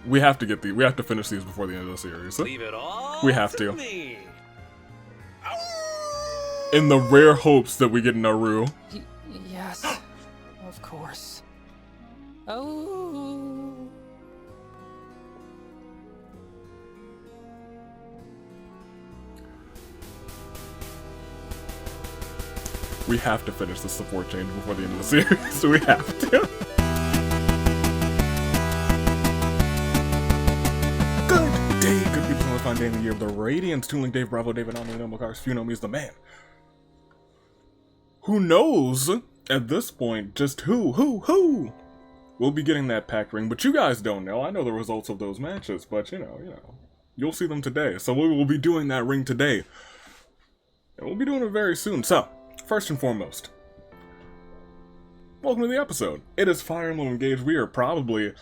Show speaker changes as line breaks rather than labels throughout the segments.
We have to finish these before the end of the series.
Leave it all
We have to.
me.
In the rare hopes that we get an awoooo.
Yes, of course. Oh.
We have to finish the support change before the end of the series, so we have to. Good day, good people, on a fine day in the year of the Radiance. Toon Link Dave, Bravo, David, Omni, No Cars, few know me as the man. Who knows, at this point, just who will be getting that Pact ring, but you guys don't know. I know the results of those matches, but you know, you'll see them today. So we will be doing that ring today. And we'll be doing it very soon. So, first and foremost, welcome to the episode. It is Fire Emblem Engage. We are probably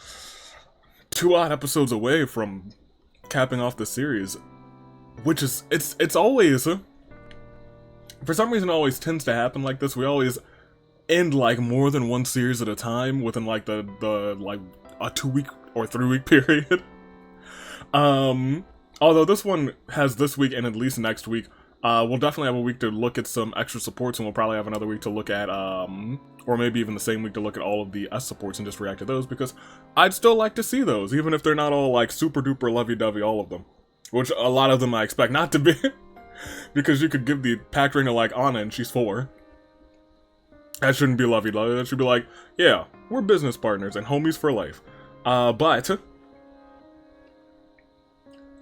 2 odd episodes away from capping off the series, which is, it's always, for some reason it always tends to happen like this. We always end like more than one series at a time within like the like a 2-week or 3-week period. Although this one has this week and at least next week. We'll definitely have a week to look at some extra supports, and we'll probably have another week to look at, or maybe even the same week to look at all of the S supports and just react to those, because I'd still like to see those, even if they're not all, like, super duper lovey-dovey, all of them. Which, a lot of them I expect not to be, because you could give the Pact ring to, like, Anna, and she's 4. That shouldn't be lovey-dovey, that should be like, yeah, we're business partners and homies for life. But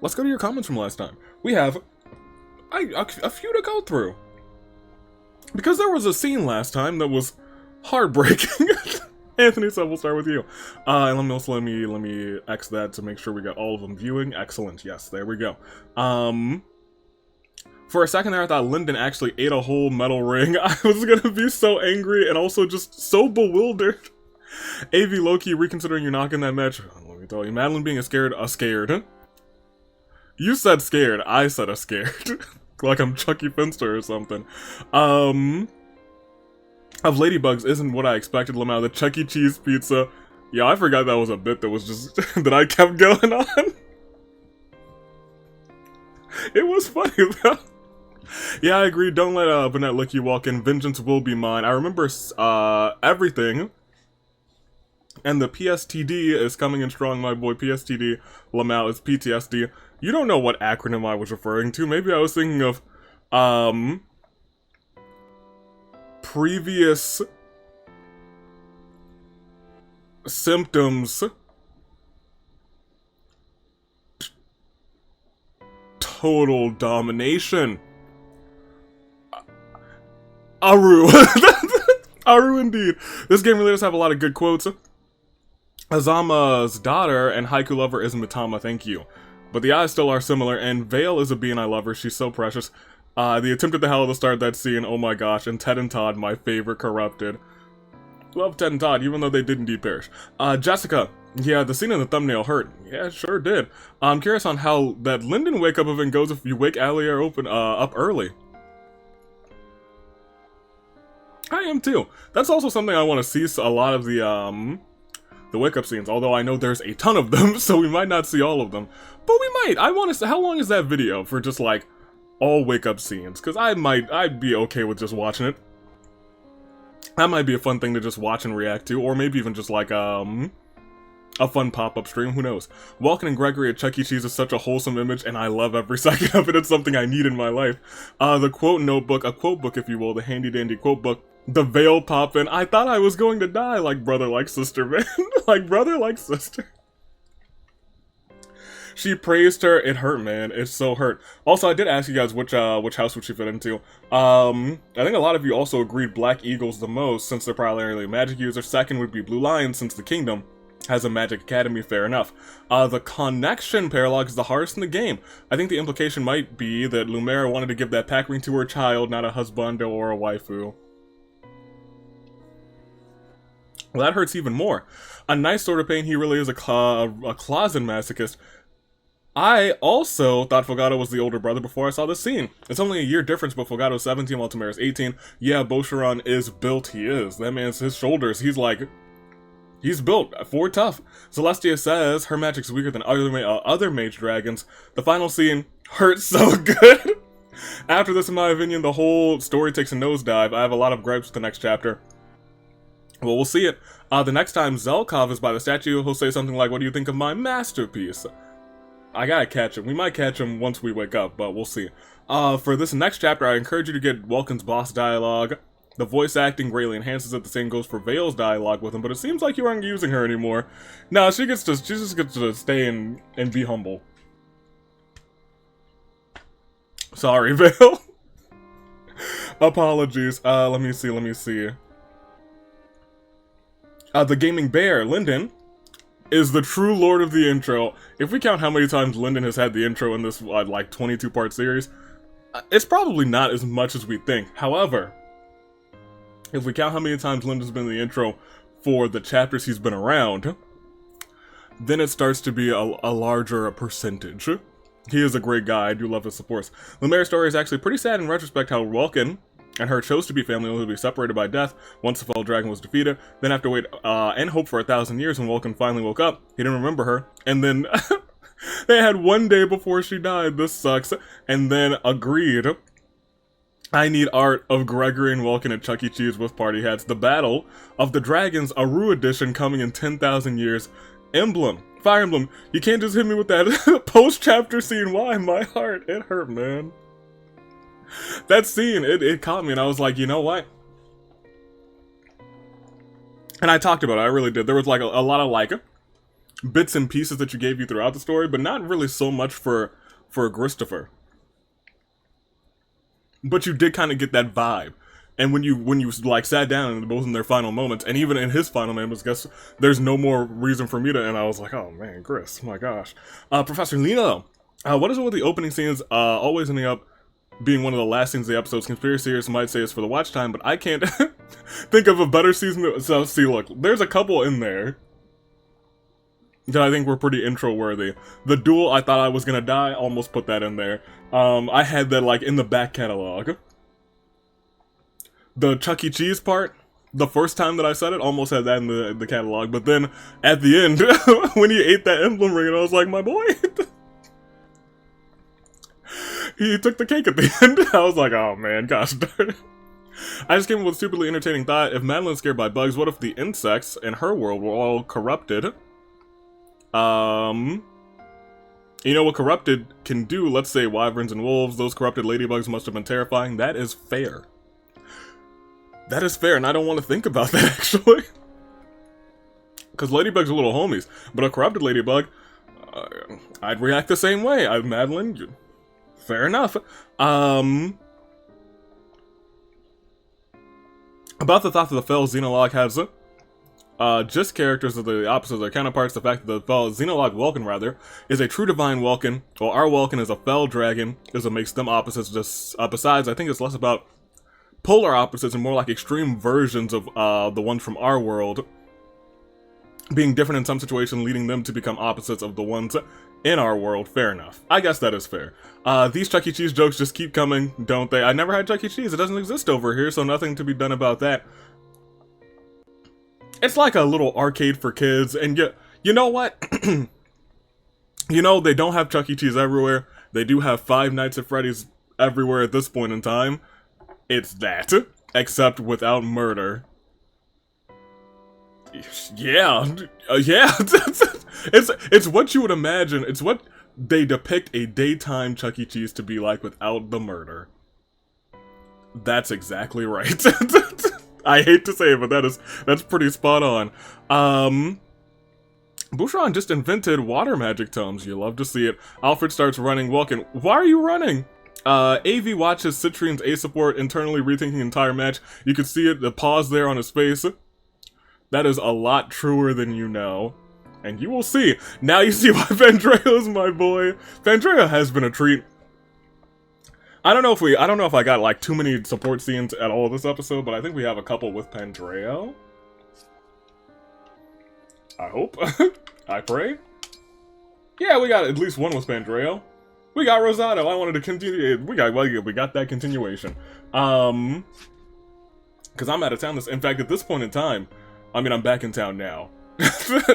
let's go to your comments from last time. We have a few to go through, because there was a scene last time that was heartbreaking. Anthony said we'll start with you. And let me X that to make sure we got all of them viewing. Excellent. Yes, there we go. For a second there, I thought Lyndon actually ate a whole metal ring. I was gonna be so angry and also just so bewildered. AV Loki reconsidering you knocking that match. Let me tell you, Madeline being scared. You said scared. I said a scared. Like I'm Chucky Finster or something. Of Ladybugs isn't what I expected, Lamau. The Chuck E. Cheese pizza. Yeah, I forgot that was a bit that was just, that I kept going on. It was funny though. Yeah, I agree. Don't let Vanette lick you walk in. Vengeance will be mine. I remember everything. And the PSTD is coming in strong, my boy. PSTD, Lamau, is PTSD. You don't know what acronym I was referring to. Maybe I was thinking of, previous symptoms. Total domination. Awoooo. Awoooo indeed. This game really does have a lot of good quotes. Azama's daughter and Haiku lover is Mitama, thank you. But the eyes still are similar, and Vale is a bee and I love her, she's so precious. The attempt at the hell of the start of that scene, oh my gosh, and Ted and Todd, my favorite corrupted. Love Ted and Todd, even though they did indeed perish. Jessica, yeah, the scene in the thumbnail hurt. Yeah, it sure did. I'm curious on how that Lyndon wake up event goes if you wake Alia up early. I am too. That's also something I want to see, a lot of the wake up scenes, although I know there's a ton of them, so we might not see all of them. But we might. I want to see, how long is that video for just like all wake up scenes? Because I'd be okay with just watching it. That might be a fun thing to just watch and react to, or maybe even just like a fun pop-up stream, who knows. Welkin and Gregory at Chuck E. Cheese is such a wholesome image, and I love every second of it. It's something I need in my life. The quote notebook, a quote book if you will, the handy-dandy quote book. The veil poppin'. I thought I was going to die, like brother, like sister, man. Like brother, like sister. She praised her. It hurt, man. It so hurt. Also, I did ask you guys which house would she fit into. I think a lot of you also agreed Black Eagles the most, since they're primarily a magic user. Second would be Blue Lion, since the Kingdom has a magic academy. Fair enough. The connection Paralogue is the hardest in the game. I think the implication might be that Lumera wanted to give that Pact ring to her child, not a husbando or a waifu. Well, that hurts even more. A nice sort of pain, he really is a closet masochist. I also thought Fogado was the older brother before I saw this scene. It's only a year difference, but Fogado's 17 while Tamara's 18. Yeah, Bosharan is built, he is. That man's, his shoulders, he's like He's built for tough. Celestia says her magic's weaker than other mage dragons. The final scene hurts so good. After this, in my opinion, the whole story takes a nosedive. I have a lot of gripes with the next chapter. Well, we'll see it. The next time Zelkov is by the statue, he'll say something like, "What do you think of my masterpiece?" I gotta catch him. We might catch him once we wake up, but we'll see. For this next chapter, I encourage you to get Welkin's boss dialogue. The voice acting greatly enhances it. The same goes for Vale's dialogue with him, but it seems like you aren't using her anymore. No, she just gets to stay and be humble. Sorry, Vale. Apologies. Let me see. The Gaming Bear, Lyndon, is the true lord of the intro. If we count how many times Lyndon has had the intro in this, like, 22-part series, it's probably not as much as we think. However, if we count how many times Lyndon's been in the intro for the chapters he's been around, then it starts to be a larger percentage. He is a great guy. I do love his supports. Lemaire's story is actually pretty sad in retrospect, how Welkin and her chose to be family, only to be separated by death once the fellow dragon was defeated. Then have to wait and hope for 1,000 years when Welkin finally woke up. He didn't remember her. And then they had one day before she died. This sucks. And then agreed. I need art of Gregory and Welkin at Chuck E. Cheese with party hats. The Battle of the Dragons, awoooo edition, coming in 10,000 years. Emblem. Fire Emblem. You can't just hit me with that post-chapter scene. Why? My heart. It hurt, man. That scene, it caught me, and I was like, you know what? And I talked about it. I really did. There was, like, a lot of, like, bits and pieces that you gave you throughout the story, but not really so much for Christopher. But you did kind of get that vibe. And when you like sat down and both in their final moments, and even in his final moments, guess there's no more reason for me to, and I was like, oh man, Chris, my gosh. Professor Lino, what is it with the opening scenes always ending up being one of the last scenes of the episodes? Conspiracy theorists might say it's for the watch time, but I can't think of a better season. So see, look, there's a couple in there that I think were pretty intro worthy. The duel, I thought I was gonna die, almost put that in there. I had that like in the back catalog. The Chuck E. Cheese part, the first time that I said it, almost had that in the catalog. But then at the end, when he ate that emblem ring, and I was like, my boy, he took the cake at the end. I was like, oh man, gosh darn it. I just came up with a stupidly entertaining thought. If Madeline's scared by bugs, what if the insects in her world were all corrupted? You know what corrupted can do? Let's say wyverns and wolves. Those corrupted ladybugs must have been terrifying. That is fair. That is fair, and I don't want to think about that, actually. Because ladybugs are little homies. But a corrupted ladybug, I'd react the same way. Madeline, fair enough. About the thought that the fell Xenologue has just characters of the opposite of their counterparts. The fact that the fell Xenologue Welkin, rather, is a true divine Welkin, while our Welkin is a fell dragon, is what makes them opposites. Just besides, I think it's less about polar opposites and more like extreme versions of the ones from our world being different in some situation, leading them to become opposites of the ones in our world. Fair enough. I guess that is fair. These Chuck E. Cheese jokes just keep coming, don't they? I never had Chuck E. Cheese. It doesn't exist over here, so nothing to be done about that. It's like a little arcade for kids, and you know what? You know, they don't have Chuck E. Cheese everywhere. They do have Five Nights at Freddy's everywhere at this point in time. It's that, except without murder. Yeah, yeah. It's what you would imagine. It's what they depict a daytime Chuck E. Cheese to be like without the murder. That's exactly right. I hate to say it, but that's pretty spot on. Bouchron just invented water magic tomes. You love to see it. Alfred starts running. Welkin, why are you running? AV watches Citrine's A support internally rethinking the entire match. You can see it, the pause there on his face. That is a lot truer than you know. And you will see. Now you see why Pandreo is my boy. Pandreo has been a treat. I don't know if I got like too many support scenes at all this episode, but I think we have a couple with Pandreo. I hope. I pray. Yeah, we got at least one with Pandreo. We got Rosado. I wanted to continue. We got that continuation. Because I'm out of town. In fact, at this point in time, I mean, I'm back in town now.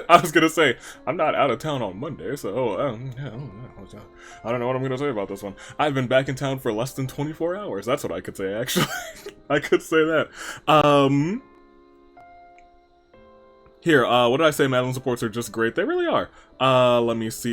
I was gonna say, I'm not out of town on Monday, so I don't know what I'm gonna say about this one. I've been back in town for less than 24 hours. That's what I could say, actually. I could say that. Here, what did I say? Madeline supports are just great. They really are. Let me see.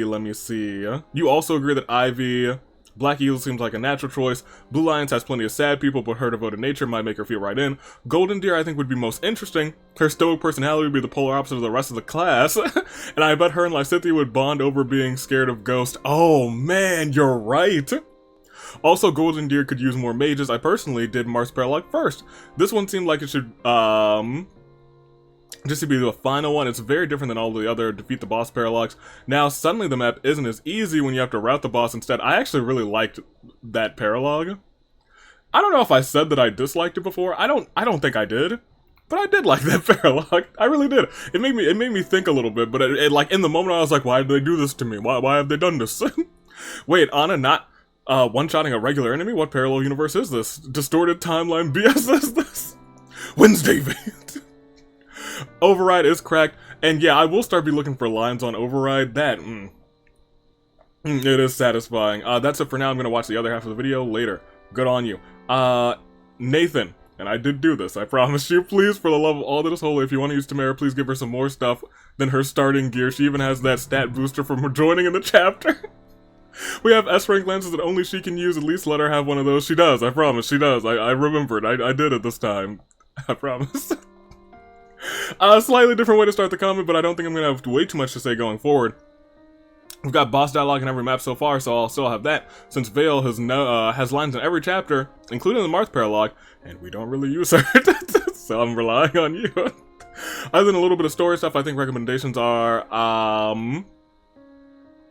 You also agree that Ivy... Black Eagle seems like a natural choice. Blue Lions has plenty of sad people, but her devoted nature might make her feel right in. Golden Deer I think would be most interesting. Her stoic personality would be the polar opposite of the rest of the class. And I bet her and Lysithea would bond over being scared of ghosts. Oh man, you're right! Also, Golden Deer could use more mages. I personally did Mars Paralogue first. This one seemed like it should, just to be the final one. It's very different than all the other defeat the boss paralogs. Now, suddenly the map isn't as easy when you have to route the boss instead. I actually really liked that paralogue. I don't know if I said that I disliked it before. I don't think I did. But I did like that paralogue. I really did. It made me think a little bit, but it like in the moment I was like, why did they do this to me? Why have they done this? Wait, Anna not one-shotting a regular enemy? What parallel universe is this? Distorted timeline BS is this? Wednesday event. Override is cracked, and yeah, I will start be looking for lines on Override. That, it is satisfying. That's it for now. I'm gonna watch the other half of the video later. Good on you. Nathan, and I did do this, I promise you. Please, for the love of all that is holy, if you want to use Tamara, please give her some more stuff than her starting gear. She even has that stat booster from joining in the chapter. We have S-rank lenses that only she can use. At least let her have one of those. She does, I promise, she does. I remembered. I did it this time. I promise. A slightly different way to start the comment, but I don't think I'm going to have way too much to say going forward. We've got boss dialogue in every map so far, so I'll still have that, since Vale has lines in every chapter, including the Marth Paralogue, and we don't really use her, so I'm relying on you. Other than a little bit of story stuff, I think recommendations are the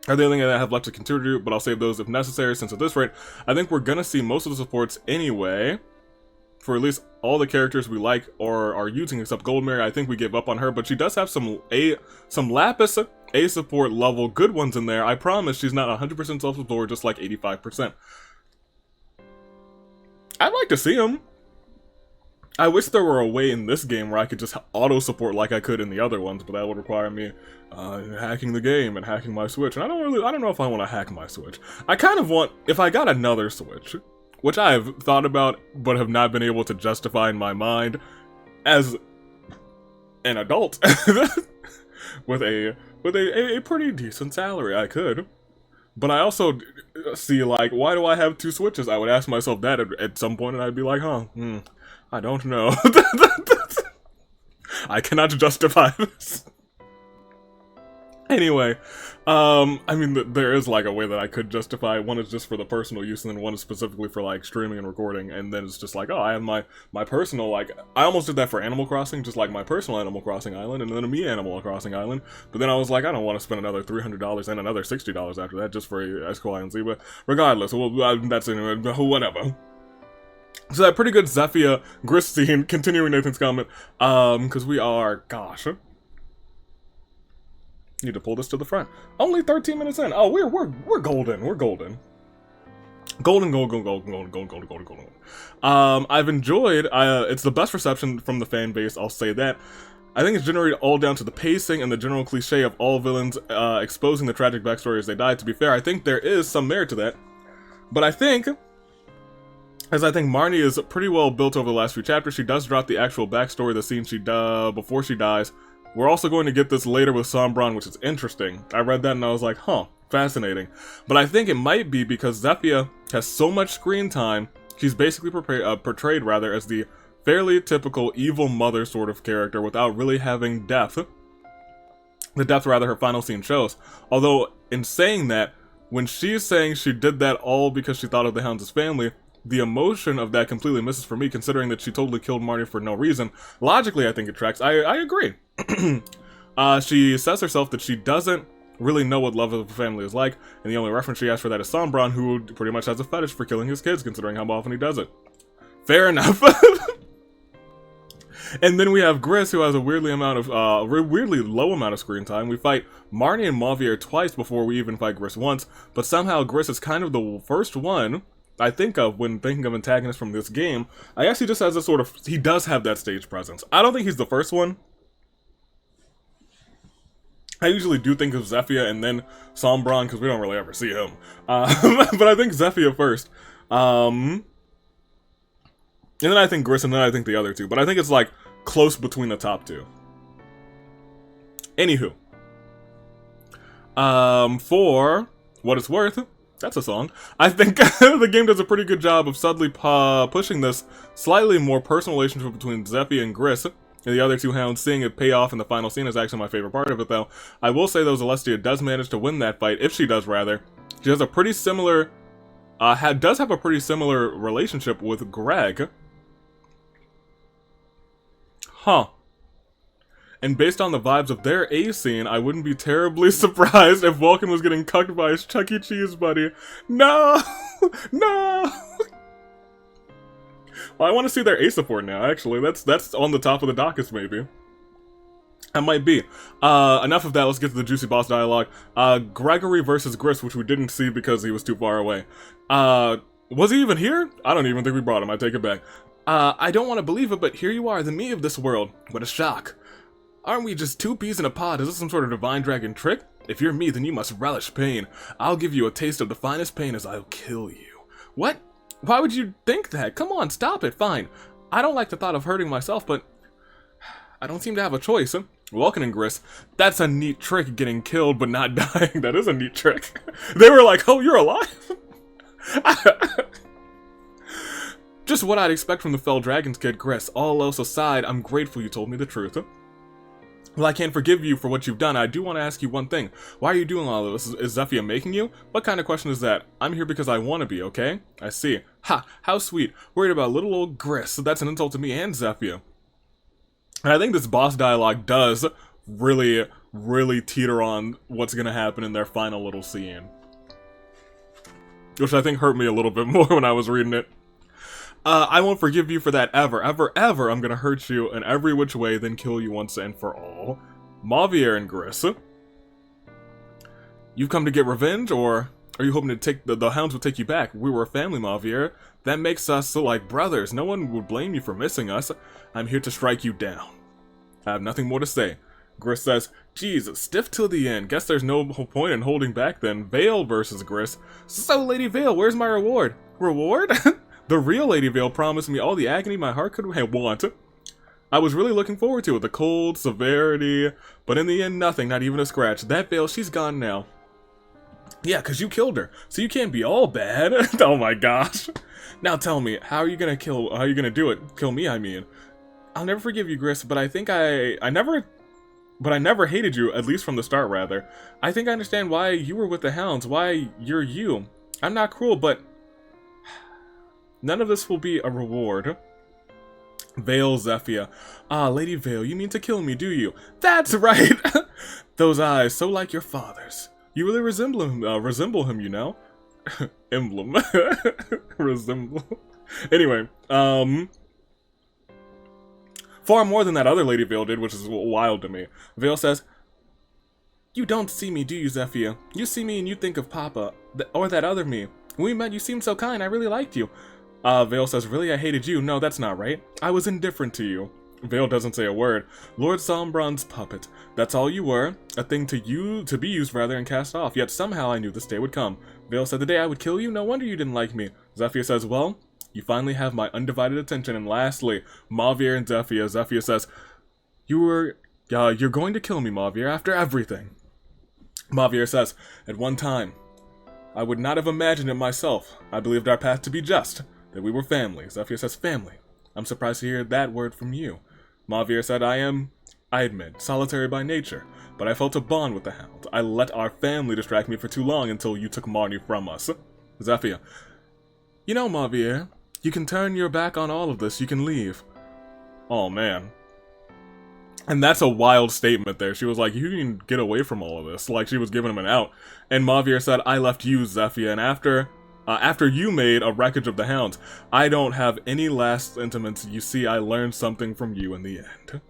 only thing that I have left to contribute, but I'll save those if necessary, since at this rate, I think we're going to see most of the supports anyway. For at least all the characters we like or are using, except Goldmary. I think we gave up on her, but she does have some Lapis A support level good ones in there. I promise she's not 100% self-absorbed, just like 85%. I'd like to see them. I wish there were a way in this game where I could just auto-support like I could in the other ones, but that would require me hacking the game and hacking my Switch. And I don't know if I want to hack my Switch. I kind of want, if I got another Switch, which I have thought about, but have not been able to justify in my mind as an adult with a pretty decent salary. I could, but I also see like, why do I have two Switches? I would ask myself that at some point, and I'd be like, I don't know. I cannot justify this. Anyway, I mean, there is like a way that I could justify. One is just for the personal use, and then one is specifically for like streaming and recording, and then it's just like, oh, I have my personal, like, I almost did that for Animal Crossing, just like my personal Animal Crossing island, and then a me Animal Crossing island, but then I was like, I don't want to spend another $300 and another $60 after that just for SQINZ, but regardless, well, that's anyway, whatever. So that pretty good Zephyr grist scene, continuing Nathan's comment, because we are, gosh, need to pull this to the front. Only 13 minutes in. Oh, we're golden. We're golden. Golden. I've enjoyed. It's the best reception from the fan base. I'll say that. I think it's generated all down to the pacing and the general cliche of all villains exposing the tragic backstory as they die. To be fair, I think there is some merit to that. But I think Marnie is pretty well built over the last few chapters. She does drop the actual backstory, the scene she does before she dies. We're also going to get this later with Sombron, which is interesting. I read that and I was like, huh, fascinating. But I think it might be because Zephyr has so much screen time, she's basically portrayed rather as the fairly typical evil mother sort of character without really having depth. The depth rather her final scene shows. Although, in saying that, when she's saying she did that all because she thought of the Hounds' family, the emotion of that completely misses for me, considering that she totally killed Marnie for no reason. Logically, I think it tracks. I agree. She says herself that she doesn't really know what love of a family is like, and the only reference she has for that is Sombron, who pretty much has a fetish for killing his kids, considering how often he does it. Fair enough. And then we have Gris, who has a weirdly low amount of screen time. We fight Marnie and Mauvier twice before we even fight Gris once, but somehow Gris is kind of the first one I think of when thinking of antagonists from this game. I actually just has a sort of, he does have that stage presence. I don't think he's the first one. I usually do think of Zephyr and then Sombron, because we don't really ever see him. But I think Zephyr first. And then I think Gris, and then I think the other two. But I think it's like close between the top two. Anywho. For what it's worth, that's a song. I think the game does a pretty good job of subtly pushing this slightly more personal relationship between Zephyr and Gris. And the other two hounds, seeing it pay off in the final scene is actually my favorite part of it, though. I will say, though, Zelestia does manage to win that fight, if she does, rather. She has a pretty similar, does have a pretty similar relationship with Greg. Huh. And based on the vibes of their A scene, I wouldn't be terribly surprised if Welkin was getting cucked by his Chuck E. Cheese buddy. No! No! Well, I want to see their A support now, actually. That's on the top of the dockets, maybe. That might be. Enough of that, let's get to the juicy boss dialogue. Gregory versus Gris, which we didn't see because he was too far away. Was he even here? I don't even think we brought him, I take it back. I don't want to believe it, but here you are, the me of this world. What a shock. Aren't we just two peas in a pod? Is this some sort of divine dragon trick? If you're me, then you must relish pain. I'll give you a taste of the finest pain as I'll kill you. What? Why would you think that? Come on, stop it, fine. I don't like the thought of hurting myself, but I don't seem to have a choice. Welkin and Gris, that's a neat trick, getting killed but not dying. That is a neat trick. They were like, oh, you're alive? Just what I'd expect from the Fell Dragons kid, Gris. All else aside, I'm grateful you told me the truth. Well, I can't forgive you for what you've done. I do want to ask you one thing. Why are you doing all of this? Is Zephyr making you? What kind of question is that? I'm here because I want to be, okay? I see. Ha! How sweet. Worried about little old Gris. So that's an insult to me and Zephyr. And I think this boss dialogue does really, really teeter on what's going to happen in their final little scene. Which I think hurt me a little bit more when I was reading it. I won't forgive you for that ever, ever, ever. I'm gonna hurt you in every which way, then kill you once and for all. Mavier and Gris. You've come to get revenge, or are you hoping to take the hounds will take you back? We were a family, Mavier. That makes us like brothers. No one would blame you for missing us. I'm here to strike you down. I have nothing more to say. Gris says, Jesus, stiff till the end. Guess there's no point in holding back then. Vale versus Gris. So, Lady Vale, where's my reward? Reward? The real Lady Vale promised me all the agony my heart could want. I was really looking forward to it, the cold, severity, but in the end, nothing, not even a scratch. That Vale, she's gone now. Yeah, because you killed her, so you can't be all bad. Oh my gosh. Now tell me, how are you gonna do it? Kill me, I mean. I'll never forgive you, Gris, but I think I never hated you, at least from the start, rather. I think I understand why you were with the hounds, why you're you. I'm not cruel, but none of this will be a reward. Vale Zephyr. Ah, Lady Vale, you mean to kill me, do you? That's right! Those eyes, so like your father's. You really resemble him, you know? Emblem. Resemble. Anyway, far more than that other Lady Vale did, which is wild to me. Vale says, you don't see me, do you, Zephyr? You see me and you think of Papa, or that other me. When we met, you seemed so kind, I really liked you. Vale says, really, I hated you? No, that's not right. I was indifferent to you. Vale doesn't say a word. Lord Sombron's puppet. That's all you were. A thing to be used rather and cast off. Yet somehow I knew this day would come. Vale said, the day I would kill you? No wonder you didn't like me. Zephyr says, well, you finally have my undivided attention. And lastly, Mavier and Zephyr. Zephyr says, you're going to kill me, Mavier, after everything. Mavier says, at one time, I would not have imagined it myself. I believed our path to be just. That we were family. Zephyr says, family. I'm surprised to hear that word from you. Mavier said, I admit, solitary by nature, but I felt a bond with the hound. I let our family distract me for too long until you took Marnie from us. Zephyr, you know, Mavier, you can turn your back on all of this, you can leave. Oh, man. And that's a wild statement there. She was like, you can get away from all of this. Like, she was giving him an out. And Mavier said, I left you, Zephyr, and after you made a wreckage of the hounds, I don't have any last sentiments. You see, I learned something from you in the end.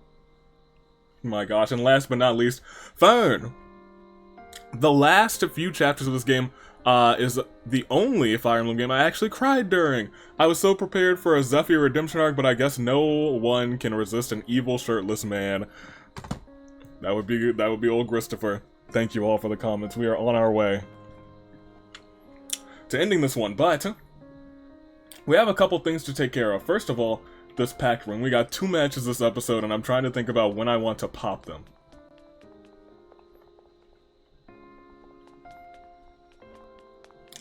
My gosh, and last but not least, Fern. The last few chapters of this game is the only Fire Emblem game I actually cried during. I was so prepared for a Zephyr redemption arc, but I guess no one can resist an evil shirtless man. That would be old Christopher. Thank you all for the comments. We are on our way to ending this one, but we have a couple things to take care of. First of all, this Pact ring. We got 2 matches this episode, and I'm trying to think about when I want to pop them.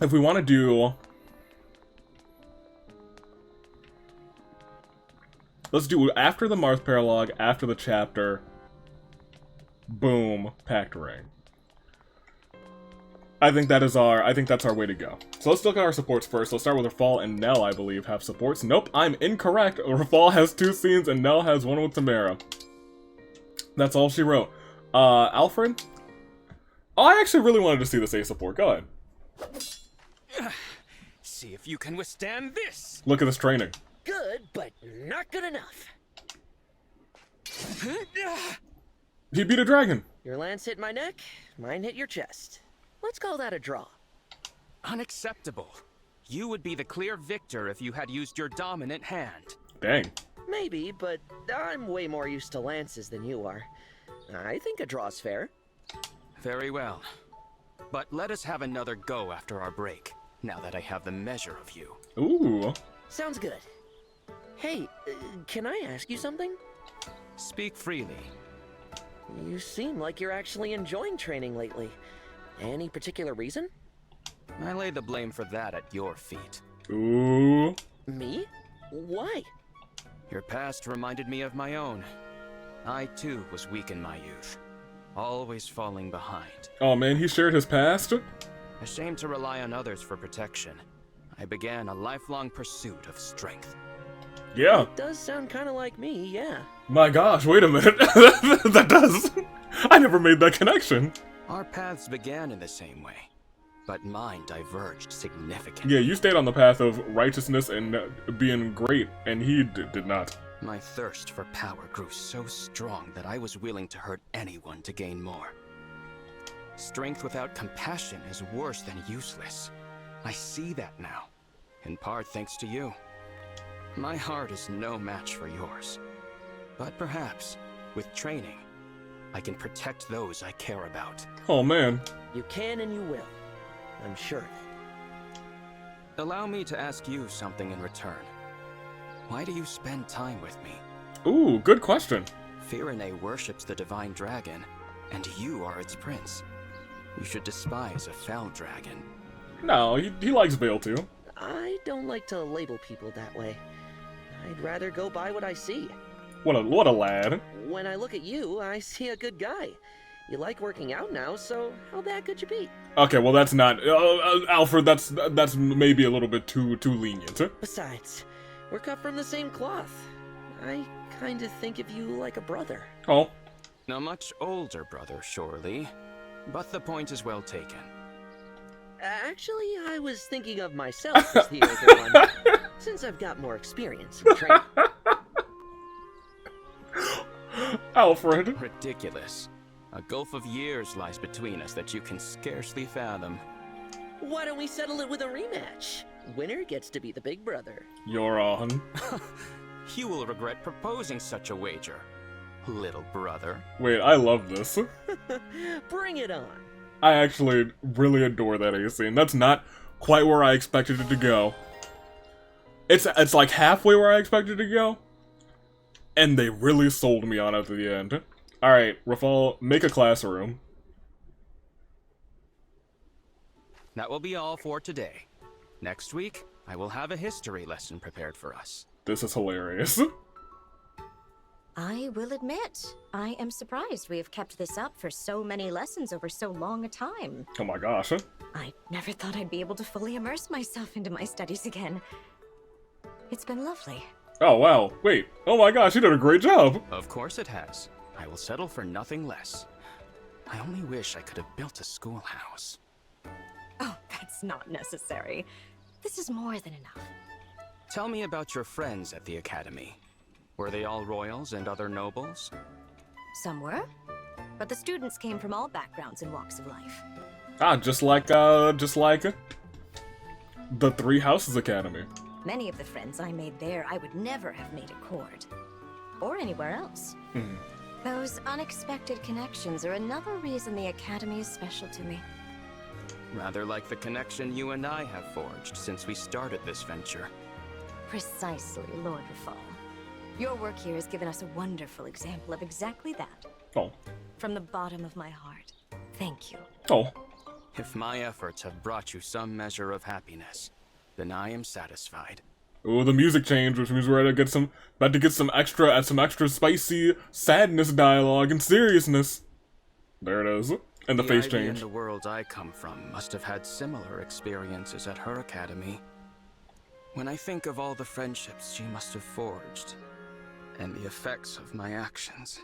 If we want to do... Let's do after the Marth Paralogue, after the chapter. Boom, Pact ring. I think that's our way to go. So let's look at our supports first. Let's start with Rafal and Nell, I believe, have supports. Nope, I'm incorrect. Rafal has 2 scenes and Nell has 1 with Tamara. That's all she wrote. Alfred? Oh, I actually really wanted to see this A support. Go ahead.
See if you can withstand this.
Look at this training.
Good, but not good enough.
He beat a dragon.
Your lance hit my neck, mine hit your chest. Let's call that a draw.
Unacceptable. You would be the clear victor if you had used your dominant hand.
Dang.
Maybe, but I'm way more used to lances than you are. I think a draw's fair.
Very well. But let us have another go after our break, now that I have the measure of you.
Ooh.
Sounds good. Hey, can I ask you something?
Speak freely.
You seem like you're actually enjoying training lately. Any particular reason?
I lay the blame for that at your feet.
Ooh.
Me? Why?
Your past reminded me of my own. I too was weak in my youth, always falling behind.
Oh man, he shared his past?
Ashamed to rely on others for protection, I began a lifelong pursuit of strength.
Yeah.
It does sound kind of like me, yeah.
My gosh, wait a minute. That does. I never made that connection.
Our paths began in the same way, but mine diverged significantly.
Yeah, you stayed on the path of righteousness and being great, and he did not.
My thirst for power grew so strong that I was willing to hurt anyone to gain more. Strength without compassion is worse than useless. I see that now, in part thanks to you. My heart is no match for yours. But perhaps, with training, I can protect those I care about.
Oh man.
You can and you will. I'm sure of it.
Allow me to ask you something in return. Why do you spend time with me?
Ooh, good question.
Firene worships the divine dragon, and you are its prince. You should despise a fell dragon.
No, he likes Vale too.
I don't like to label people that way. I'd rather go by what I see.
What a lad.
When I look at you, I see a good guy. You like working out now, so how bad could you be?
Okay, well that's not... Alfred, that's maybe a little bit too lenient.
Besides, we're cut from the same cloth. I kinda think of you like a brother.
Oh.
A much older brother, surely. But the point is well taken.
Actually, I was thinking of myself as the older one, since I've got more experience in training.
Alfred.
Ridiculous. A gulf of years lies between us that you can scarcely fathom.
Why don't we settle it with a rematch? Winner gets to be the big brother.
You're on.
You will regret proposing such a wager, little brother.
Wait, I love this.
Bring it on.
I actually really adore that A scene. That's not quite where I expected it to go. It's like halfway where I expected it to go. And they really sold me on it at the end. Alright, Rafal, make a classroom.
That will be all for today. Next week, I will have a history lesson prepared for us.
This is hilarious.
I will admit, I am surprised we have kept this up for so many lessons over so long a time.
Oh my gosh.
I never thought I'd be able to fully immerse myself into my studies again. It's been lovely.
Oh wow, wait. Oh my gosh, you did a great job.
Of course it has. I will settle for nothing less. I only wish I could have built a schoolhouse.
Oh, that's not necessary. This is more than enough.
Tell me about your friends at the academy. Were they all royals and other nobles?
Some were, but the students came from all backgrounds and walks of life.
Ah, just like the Three Houses Academy.
Many of the friends I made there, I would never have made at court. Or anywhere else. Those unexpected connections are another reason the Academy is special to me.
Rather like the connection you and I have forged since we started this venture.
Precisely, Lord Rafal. Your work here has given us a wonderful example of exactly that.
Oh.
From the bottom of my heart, thank you.
Oh.
If my efforts have brought you some measure of happiness, then I am satisfied.
Oh, the music changed, which means we're about to get some extra spicy sadness dialogue and seriousness. There it is. And the face
Ivy
change.
in the world I come from must have had similar experiences at her academy. When I think of all the friendships she must have forged, and the effects of my actions.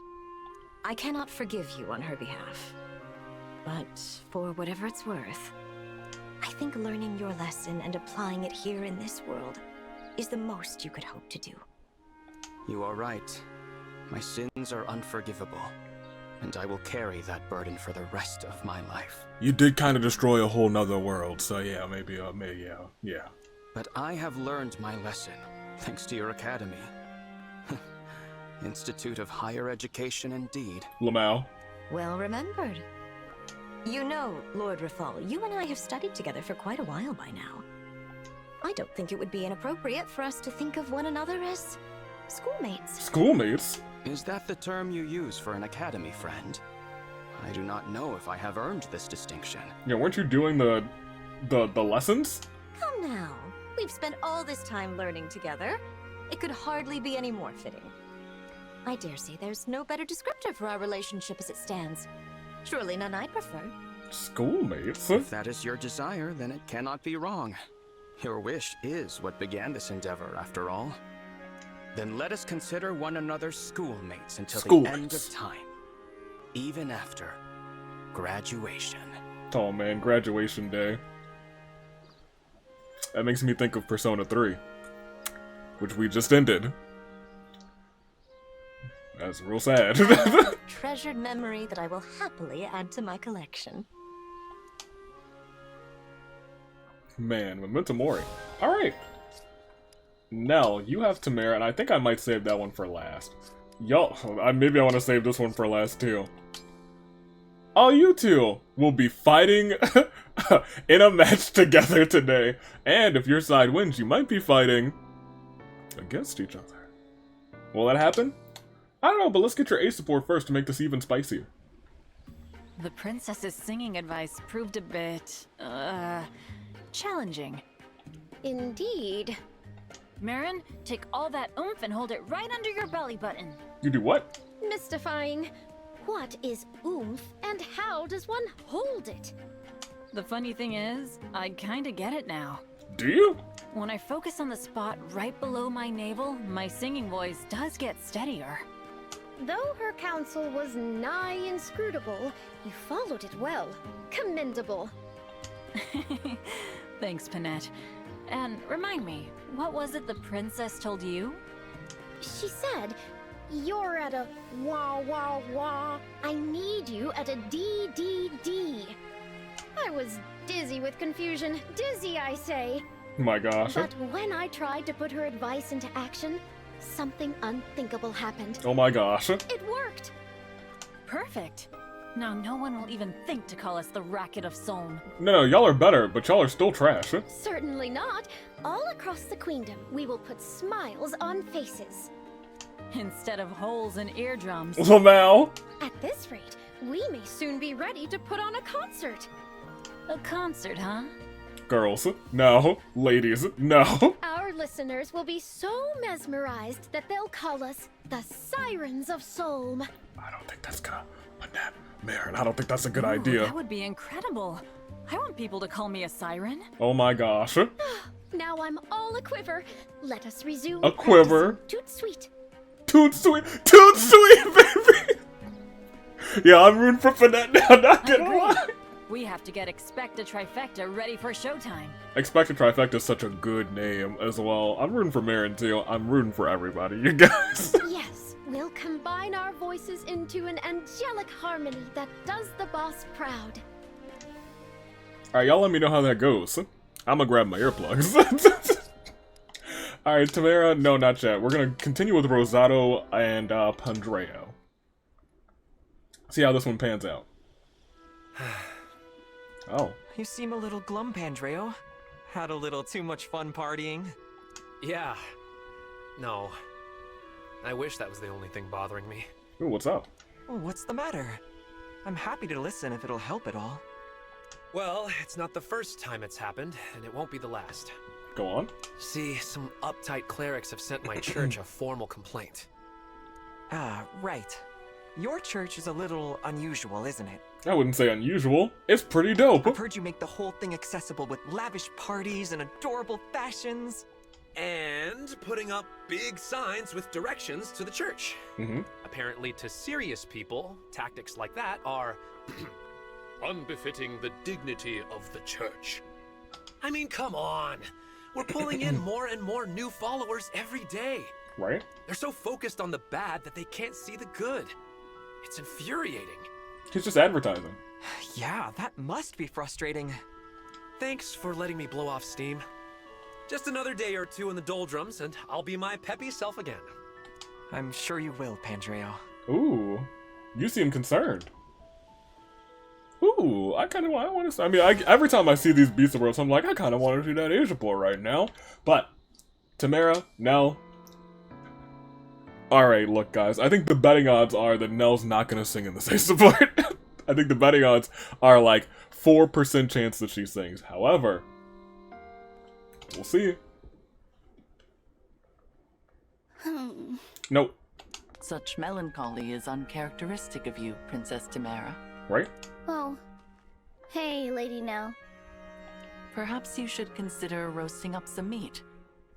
I cannot forgive you on her behalf. But for whatever it's worth, I think learning your lesson and applying it here in this world is the most you could hope to do.
You are right. My sins are unforgivable, and I will carry that burden for the rest of my life.
You did kind of destroy a whole nother world, so yeah, maybe, yeah.
But I have learned my lesson, thanks to your academy. Institute of Higher Education indeed.
Lamau.
Well remembered. You know, Lord Rafal, you and I have studied together for quite a while by now. I don't think it would be inappropriate for us to think of one another as schoolmates.
Schoolmates?
Is that the term you use for an academy friend? I do not know if I have earned this distinction.
Yeah, weren't you doing the lessons?
Come now. We've spent all this time learning together. It could hardly be any more fitting. I dare say there's no better descriptor for our relationship as it stands. Surely none I prefer.
Schoolmates?
If that is your desire, then it cannot be wrong. Your wish is what began this endeavor, after all. Then let us consider one another schoolmates until the end of time. Even after graduation.
Oh man, graduation day. That makes me think of Persona 3, which we just ended. That's real sad.
Treasured memory that I will happily add to my collection.
Man, Memento Mori. Alright. Nell, you have Tamara, and I think I might save that one for last. Y'all, maybe I want to save this one for last too. Oh, you two will be fighting in a match together today. And if your side wins, you might be fighting against each other. Will that happen? I don't know, but let's get your ace support first to make this even spicier.
The princess's singing advice proved a bit, challenging.
Indeed.
Marin, take all that oomph and hold it right under your belly button.
You do what?
Mystifying. What is oomph and how does one hold it?
The funny thing is, I kinda get it now.
Do you?
When I focus on the spot right below my navel, my singing voice does get steadier.
Though her counsel was nigh inscrutable, you followed it well. Commendable.
Thanks, Panette. And remind me, what was it the princess told you?
She said, you're at a wah wah wah. I need you at a D D D. I was dizzy with confusion. Dizzy, I say.
My gosh.
But when I tried to put her advice into action, something unthinkable happened.
Oh my gosh.
It worked.
Perfect. Now no one will even think to call us the Racket of Solm.
No, y'all are better, but y'all are still trash.
Certainly not. All across the queendom, we will put smiles on faces.
Instead of holes in eardrums.
Lamau.
At this rate, we may soon be ready to put on a concert.
A concert, huh?
Girls, no. Ladies, no.
Our listeners will be so mesmerized that they'll call us the Sirens of Solm.
I don't think that's gonna... Marin, I don't think that's a good
Ooh,
idea.
That would be incredible. I want people to call me a siren.
Oh my gosh.
Now I'm all a quiver. Let us resume.
A quiver?
practicing Toot sweet.
Toot sweet. Toot sweet, baby! Yeah, I'm rooting for Finette now, not gonna lie.
We have to get Expect a Trifecta ready for showtime.
Expect a Trifecta is such a good name as well. I'm rooting for Marin too. I'm rooting for everybody, you guys.
Yes, we'll combine our voices into an angelic harmony that does the boss proud.
Alright, y'all let me know how that goes. I'm gonna grab my earplugs. Alright, Tamara, no, not yet. We're gonna continue with Rosado and Pandreo. See how this one pans out. Oh.
You seem a little glum, Pandreo. Had a little too much fun partying.
Yeah. No. I wish that was the only thing bothering me.
Ooh, what's up?
Oh, what's the matter? I'm happy to listen if it'll help at all.
Well, it's not the first time it's happened, and it won't be the last.
Go on.
See, some uptight clerics have sent my church a formal complaint.
Ah, right. Your church is a little unusual, isn't it?
I wouldn't say unusual. It's pretty dope.
I've heard you make the whole thing accessible with lavish parties and adorable fashions.
And putting up big signs with directions to the church.
Mm-hmm.
Apparently to serious people, tactics like that are unbefitting the dignity of the church. I mean, come on. We're pulling in more and more new followers every day.
Right?
They're so focused on the bad that they can't see the good. It's infuriating.
He's just advertising.
Yeah, that must be frustrating.
Thanks for letting me blow off steam. Just another day or two in the doldrums, and I'll be my peppy self again.
I'm sure you will, Pandreo.
Ooh. You seem concerned. Ooh, I want to. I mean, every time I see these Beast of Worlds, I'm like, I kind of want to do that Asia boy right now. But, Tamara, Nell. Alright, look, guys. I think the betting odds are that Nell's not going to sing in this Asia part. I think the betting odds are like 4% chance that she sings. However, we'll see. Nope.
Such melancholy is uncharacteristic of you, Princess Tamara.
Right?
Oh. Hey, Lady Nell.
Perhaps you should consider roasting up some meat.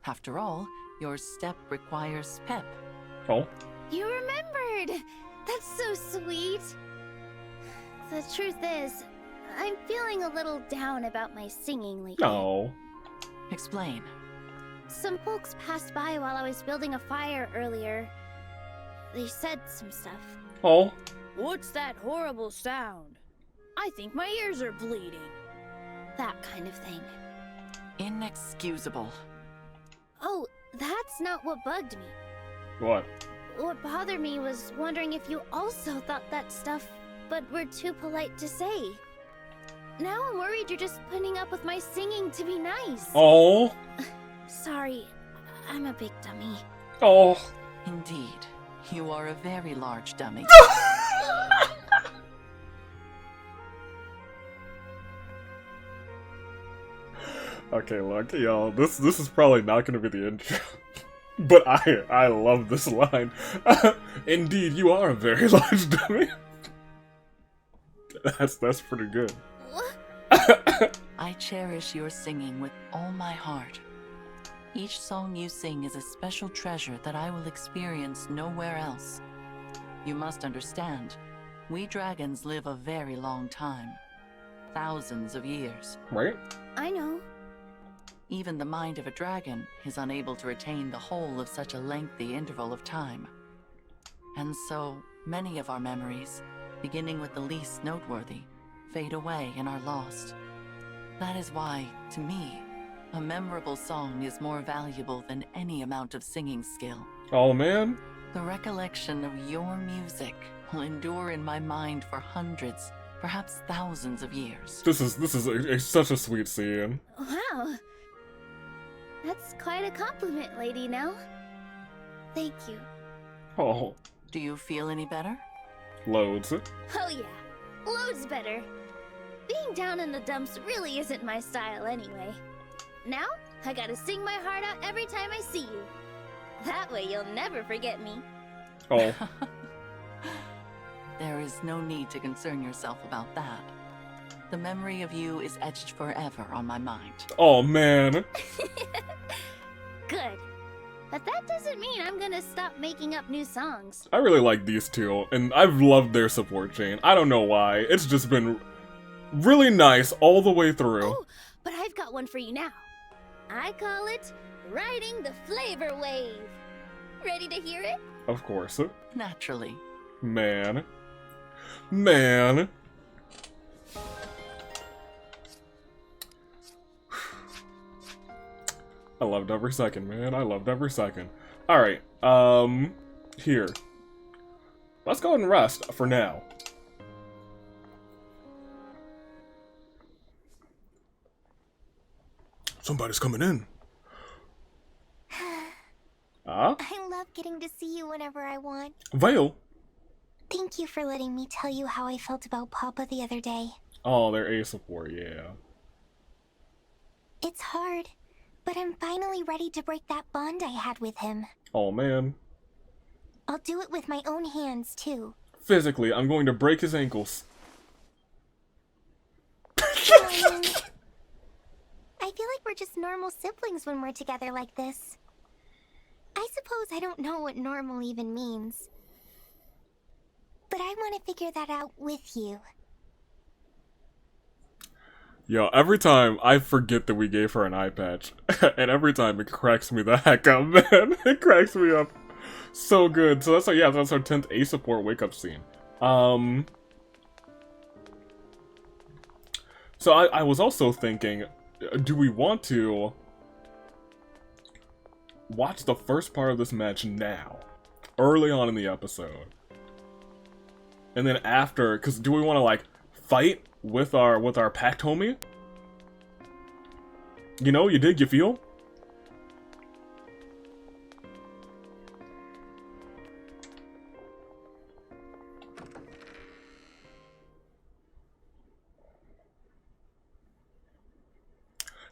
After all, your step requires pep.
Oh.
You remembered! That's so sweet! The truth is, I'm feeling a little down about my singing lately.
No.
Explain.
Some folks passed by while I was building a fire earlier. They said some stuff.
Oh.
What's that horrible sound? I think my ears are bleeding. That kind of thing.
Inexcusable.
Oh, that's not what bugged me.
What?
What bothered me was wondering if you also thought that stuff, but were too polite to say. Now I'm worried you're just putting up with my singing to be nice.
Oh.
Sorry, I'm a big dummy.
Oh.
Indeed. You are a very large dummy.
Okay, look, y'all. This is probably not gonna be the intro. But I love this line. Indeed, you are a very large dummy. That's pretty good.
I cherish your singing with all my heart. Each song you sing is a special treasure that I will experience nowhere else. You must understand, we dragons live a very long time. Thousands of years.
Right?
I know.
Even the mind of a dragon is unable to retain the whole of such a lengthy interval of time. And so, many of our memories, beginning with the least noteworthy, fade away and are lost. That is why, to me, a memorable song is more valuable than any amount of singing skill.
Oh, man.
The recollection of your music will endure in my mind for hundreds, perhaps thousands of years.
This is such a sweet scene.
Wow. That's quite a compliment, Lady Nell. Thank you.
Oh.
Do you feel any better?
Loads.
Oh yeah, loads better. Being down in the dumps really isn't my style anyway. Now, I gotta sing my heart out every time I see you. That way you'll never forget me.
Oh.
There is no need to concern yourself about that. The memory of you is etched forever on my mind.
Oh, man.
Good. But that doesn't mean I'm gonna stop making up new songs.
I really like these two, and I've loved their support chain. I don't know why. It's just been really nice all the way through.
Oh, but I've got one for you now. I call it Riding the Flavor Wave. Ready to hear it?
Of course.
Naturally.
Man. Man. I loved every second, man. I loved every second. Alright, here. Let's go ahead and rest for now. Somebody's coming in. Ah?
I love getting to see you whenever I want.
Vale.
Thank you for letting me tell you how I felt about Papa the other day.
Oh, they're A support, yeah.
It's hard, but I'm finally ready to break that bond I had with him.
Oh, man.
I'll do it with my own hands, too.
Physically, I'm going to break his ankles.
I feel like we're just normal siblings when we're together like this. I suppose I don't know what normal even means. But I want to figure that out with you.
Yo, every time I forget that we gave her an eye patch, and every time it cracks me the heck up, man. It cracks me up so good. So that's our 10th A support wake up scene. So I was also thinking, do we want to watch the first part of this match now, early on in the episode, and then after? Because do we want to like fight with our Pact homie? You know, you dig, you feel?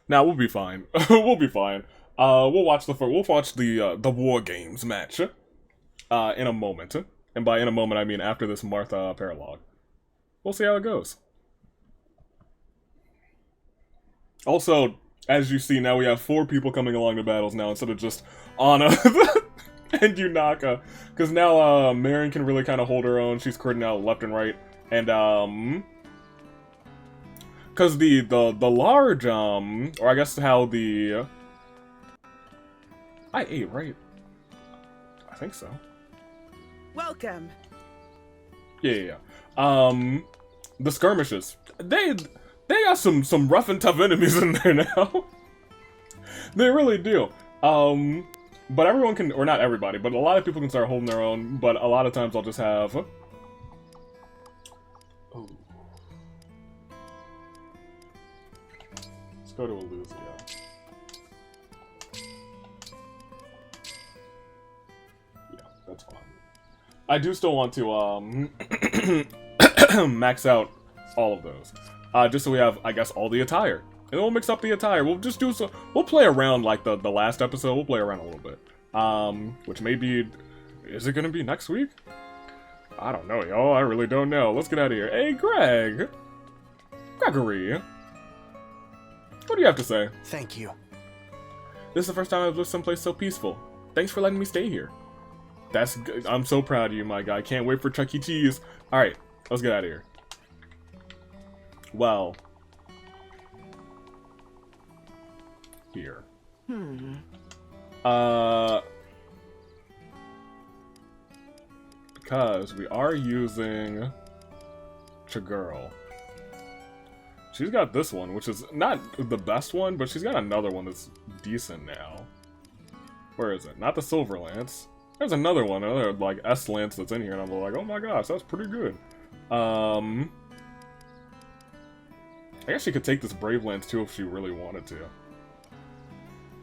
Now we'll be fine. We'll be fine. We'll watch the War Games match in a moment, and by in a moment I mean after this Martha Paralogue. We'll see how it goes. Also, as you see, now we have 4 people coming along to battles now instead of just Anna and Yunaka, because now Marin can really kind of hold her own. She's critting out left and right, and because the large or I guess how the I ate, right? I think so.
Welcome.
Yeah. The skirmishes. They got some rough and tough enemies in there now. They really do. But everyone can, or not everybody, but a lot of people can start holding their own. But a lot of times I'll just have. Oh. Let's go to Eluzia. That's fine. I do still want to max out all of those, just so we have, I guess, all the attire, and then we'll mix up the attire. We'll just do so. We'll play around like the last episode. We'll play around a little bit, which may be. Is it gonna be next week? I don't know, y'all. I really don't know. Let's get out of here. Hey, Gregory, what do you have to say?
Thank you.
This is the first time I've lived someplace so peaceful. Thanks for letting me stay here. That's good. I'm so proud of you, my guy. Can't wait for Chuck E. Cheese. Alright, let's get out of here. Well. Here. Because we are using Chagirl. She's got this one, which is not the best one, but she's got another one that's decent now. Where is it? Not the Silver Lance. There's another one, another like S Lance that's in here, and I'm like, oh my gosh, that's pretty good. I guess she could take this Brave Lance too if she really wanted to.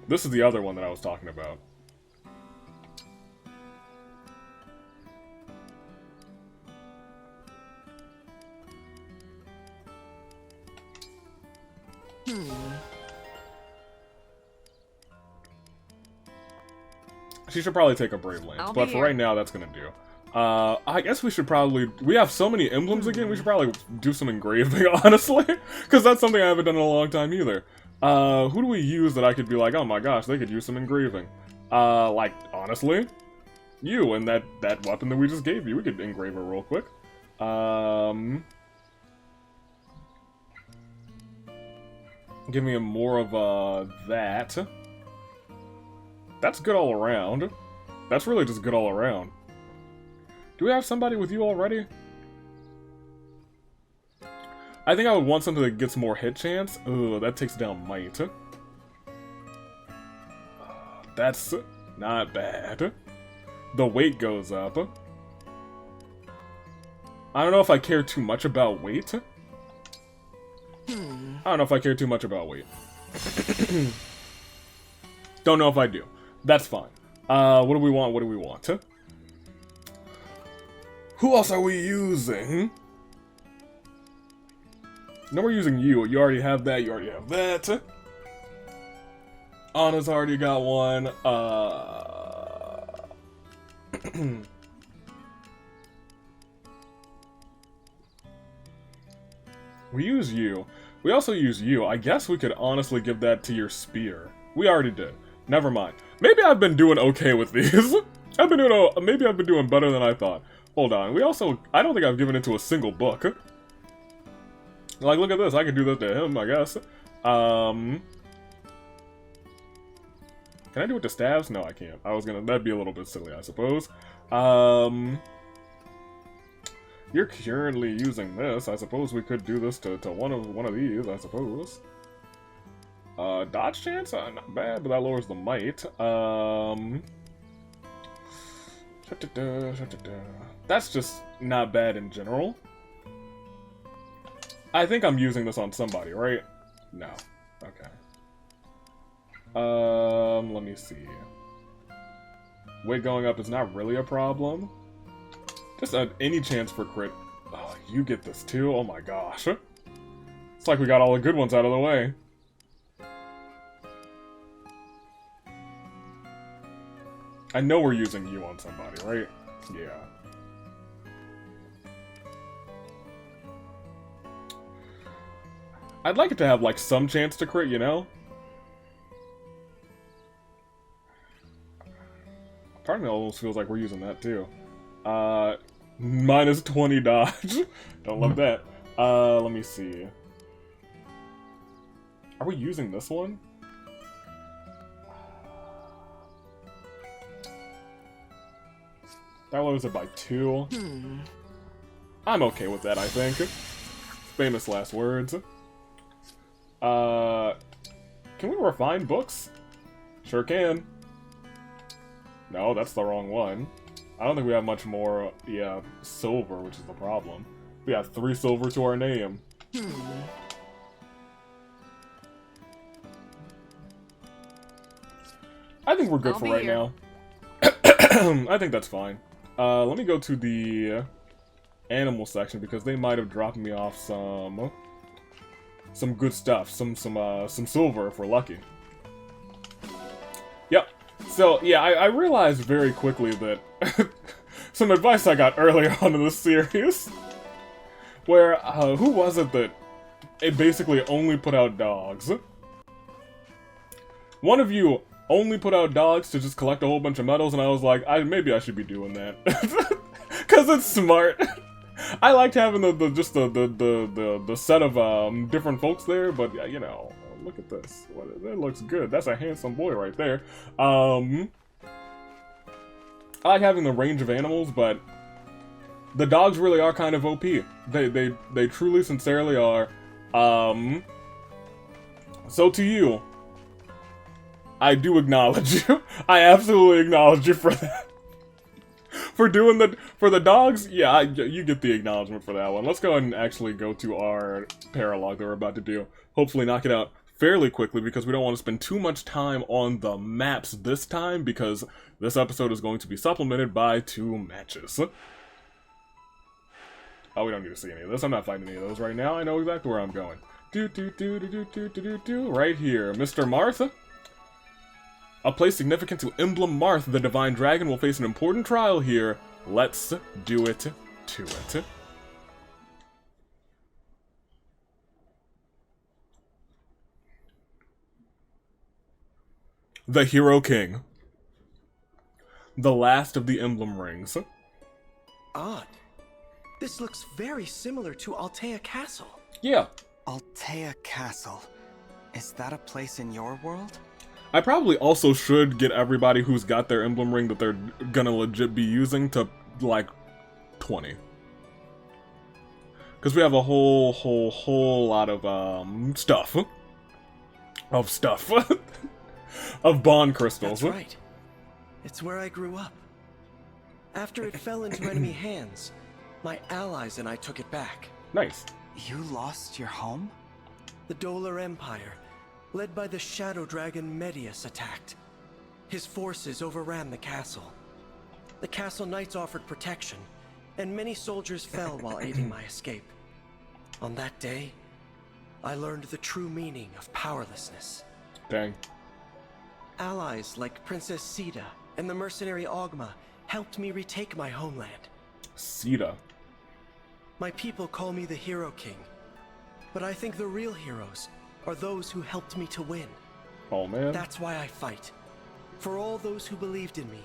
This is the other one that I was talking about. She should probably take a Brave Lance, but for right now, that's gonna do. I guess we should probably... We have so many emblems again, we should probably do some engraving, honestly. Because that's something I haven't done in a long time either. Who do we use that I could be like, oh my gosh, they could use some engraving? Like, honestly, you and that weapon that we just gave you, we could engrave it real quick. Give me more of, that. That's good all around. That's really just good all around. Do we have somebody with you already? I think I would want something that gets more hit chance. Ugh, that takes down might. That's not bad. The weight goes up. I don't know if I care too much about weight. I don't know if I care too much about weight. Don't know if I do. That's fine. What do we want? What do we want? Huh? Who else are we using? No, we're using you. You already have that. You already have that. Anna's already got one. We use you. We also use you. I guess we could honestly give that to your spear. We already did. Never mind. Maybe I've been doing okay with these. Maybe I've been doing better than I thought. Hold on. We also... I don't think I've given it to a single book. Like, look at this. I could do that to him, I guess. Can I do it to stabs? No, I can't. That'd be a little bit silly, I suppose. You're currently using this. I suppose we could do this to one of these, I suppose. Dodge chance? Not bad, but that lowers the might. That's just not bad in general. I think I'm using this on somebody, right? No. Okay. Let me see. Weight going up is not really a problem. Just any chance for crit. Oh, you get this too? Oh my gosh. It's like we got all the good ones out of the way. I know we're using you on somebody, right? Yeah. I'd like it to have, like, some chance to crit, you know? Part of me almost feels like we're using that, too. Minus 20 dodge. Don't love that. Let me see. Are we using this one? That lowers it by 2. I'm okay with that, I think. Famous last words. Can we refine books? Sure can. No, that's the wrong one. I don't think we have much more, yeah, silver, which is the problem. We have 3 silver to our name. I think we're good for right now. I think that's fine. Let me go to the animal section because they might have dropped me off some good stuff, some silver if we're lucky. Yep. So yeah, I realized very quickly that some advice I got earlier on in the series, where who was it that it basically only put out dogs? One of you only put out dogs to just collect a whole bunch of medals, and I was like, maybe I should be doing that because it's smart. I liked having the set of different folks there, but you know, look at this. That looks good. That's a handsome boy right there. I like having the range of animals, but the dogs really are kind of OP. They truly, sincerely are. So to you, I do acknowledge you. I absolutely acknowledge you for that. For the dogs, yeah, you get the acknowledgement for that one. Let's go ahead and actually go to our paralogue that we're about to do. Hopefully knock it out fairly quickly because we don't want to spend too much time on the maps this time because this episode is going to be supplemented by 2 matches. Oh, we don't need to see any of this. I'm not fighting any of those right now. I know exactly where I'm going. Right here. Mr. Martha? A place significant to Emblem Marth, the Divine Dragon, will face an important trial here. Let's do it to it. The Hero King. The last of the Emblem Rings.
Odd. This looks very similar to Altea Castle.
Yeah.
Altea Castle. Is that a place in your world?
I probably also should get everybody who's got their emblem ring that they're gonna legit be using to, like, 20. Because we have a whole lot of, stuff. Of bond crystals.
That's right. It's where I grew up. After it fell into enemy hands, my allies and I took it back.
Nice.
You lost your home?
The Dolar Empire. led by the shadow dragon Medius, attacked. His forces overran the castle. The castle knights offered protection, and many soldiers fell while aiding my escape. On that day, I learned the true meaning of powerlessness.
Dang.
Allies like Princess Sita and the mercenary Ogma helped me retake my homeland.
Sita.
My people call me the Hero King, but I think the real heroes are those who helped me to win.
Oh man.
That's why I fight. For all those who believed in me.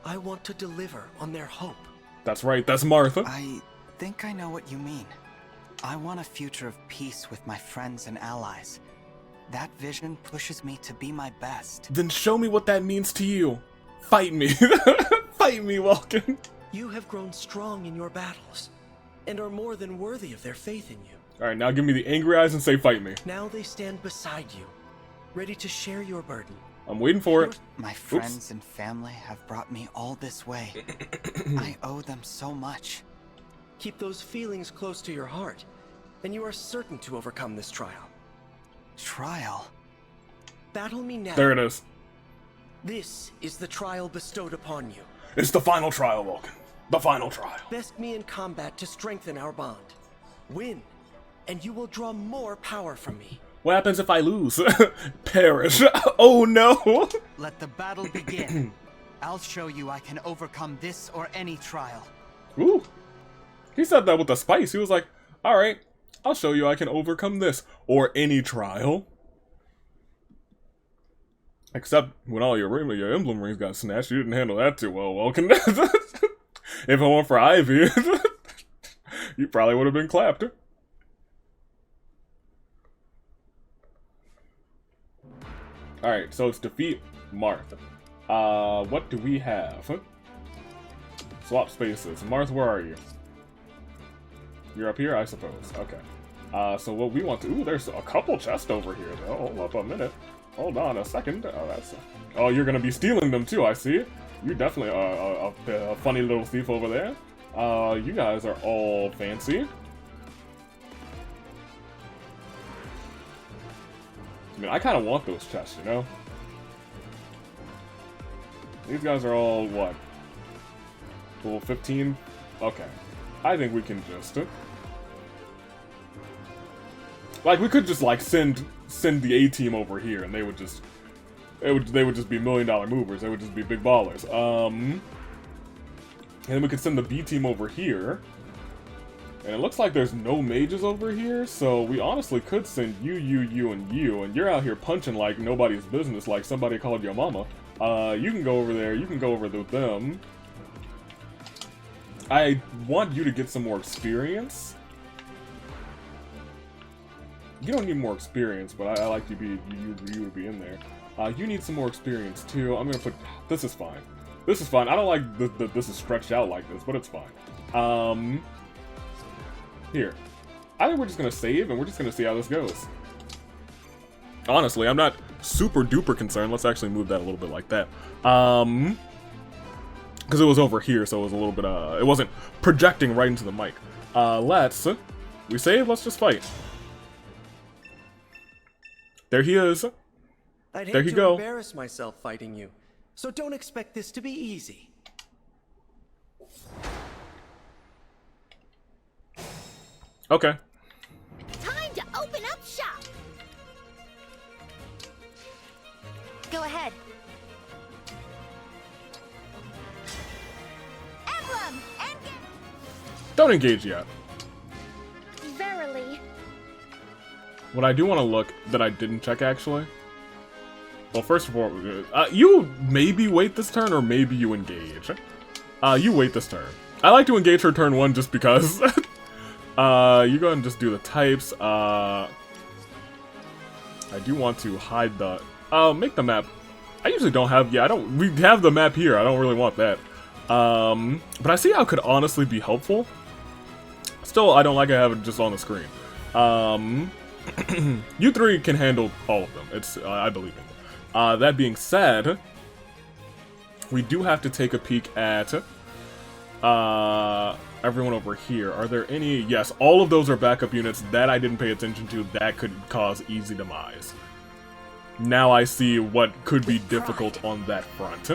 I want to deliver on their hope.
That's right, that's Martha.
I think I know what you mean. I want a future of peace with my friends and allies. That vision pushes me to be my best.
Then show me what that means to you. Fight me. Fight me, Welkin.
You have grown strong in your battles, and are more than worthy of their faith in you.
Alright, now give me the angry eyes and say fight me.
Now they stand beside you, ready to share your burden.
I'm waiting for it.
My friends and family have brought me all this way. I owe them so much.
Keep those feelings close to your heart, and you are certain to overcome this trial.
Trial?
Battle me now.
There it is.
This is the trial bestowed upon you.
It's the final trial, Welkin. The final trial.
Best me in combat to strengthen our bond. Win, and you will draw more power from me.
What happens if I lose? Perish. Oh no.
Let the battle begin. I'll show you I can overcome this or any trial.
Ooh. He said that with a spice. He was like, alright, I'll show you I can overcome this or any trial. Except when all your emblem rings got snatched, you didn't handle that too well, Welkin. If it weren't for Ivy, you probably would have been clapped. Alright, so it's defeat Marth. What do we have? Swap spaces. Marth, where are you? You're up here, I suppose. Okay. So what we want to... Ooh, there's a couple chests over here, though. Hold up a minute. Hold on a second. Oh, that's... Oh, you're gonna be stealing them, too, I see. You definitely are a funny little thief over there. You guys are all fancy. I mean, I kind of want those chests, you know? These guys are all, what? Level 15? Okay. I think we can just... Like, we could just, like, send the A-team over here, and they would just... They would just be $1 million movers. They would just be big ballers. And then we could send the B-team over here. And it looks like there's no mages over here, so we honestly could send you, and you, and you're out here punching like nobody's business, like somebody called your mama. You can go over there, you can go over with them. I want you to get some more experience. You don't need more experience, but I like you to be in there. You need some more experience too. I'm gonna put, this is fine. This is fine. I don't like that this is stretched out like this, but it's fine. Here. I think we're just gonna save, and we're just gonna see how this goes. Honestly, I'm not super duper concerned. Let's actually move that a little bit like that. Because it was over here, so it was a little bit, it wasn't projecting right into the mic. We save, let's just fight. There he is.
I'd
There
hate
you
to
go.
embarrass myself fighting you, so don't expect this to be easy.
Okay.
Time to open up shop. Go ahead. Emblem, engage.
Don't engage yet.
Verily.
What I do want to look that I didn't check actually. Well, first of all, you maybe wait this turn or maybe you engage. You wait this turn. I like to engage her turn 1 just because. You go ahead and just do the types. I do want to hide the... make the map... I usually don't have... Yeah, we have the map here. I don't really want that. But I see how it could honestly be helpful. Still, I don't like to have it just on the screen. You three can handle all of them. It's... I believe in it. That being said... We do have to take a peek at... everyone over here. Are there any? Yes, all of those are backup units that I didn't pay attention to that could cause easy demise. Now I see what could be difficult on that front.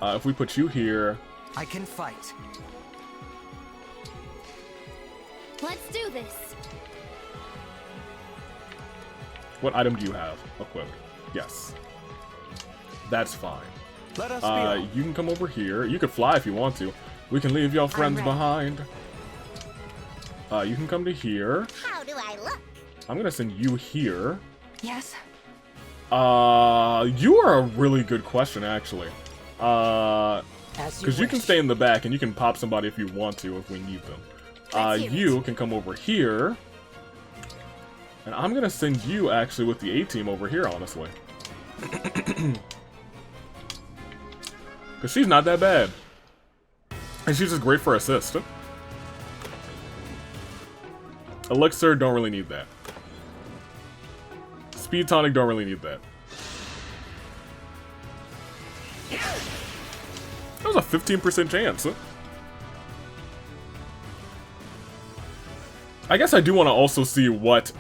If we put you here...
I can fight.
Let's do this.
What item do you have equipped? Yes. That's fine.
Let us be
you can come over here. You could fly if you want to. We can leave your friends behind. You can come to here.
How do I look?
I'm gonna send you here.
Yes?
You are a really good question, actually. Because you can stay in the back and you can pop somebody if you want to, if we need them. You can come over here. And I'm gonna send you, actually, with the A-team over here, honestly. Because she's not that bad. And she's just great for assist. Elixir, don't really need that. Speed Tonic, don't really need that. That was a 15% chance. I guess I do want to also see what...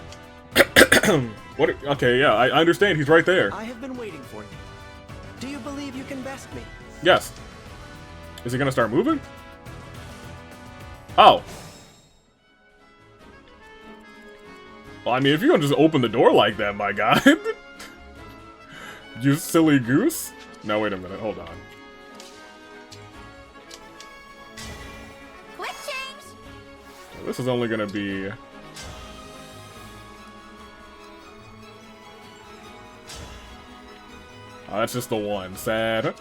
Okay, yeah, I understand. He's right there.
I have been waiting for you. Do you believe you can best me?
Yes. Is he gonna start moving? Oh. Well, I mean, if you're gonna just open the door like that, my guy. You silly goose. No, wait a minute. Hold on.
Quick change.
This is only gonna be... Oh, that's just the one. Sad.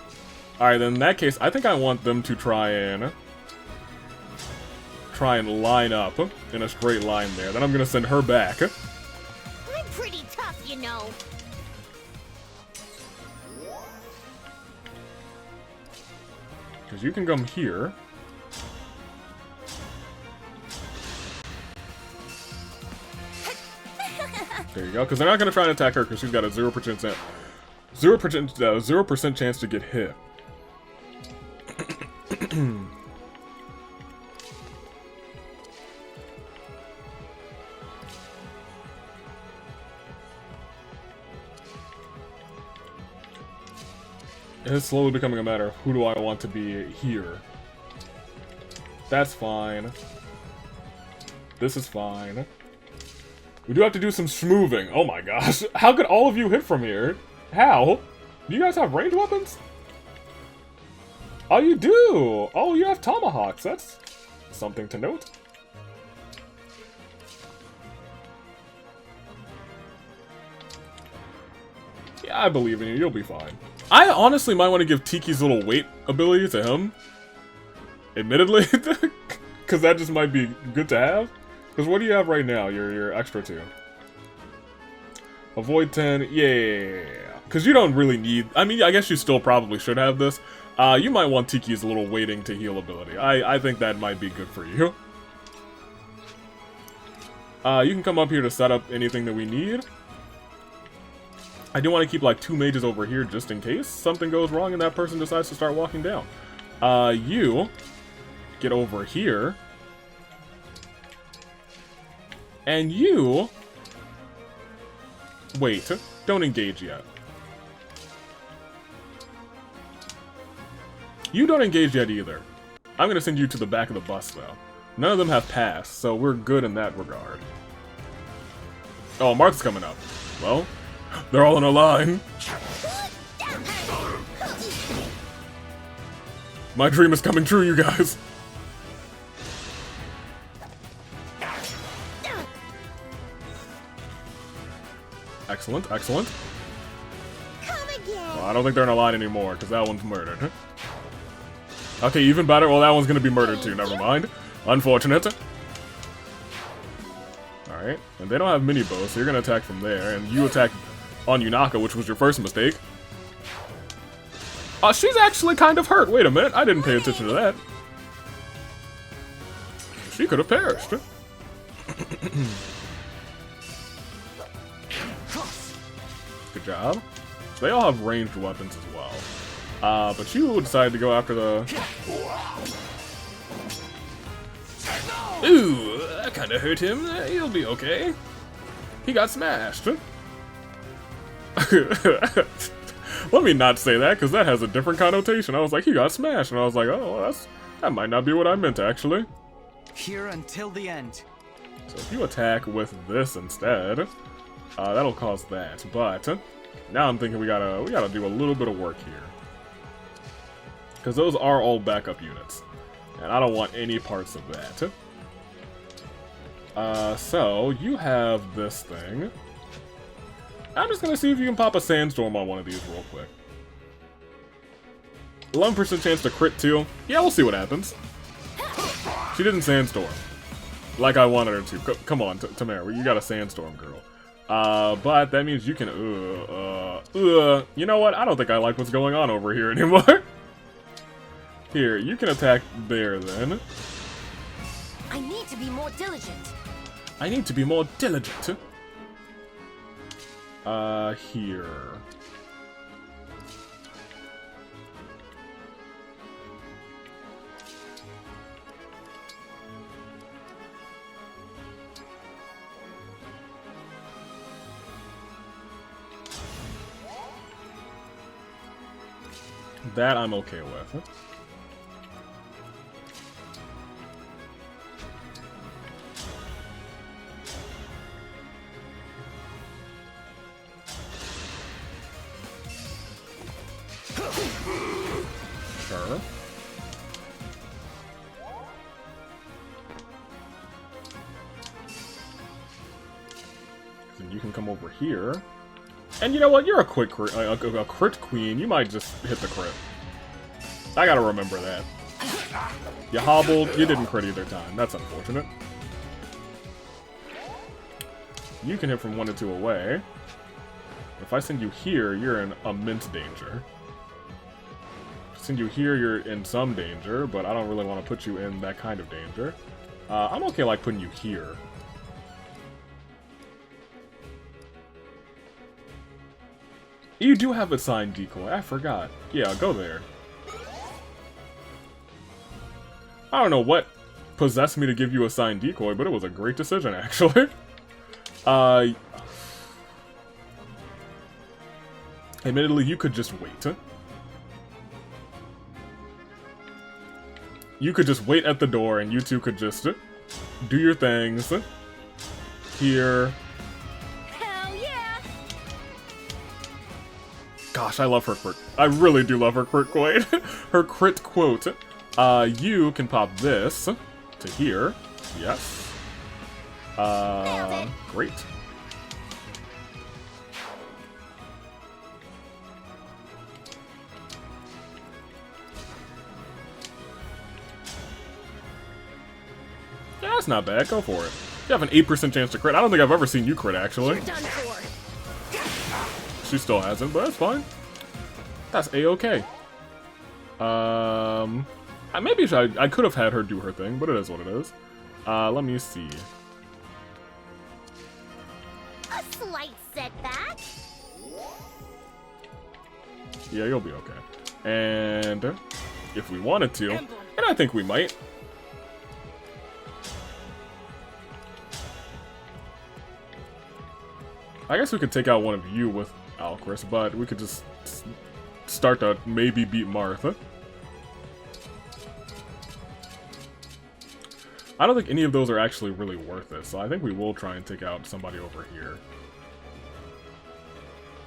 Alright, then in that case, I think I want them to try and line up in a straight line there. Then I'm gonna send her back.
I'm pretty tough, you know.
Because you can come here. There you go. Because they're not gonna try and attack her because she's got a 0% 0% chance to get hit. It's slowly becoming a matter of who do I want to be here. That's fine. This is fine. We do have to do some schmooving. Oh my gosh. How could all of you hit from here? How? Do you guys have ranged weapons? Oh, you do! Oh, you have tomahawks. That's something to note. Yeah, I believe in you. You'll be fine. I honestly might want to give Tiki's little weight ability to him. Admittedly. Because that just might be good to have. Because what do you have right now? Your extra 2. Avoid 10. Yeah. Because you don't really need... I mean, I guess you still probably should have this. You might want Tiki's little waiting to heal ability. I think that might be good for you. You can come up here to set up anything that we need. I do want to keep like 2 mages over here just in case something goes wrong and that person decides to start walking down. You get over here. And you... Wait, don't engage yet. You don't engage yet either. I'm gonna send you to the back of the bus though. None of them have passed, so we're good in that regard. Oh, Mark's coming up. Well, they're all in a line. My dream is coming true, you guys. Excellent, excellent. Well, I don't think they're in a line anymore, because that one's murdered. Okay, even better. Well, that one's gonna be murdered too, never mind. Unfortunate. Alright, and they don't have mini bows, so you're gonna attack from there, and you attack on Yunaka, which was your first mistake. She's actually kind of hurt. Wait a minute, I didn't pay attention to that. She could have perished. Good job. So they all have ranged weapons as well. But you decided to go after the... Ooh, that kinda hurt him. He'll be okay. He got smashed. Let me not say that, because that has a different connotation. I was like, he got smashed, and I was like, oh, that might not be what I meant, actually.
Here until the end.
So if you attack with this instead, that'll cause that. But now I'm thinking we gotta do a little bit of work here, because those are all backup units, and I don't want any parts of that. So you have this thing. I'm just gonna see if you can pop a sandstorm on one of these real quick. 11% chance to crit too. Yeah, we'll see what happens. She didn't sandstorm like I wanted her to. Come on, Tamara, you got a sandstorm, girl. But that means you can. You know what? I don't think I like what's going on over here anymore. Here, you can attack there then.
I need to be more diligent.
I need to be more diligent. Here. That I'm okay with. Sure. Then you can come over here. And you know what? You're a quick a crit queen. You might just hit the crit. I gotta remember that. You hobbled. You didn't crit either time. That's unfortunate. You can hit from 1 to 2 away. If I send you here, you're in immense danger. If I send you here, you're in some danger, but I don't really want to put you in that kind of danger. I'm okay like putting you here. You do have a signed decoy. I forgot. Yeah, go there. I don't know what possessed me to give you a signed decoy, but it was a great decision, actually. Admittedly, you could just wait. You could just wait at the door, and you two could just do your things. Here.
Hell yeah!
Gosh, I love her crit. I really do love her crit quote. Her crit quote. You can pop this to here. Yes. Great. Yeah, that's not bad. Go for it. You have an 8% chance to crit. I don't think I've ever seen you crit, actually.
You're done for.
She still hasn't, but that's fine. That's A-okay. Maybe I could have had her do her thing, but it is what it is. Let me see.
A slight setback.
Yeah, you'll be okay. And if we wanted to, and I think we might. I guess we could take out one of you with Alcris, but we could just start to maybe beat Martha. I don't think any of those are actually really worth it, so I think we will try and take out somebody over here.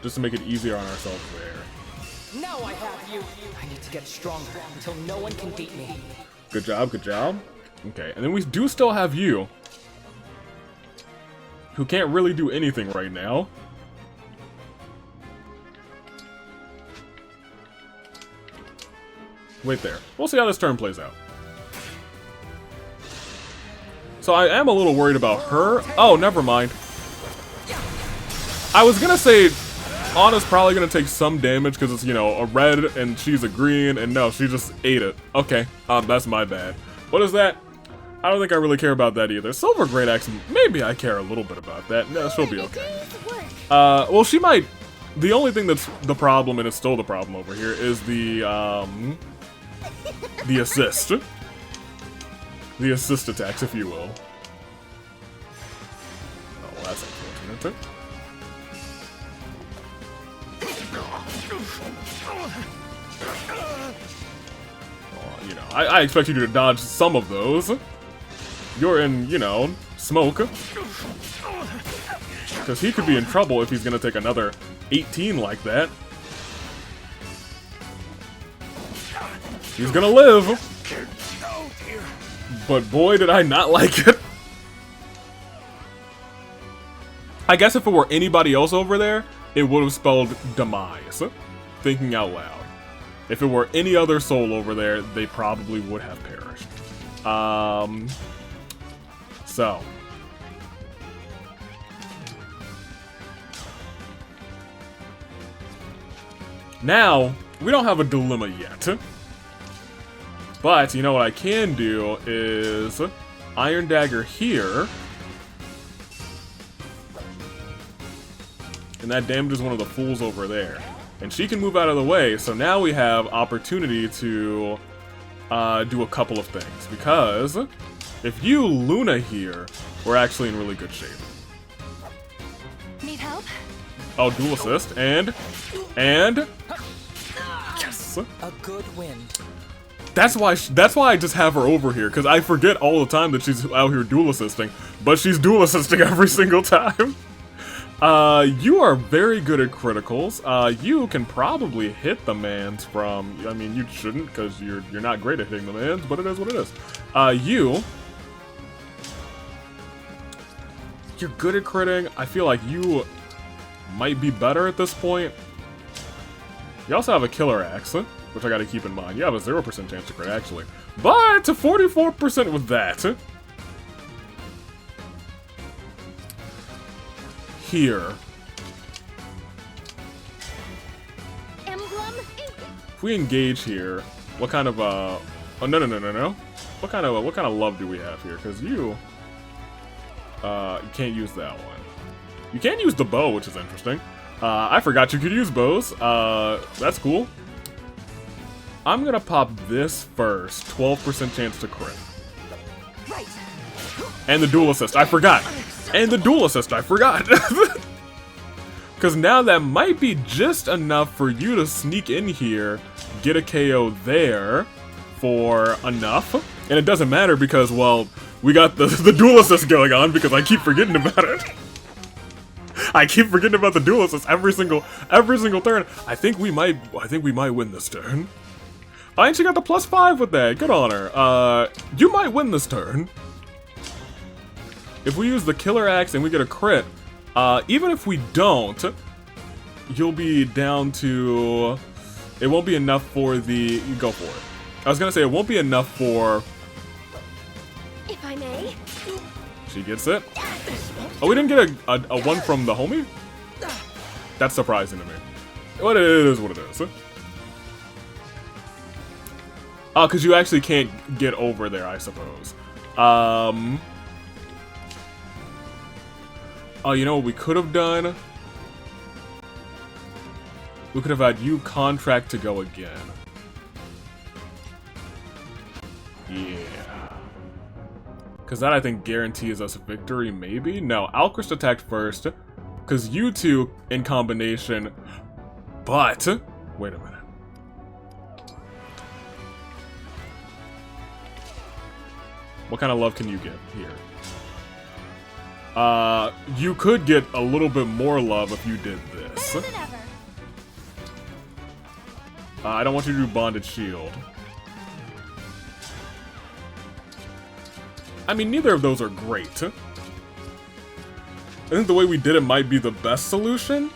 Just to make it easier on ourselves there.
Now I have you! I need to get stronger until no one can beat me.
Good job, good job. Okay, and then we do still have you, who can't really do anything right now. Wait there. We'll see how this turn plays out. So I am a little worried about her. Oh, never mind. I was gonna say Anna's probably gonna take some damage because it's, you know, a red and she's a green, and no, she just ate it. Okay, that's my bad. What is that? I don't think I really care about that either. Silver Great Axe, maybe I care a little bit about that. No, she'll be okay. Well, she might The only thing that's the problem, and it's still the problem over here, is the assist. The assist attacks, if you will. Oh, well, that's unfortunate. Oh, you know, I expect you to dodge some of those. You're in, you know, smoke. Because he could be in trouble if he's gonna take another 18 like that. He's gonna live. But boy, did I not like it. I guess if it were anybody else over there, it would have spelled demise. Thinking out loud. If it were any other soul over there, they probably would have perished. So. Now, we don't have a dilemma yet. But, you know what I can do is Iron Dagger here. And that damages one of the fools over there. And she can move out of the way, so now we have opportunity to do a couple of things. Because if you Luna here, we're actually in really good shape.
Need help?
Oh, dual assist, and yes!
A good wind.
That's why I just have her over here, because I forget all the time that she's out here dual assisting, but she's dual assisting every single time. You are very good at criticals. You can probably hit the mans from, I mean, you shouldn't, because you're not great at hitting the mans, but it is what it is. You're good at critting. I feel like you might be better at this point. You also have a killer axe, which I gotta keep in mind. You have a 0% chance to crit, actually. But to 44% with that. Here.
Emblem?
If we engage here, what kind of oh no. What kind of love do we have here? Because you can't use that one. You can use the bow, which is interesting. I forgot you could use bows. That's cool. I'm gonna pop this first. 12% chance to crit.
Right.
And the dual assist, I forgot. And the dual assist, I forgot. Because now that might be just enough for you to sneak in here, get a KO there for enough. And it doesn't matter because, well, we got the dual assist going on because I keep forgetting about it. I keep forgetting about the dual assist every single turn. I think we might win this turn. I actually got the +5 with that. Good on her. You might win this turn. If we use the killer axe and we get a crit, even if we don't, you'll be down to... It won't be enough for the... You go for it. I was gonna say it won't be enough for...
If I may.
She gets it. Oh, we didn't get a one from the homie? That's surprising to me. But it is what it is. Oh, because you actually can't get over there, I suppose. Oh, you know what we could have done? We could have had you contract to go again. Yeah. Because that, I think, guarantees us a victory, maybe? No, Alchrist attacked first. Because you two in combination... But... Wait a minute. What kind of love can you get here? You could get a little bit more love if you did this. I don't want you to do Bonded Shield. I mean, neither of those are great. I think the way we did it might be the best solution.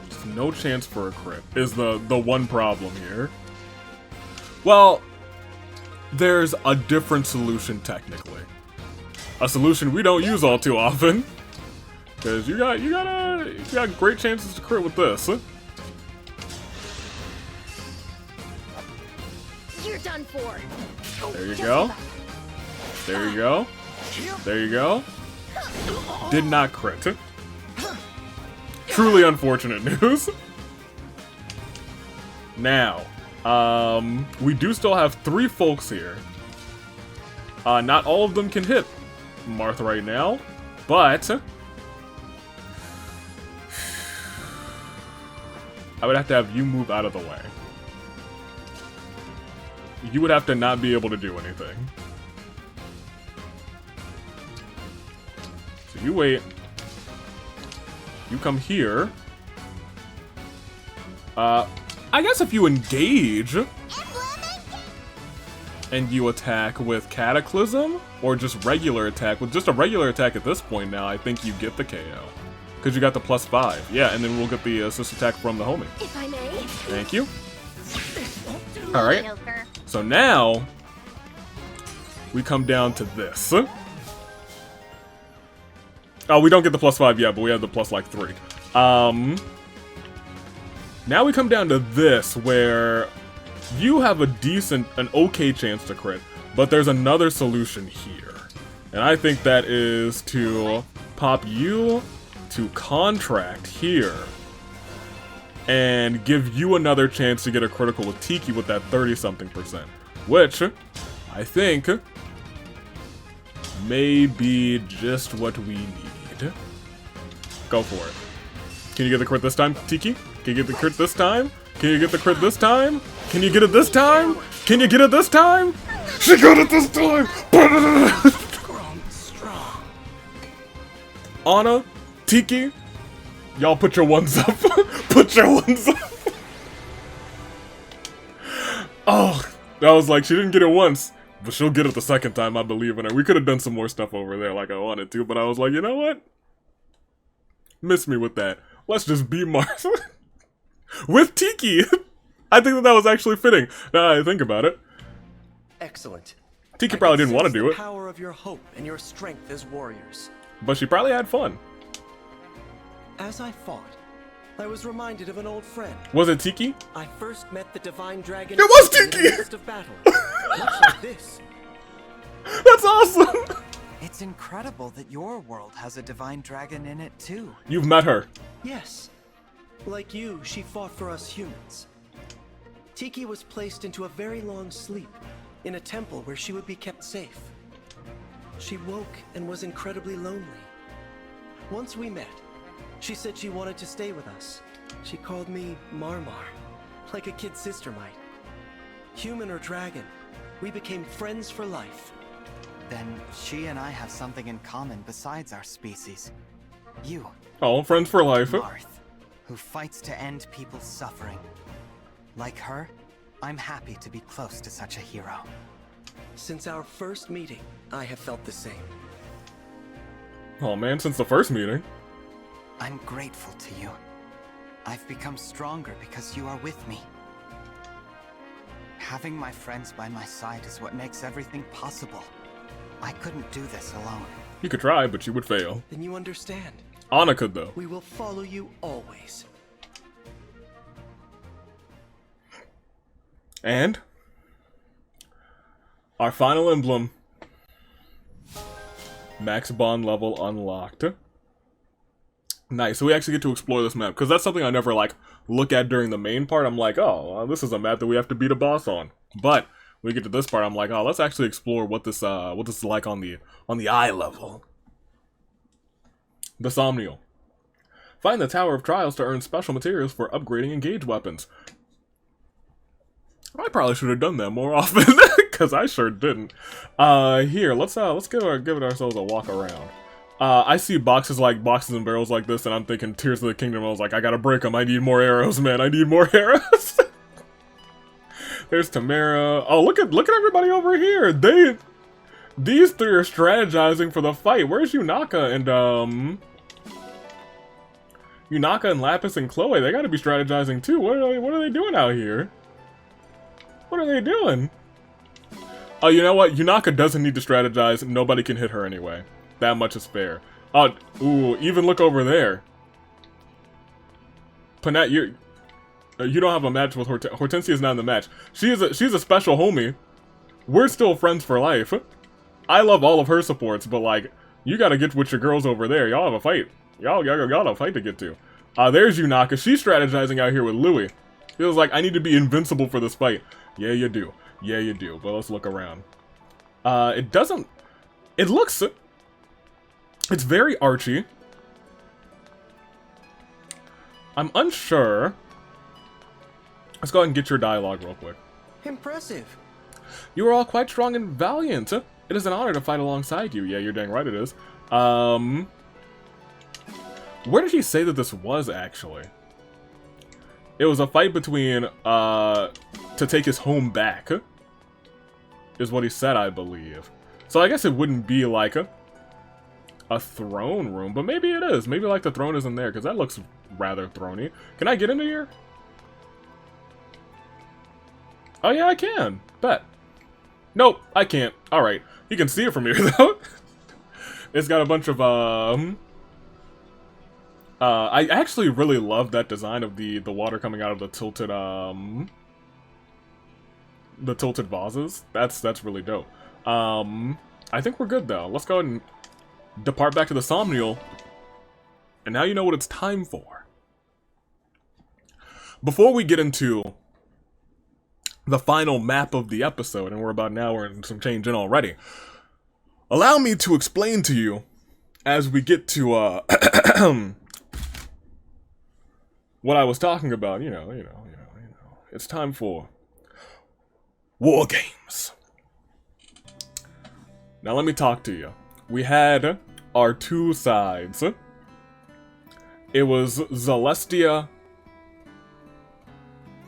Just no chance for a crit is the one problem here. Well, there's a different solution technically. A solution we don't use all too often. Because you got great chances to crit with this.
You're done for.
There you go. There you go. There you go. Did not crit. Truly unfortunate news. Now, we do still have 3 folks here. Not all of them can hit Marth right now, but I would have to have you move out of the way. You would have to not be able to do anything. So you wait. You come here. I guess if you engage and you attack with Cataclysm or just regular attack, with just a regular attack at this point now, I think you get the KO. Because you got the +5. Yeah, and then we'll get the assist attack from the homie.
If I may.
Thank you. Alright. So now, we come down to this. Oh, we don't get the +5 yet, but we have the +3. Now we come down to this, where you have an okay chance to crit, but there's another solution here. And I think that is to pop you to contract here and give you another chance to get a critical with Tiki with that 30-something%, which I think may be just what we need. Go for it. Can you get the crit this time, Tiki? Can you get the crit this time? Can you get the crit this time? Can you get it this time? Can you get it this time? She got it this time! Anna, Tiki, y'all put your ones up. Put your ones up. Oh, I was like, she didn't get it once, but she'll get it the second time, I believe in her. We could have done some more stuff over there like I wanted to, but I was like, you know what? Miss me with that. Let's just be Martha. With Tiki! I think that was actually fitting, now I think about it.
Excellent.
Tiki probably didn't want to do
the
it.
Power of your hope and your strength as warriors.
But she probably had fun.
As I fought, I was reminded of an old friend.
Was it Tiki?
I first met the divine dragon.
It was
in
Tiki!
the midst of battle. Much like this.
That's awesome!
It's incredible that your world has a divine dragon in it too.
You've met her.
Yes. Like you, she fought for us humans. Tiki was placed into a very long sleep in a temple where she would be kept safe. She woke and was incredibly lonely. Once we met, she said she wanted to stay with us. She called me Marmar, like a kid sister might. Human or dragon, we became friends for life.
Then she and I have something in common besides our species. You.
Oh, friends for life.
Marth, who fights to end people's suffering. Like her, I'm happy to be close to such a hero.
Since our first meeting, I have felt the same.
Oh man, since the first meeting.
I'm grateful to you. I've become stronger because you are with me. Having my friends by my side is what makes everything possible. I couldn't do this alone.
You could try, but you would fail.
Then you understand.
Anna could, though.
We will follow you always.
And our final emblem. Max bond level unlocked. Nice, so we actually get to explore this map, because that's something I never, like, look at during the main part. I'm like, oh, well, this is a map that we have to beat a boss on. But when we get to this part, I'm like, oh, let's actually explore what this is like on the eye level. The Somniel. Find the Tower of Trials to earn special materials for upgrading engaged weapons. I probably should have done that more often, because I sure didn't. Here, let's give it ourselves a walk around. I see boxes and barrels like this, and I'm thinking Tears of the Kingdom. I was like, I gotta break them. I need more arrows, man. I need more arrows. There's Tamara. Oh, look at everybody over here. These three are strategizing for the fight. Where's Yunaka and Lapis and Chloe? They gotta be strategizing too. What are they doing out here? What are they doing? Oh, you know what? Yunaka doesn't need to strategize. Nobody can hit her anyway. That much is fair. Oh, ooh, even look over there. Panat, you don't have a match with Hortensia's not in the match. She's a special homie. We're still friends for life. I love all of her supports, but like, you gotta get with your girls over there. Y'all have a fight. Y'all have a fight to get to. There's Yunaka. She's strategizing out here with Louis. Feels like I need to be invincible for this fight. Yeah, you do. Yeah, you do. But let's look around. It doesn't... It looks... It's very Archie. I'm unsure. Let's go ahead and get your dialogue real quick.
Impressive.
You are all quite strong and valiant. It is an honor to fight alongside you. Yeah, you're dang right it is. Where did he say that this was, actually? It was a fight between, to take his home back. Is what he said, I believe. So I guess it wouldn't be like a throne room, but maybe it is. Maybe like the throne isn't there, because that looks rather throny. Can I get into here? Oh yeah, I can. Bet. Nope, I can't. Alright. You can see it from here, though. It's got a bunch of, I actually really love that design of the water coming out of the tilted vases. That's really dope. I think we're good, though. Let's go ahead and depart back to the Somniel. And now you know what it's time for. Before we get into the final map of the episode, and we're about an hour and some change in already, allow me to explain to you, as we get to, what I was talking about, you know. It's time for War Games. Now let me talk to you. We had our two sides. It was Zelestia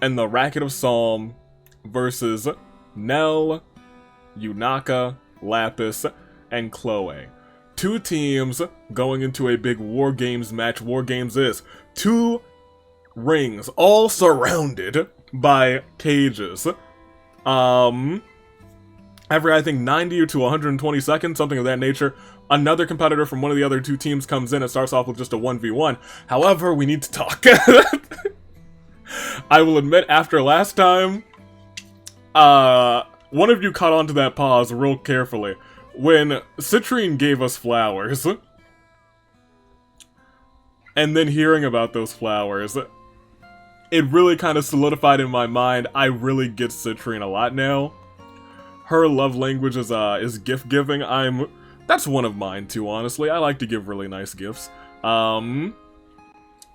and the Racket of Psalm versus Nell, Yunaka, Lapis, and Chloe. Two teams going into a big War Games match. War Games is 2 rings, all surrounded by cages. Every, I think, 90 to 120 seconds, something of that nature, another competitor from one of the other 2 teams comes in and starts off with just a 1v1. However, we need to talk. I will admit, after last time, one of you caught on to that pause real carefully. When Citrine gave us flowers, and then hearing about those flowers, it really kind of solidified in my mind, I really get Citrine a lot now. Her love language is gift giving. That's one of mine too, honestly. I like to give really nice gifts. Not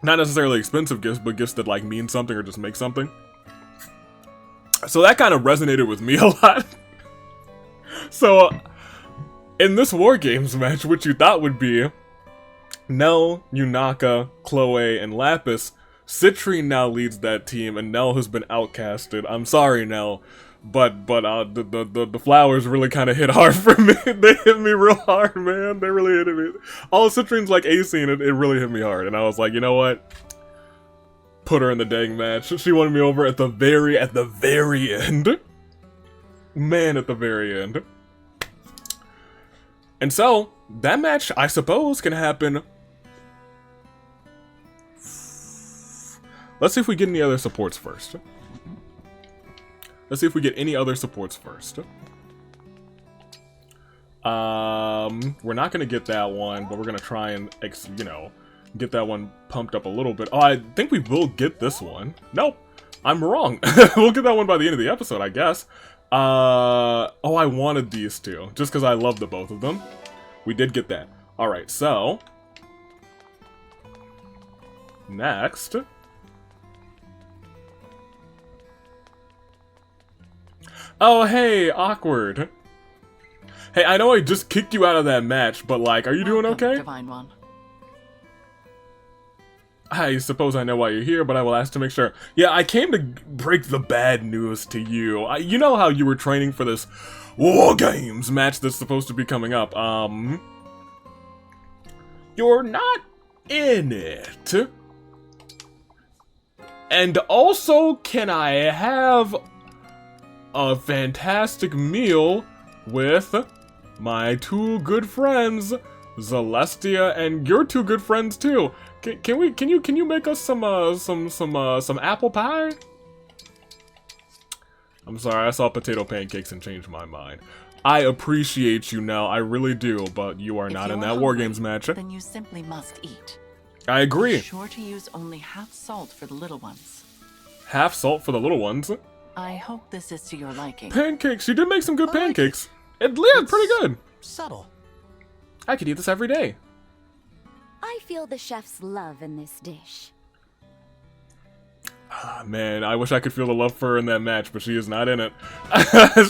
necessarily expensive gifts, but gifts that like mean something or just make something. So that kind of resonated with me a lot. So, in this War Games match, which you thought would be Nell, Yunaka, Chloe, and Lapis, Citrine now leads that team, and Nell has been outcasted. I'm sorry, Nell, but the flowers really kind of hit hard for me. They hit me real hard, man. They really hit me. All Citrine's like acing, it really hit me hard, and I was like, you know what? Put her in the dang match. She won me over at the very end. Man, at the very end. And so, that match, I suppose, can happen. Let's see if we get any other supports first. Let's see if we get any other supports first. We're not gonna get that one, but we're gonna try and, get that one pumped up a little bit. Oh, I think we will get this one. Nope, I'm wrong. We'll get that one by the end of the episode, I guess. Oh, I wanted these two, just because I love the both of them. We did get that. Alright, so... next... oh, hey, awkward. Hey, I know I just kicked you out of that match, but like, are you doing okay?
Divine One.
I suppose I know why you're here, but I will ask to make sure. Yeah, I came to break the bad news to you. You know how you were training for this War Games match that's supposed to be coming up. You're not in it. And also, can I have a fantastic meal with my 2 good friends, Zelestia, and your 2 good friends too? Can you make us some apple pie? I'm sorry, I saw potato pancakes and changed my mind. I appreciate you now, I really do, but you are not in that War Games match.
Then you simply must eat.
I agree.
Be sure to use only half salt for the little ones.
Half salt for the little ones?
I hope this is to your liking.
Pancakes, she did make some good pancakes. Yeah, pretty good.
Subtle.
I could eat this every day.
I feel the chef's love in this dish.
Ah, man, I wish I could feel the love for her in that match, but she is not in it.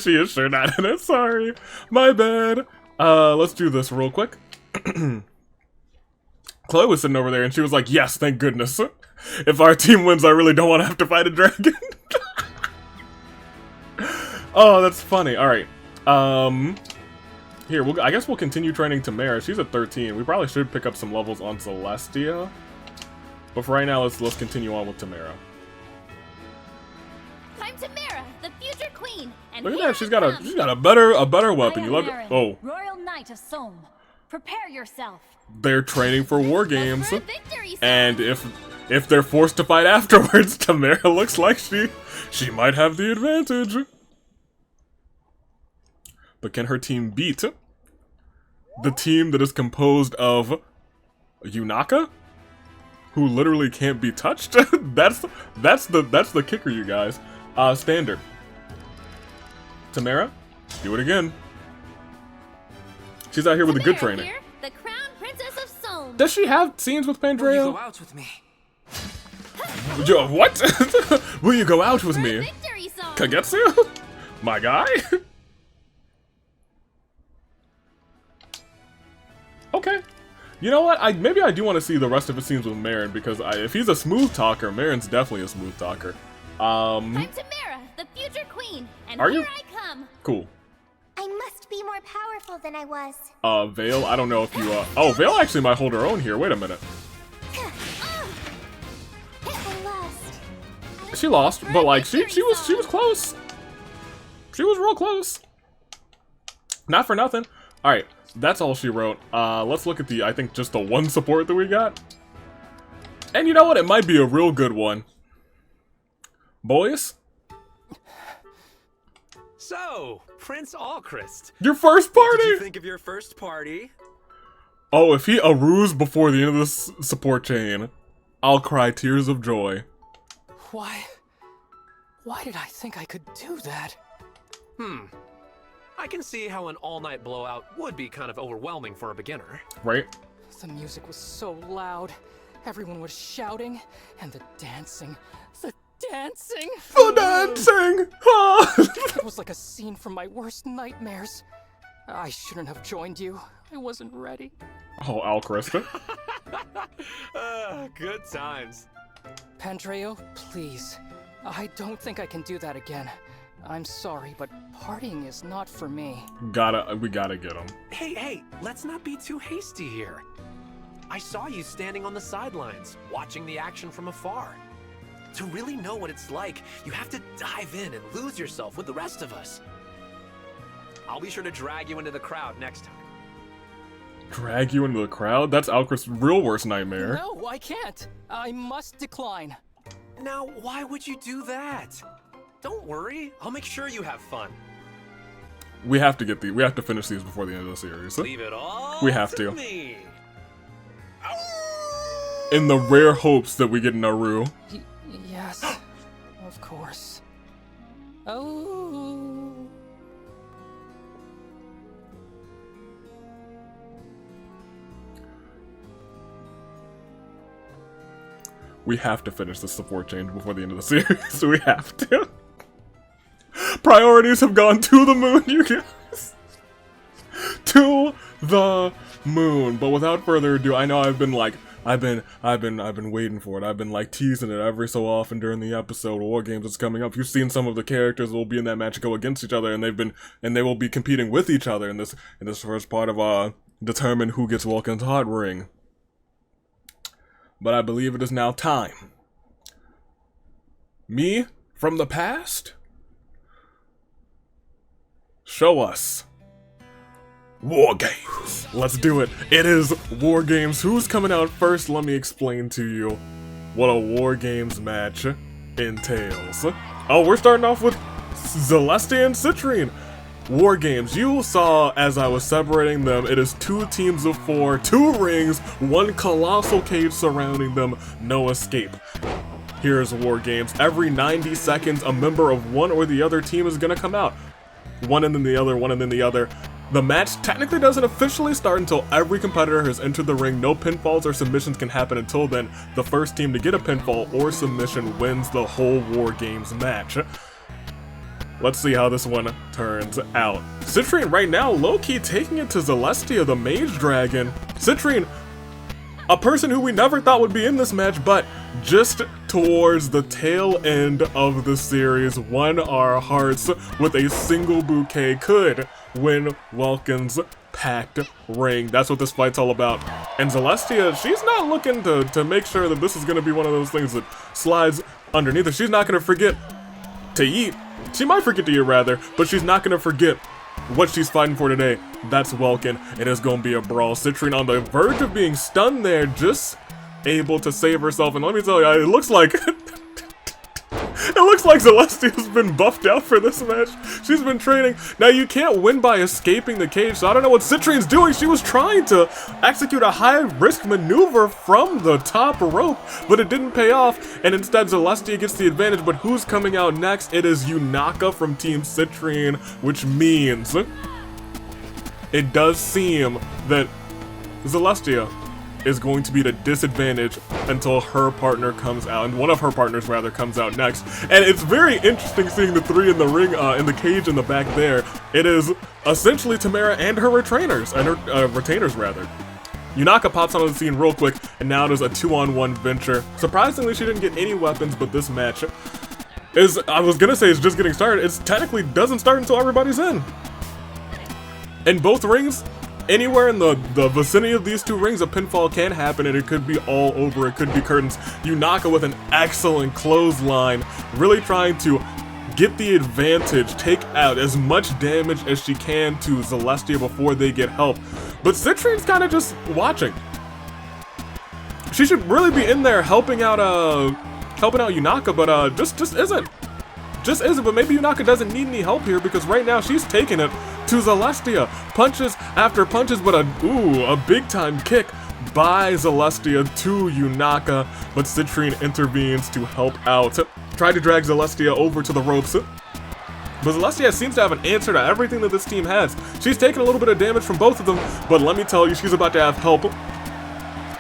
She is sure not in it, sorry. My bad. Let's do this real quick. Chloe was sitting over there and she was like, yes, thank goodness. If our team wins, I really don't want to have to fight a dragon. Oh, that's funny. Alright. Here, I guess we'll continue training Tamara. She's at 13. We probably should pick up some levels on Zelestia. But for right now, let's continue on with Tamara.
I'm Tamara, the future queen, and
Look at
here
that, she's
I
got
come.
a better weapon.
I
You
am
look.
Marin,
Oh,
Royal Knight of Som. Prepare yourself.
they're training for war games,
For victory, son.
and if they're forced to fight afterwards, Tamara looks like she might have the advantage. But can her team beat the team that is composed of Yunaka, who literally can't be touched? that's the kicker, you guys. Standard. Tamara, do it again. She's out here with a good
Tamara
training.
here, the crown princess of Som.
Does she have scenes with
Will you
Pandreo?
go out with me?
What? Will you go out with
For
me?
victory, son.
Kagetsu? My guy? Okay. You know what? Maybe I do want to see the rest of his scenes with Marin, because if he's a smooth talker, Marin's definitely a smooth talker.
I'm Tamara, the future queen, and
Are
here
you?
I come.
Cool.
I must be more powerful than I was.
Vale, I don't know if you, oh, Vale actually might hold her own here. Wait a minute.
I lost.
She lost, but like, she was close. She was real close. Not for nothing. Alright, that's all she wrote. Let's look at I think just the one support that we got. And you know what? It might be a real good one. Boys?
So, Prince Allchrist.
Your first party!
What did you think of your first party?
Oh, if he awooos before the end of this support chain, I'll cry tears of joy.
Why did I think I could do that?
I can see how an all-night blowout would be kind of overwhelming for a beginner.
Right?
The music was so loud. Everyone was shouting, and the dancing. The dancing!
The dancing!
It was like a scene from my worst nightmares. I shouldn't have joined you. I wasn't ready.
Oh, Alchrist.
Good times.
Pandreo, please. I don't think I can do that again. I'm sorry, but partying is not for me.
We gotta get him.
Hey, let's not be too hasty here. I saw you standing on the sidelines, watching the action from afar. To really know what it's like, you have to dive in and lose yourself with the rest of us. I'll be sure to drag you into the crowd next time.
Drag you into the crowd? That's Alchrist's real worst nightmare.
No, I can't. I must decline.
Now, why would you do that? Don't worry, I'll make sure you have fun.
We have to finish these before the end of the series.
Leave it all
We have to.
me.
In the rare hopes that we get Naru.
Yes, of course. Oh.
We have to finish the support change before the end of the series. We have to. Priorities have gone to the moon, you guys. To the moon. But without further ado, I know I've been waiting for it. I've been like teasing it every so often during the episode. War Games is coming up. You've seen some of the characters that will be in that match go against each other, and they will be competing with each other in this first part of determine who gets Welkin's heart ring. But I believe it is now time. Me from the past? Show us War Games. Let's do it. It is War Games. Who's coming out first? Let me explain to you what a War Games match entails. Oh, we're starting off with Zelestia and Citrine. War Games, you saw as I was separating them, it is 2 teams of 4, 2 rings, 1 colossal cage surrounding them, no escape. Here's War Games. Every 90 seconds, a member of one or the other team is gonna come out. One and then the other, one and then the other. The match technically doesn't officially start until every competitor has entered the ring. No pinfalls or submissions can happen until then. The first team to get a pinfall or submission wins the whole War Games match. Let's see how this one turns out. Citrine right now low-key taking it to Zelestia, the Mage Dragon. Citrine, a person who we never thought would be in this match, but just towards the tail end of the series, won our hearts with a single bouquet, could win Welkin's Pact ring. That's what this fight's all about. And Zelestia, she's not looking to make sure that this is going to be one of those things that slides underneath her. She's not going to forget to eat. She might forget to eat rather, but she's not going to forget what she's fighting for today. That's Welkin. It is going to be a brawl. Citrine on the verge of being stunned there, just able to save herself. And let me tell you, it looks like it looks like Zelestia's been buffed out for this match. She's been training. Now, you can't win by escaping the cage, so I don't know what Citrine's doing. She was trying to execute a high-risk maneuver from the top rope, but it didn't pay off, and instead Zelestia gets the advantage. But who's coming out next? It is Yunaka from Team Citrine, which means it does seem that Zelestia is going to be at a disadvantage until her partner comes out, and one of her partners rather comes out next. And it's very interesting seeing the 3 in the ring, in the cage in the back there. It is essentially Tamara and her retainers, rather. Yunaka pops onto the scene real quick, and now it is a 2-on-1 venture. Surprisingly, she didn't get any weapons, but this match is, I was gonna say it's just getting started. It technically doesn't start until everybody's in. In both rings, anywhere in the vicinity of these 2 rings, a pinfall can happen, and it could be all over. It could be curtains. Yunaka with an excellent clothesline, really trying to get the advantage, take out as much damage as she can to Zelestia before they get help. But Citrine's kind of just watching. She should really be in there helping out Yunaka, but just isn't. Just isn't, but maybe Yunaka doesn't need any help here, because right now she's taking it to Zelestia. Punches after punches, but a big time kick by Zelestia to Yunaka, but Citrine intervenes to help out. Tried to drag Zelestia over to the ropes, but Zelestia seems to have an answer to everything that this team has. She's taken a little bit of damage from both of them, but let me tell you, she's about to have help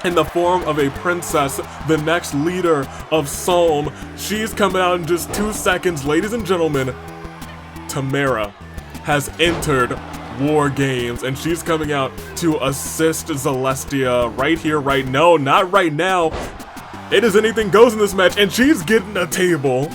in the form of a princess, the next leader of Psalm. She's coming out in just 2 seconds. Ladies and gentlemen, Tamara has entered War Games, and she's coming out to assist Zelestia right here, right now. Not right now. It is anything goes in this match, and she's getting a table.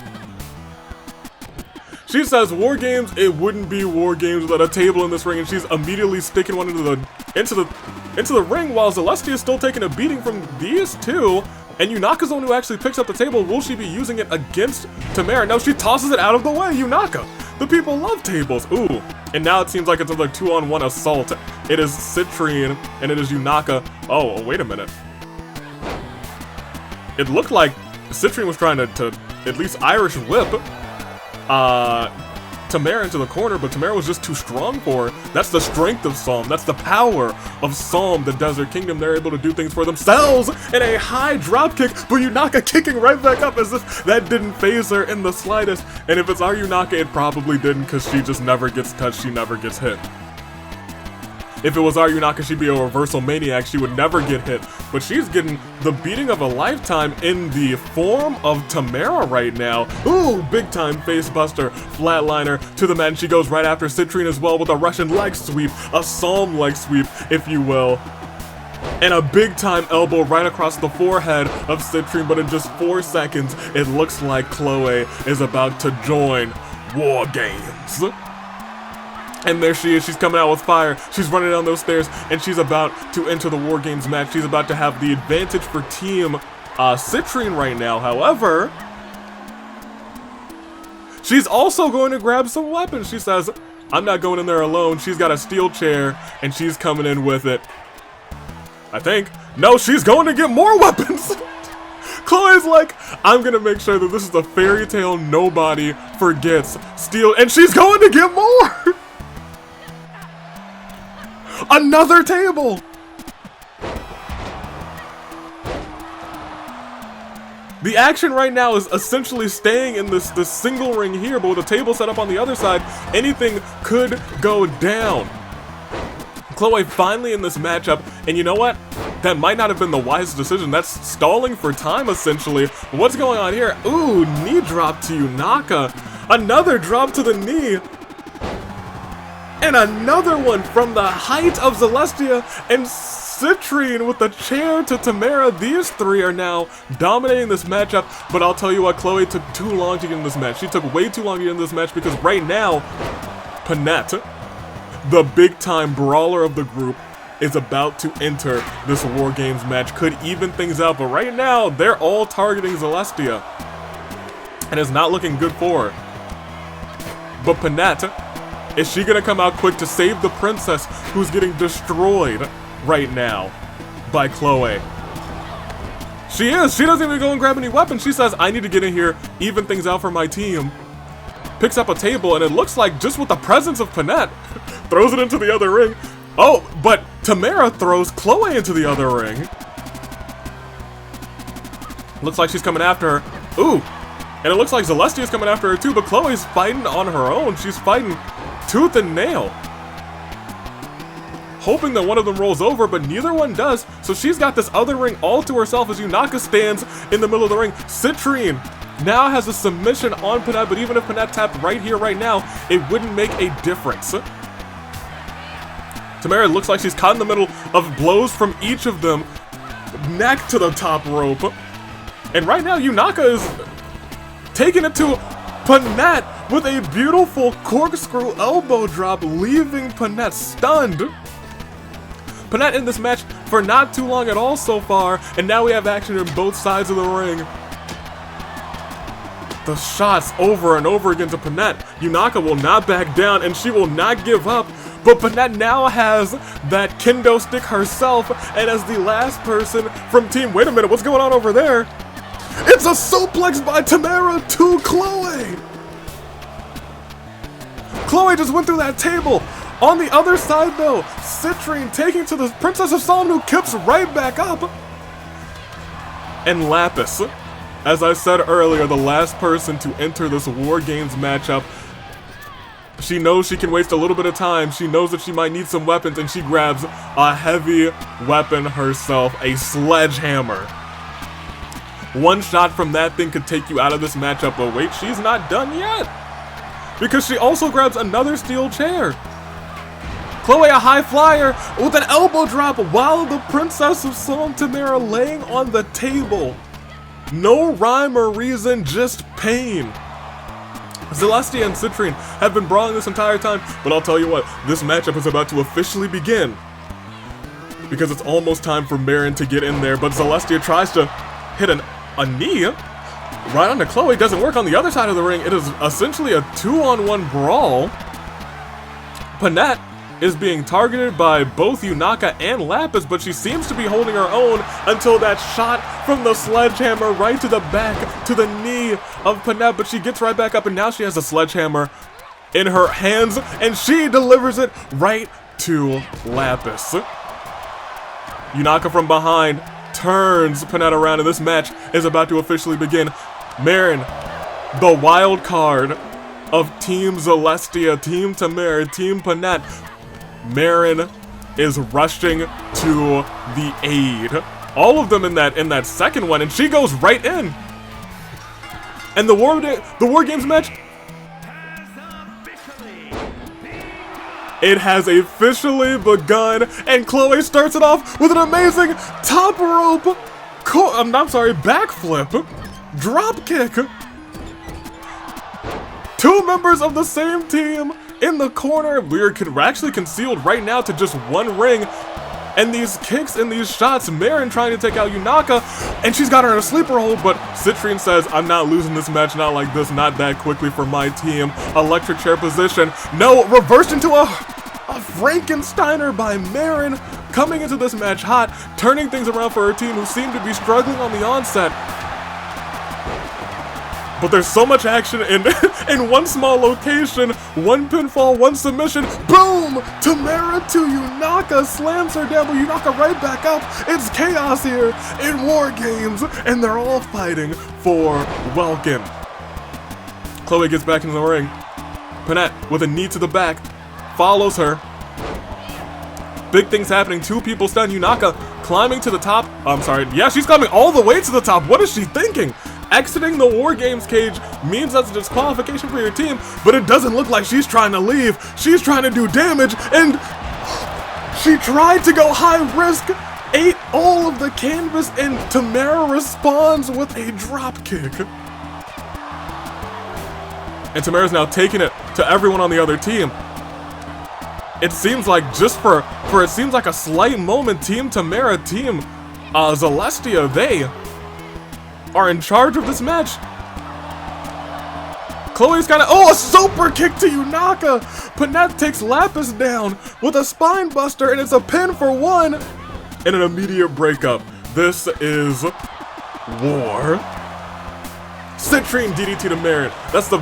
She says War Games, it wouldn't be War Games without a table in this ring, and she's immediately sticking one into the ring while Zelestia is still taking a beating from these 2. And Yunaka's the one who actually picks up the table. Will she be using it against Tamara? No, she tosses it out of the way. Yunaka. The people love tables. Ooh. And now it seems like it's another 2-on-1 assault. It is Citrine and it is Yunaka. Oh, wait a minute. It looked like Citrine was trying to at least Irish whip Tamara into the corner, but Tamara was just too strong for her. That's the strength of Psalm. That's the power of Psalm, the Desert Kingdom. They're able to do things for themselves in a high drop kick, but Yunaka kicking right back up as if that didn't phase her in the slightest. And if it's our Yunaka, it probably didn't, because she just never gets touched, she never gets hit. If it was our Yunaka, she'd be a reversal maniac. She would never get hit. But she's getting the beating of a lifetime in the form of Tamara right now. Ooh, big time face buster, flatliner to the mat. And she goes right after Citrine as well with a Russian leg sweep, a Psalm leg sweep, if you will. And a big time elbow right across the forehead of Citrine. But in just 4 seconds, it looks like Chloe is about to join War Games. And there she is, she's coming out with fire, she's running down those stairs, and she's about to enter the War Games match. She's about to have the advantage for Team Citrine right now. However, she's also going to grab some weapons. She says, I'm not going in there alone. She's got a steel chair, and she's coming in with it. I think. No, she's going to get more weapons! Chloe's like, I'm gonna make sure that this is a fairy tale nobody forgets. Steel, and she's going to get more! Another table! The action right now is essentially staying in this single ring here, but with a table set up on the other side, anything could go down. Chloe finally in this matchup, and you know what? That might not have been the wisest decision. That's stalling for time, essentially. What's going on here? Ooh, knee drop to Yunaka. Another drop to the knee. And another one from the height of Zelestia and Citrine with the chair to Tamara. These three are now dominating this matchup, but I'll tell you what, Chloe took too long to get in this match. She took way too long to get in this match because right now, Panette, the big-time brawler of the group, is about to enter this War Games match. Could even things out, but right now, they're all targeting Zelestia. And it's not looking good for her. But Panette, is she gonna come out quick to save the princess who's getting destroyed right now by Chloe? She is. She doesn't even go and grab any weapons. She says, I need to get in here, even things out for my team. Picks up a table, and it looks like just with the presence of Panette, throws it into the other ring. Oh, but Tamara throws Chloe into the other ring. Looks like she's coming after her. Ooh. And it looks like Zelestia's coming after her too, but Chloe's fighting on her own. She's fighting tooth and nail. Hoping that one of them rolls over, but neither one does. So she's got this other ring all to herself as Yunaka stands in the middle of the ring. Citrine now has a submission on Panette, but even if Panette tapped right here, right now, it wouldn't make a difference. Tamara looks like she's caught in the middle of blows from each of them. Neck to the top rope. And right now, Yunaka is taking it to Panette with a beautiful corkscrew elbow drop, leaving Panette stunned. Panette in this match for not too long at all so far, and now we have action on both sides of the ring. The shots over and over again to Panette. Yunaka will not back down, and she will not give up. But Panette now has that kendo stick herself, and as the last person from team, wait a minute, what's going on over there? It's a suplex by Tamara to Chloe! Chloe just went through that table. On the other side though, Citrine taking to the Princess of Somnium, who kicks right back up. And Lapis, as I said earlier, the last person to enter this War Games matchup. She knows she can waste a little bit of time. She knows that she might need some weapons, and she grabs a heavy weapon herself, a sledgehammer. One shot from that thing could take you out of this matchup, but wait, she's not done yet. Because she also grabs another steel chair. Chloe, a high flyer with an elbow drop while the Princess of Somnium Tamara laying on the table. No rhyme or reason, just pain. Zelestia and Citrine have been brawling this entire time, but I'll tell you what, this matchup is about to officially begin. Because it's almost time for Marin to get in there, but Zelestia tries to hit a knee right onto Chloe. Doesn't work on the other side of the ring. It is essentially a 2-on-1 brawl. Panette is being targeted by both Yunaka and Lapis, but she seems to be holding her own until that shot from the sledgehammer right to the back, to the knee of Panette, but she gets right back up, and now she has a sledgehammer in her hands, and she delivers it right to Lapis. Yunaka from behind turns Panette around, and this match is about to officially begin. Marin, the wild card of Team Zelestia, Team Tamara, Team Panette. Marin is rushing to the aid. All of them in that second one, and she goes right in. And the War Games match, it has officially begun, and Chloe starts it off with an amazing top rope, backflip, drop kick. Two members of the same team in the corner. We're actually concealed right now to just one ring. And these kicks and these shots, Marin trying to take out Yunaka, and she's got her in a sleeper hold, but Citrine says, I'm not losing this match, not like this, not that quickly for my team. Electric chair position. No, reversed into a Frankensteiner by Marin, coming into this match hot, turning things around for her team, who seem to be struggling on the onset. But there's so much action in in one small location, one pinfall, one submission. Boom! Tamara to Yunaka slams her down, but Yunaka right back up. It's chaos here in War Games, and they're all fighting for Welkin. Chloe gets back into the ring. Panette with a knee to the back follows her. Big things happening. Two people stunned. Yunaka climbing to the top. I'm sorry. Yeah, she's climbing all the way to the top. What is she thinking? Exiting the War Games cage means that's a disqualification for your team, but it doesn't look like she's trying to leave. She's trying to do damage, and she tried to go high risk, ate all of the canvas, and Tamara responds with a drop kick. And Tamara's now taking it to everyone on the other team. It seems like just for it seems like a slight moment, Team Tamara, Team Zelestia, they are in charge of this match. Chloe's got a super kick to Yunaka. Panette takes Lapis down with a spine buster, and it's a pin for one and an immediate breakup. This is war. Citrine DDT to Marin. That's the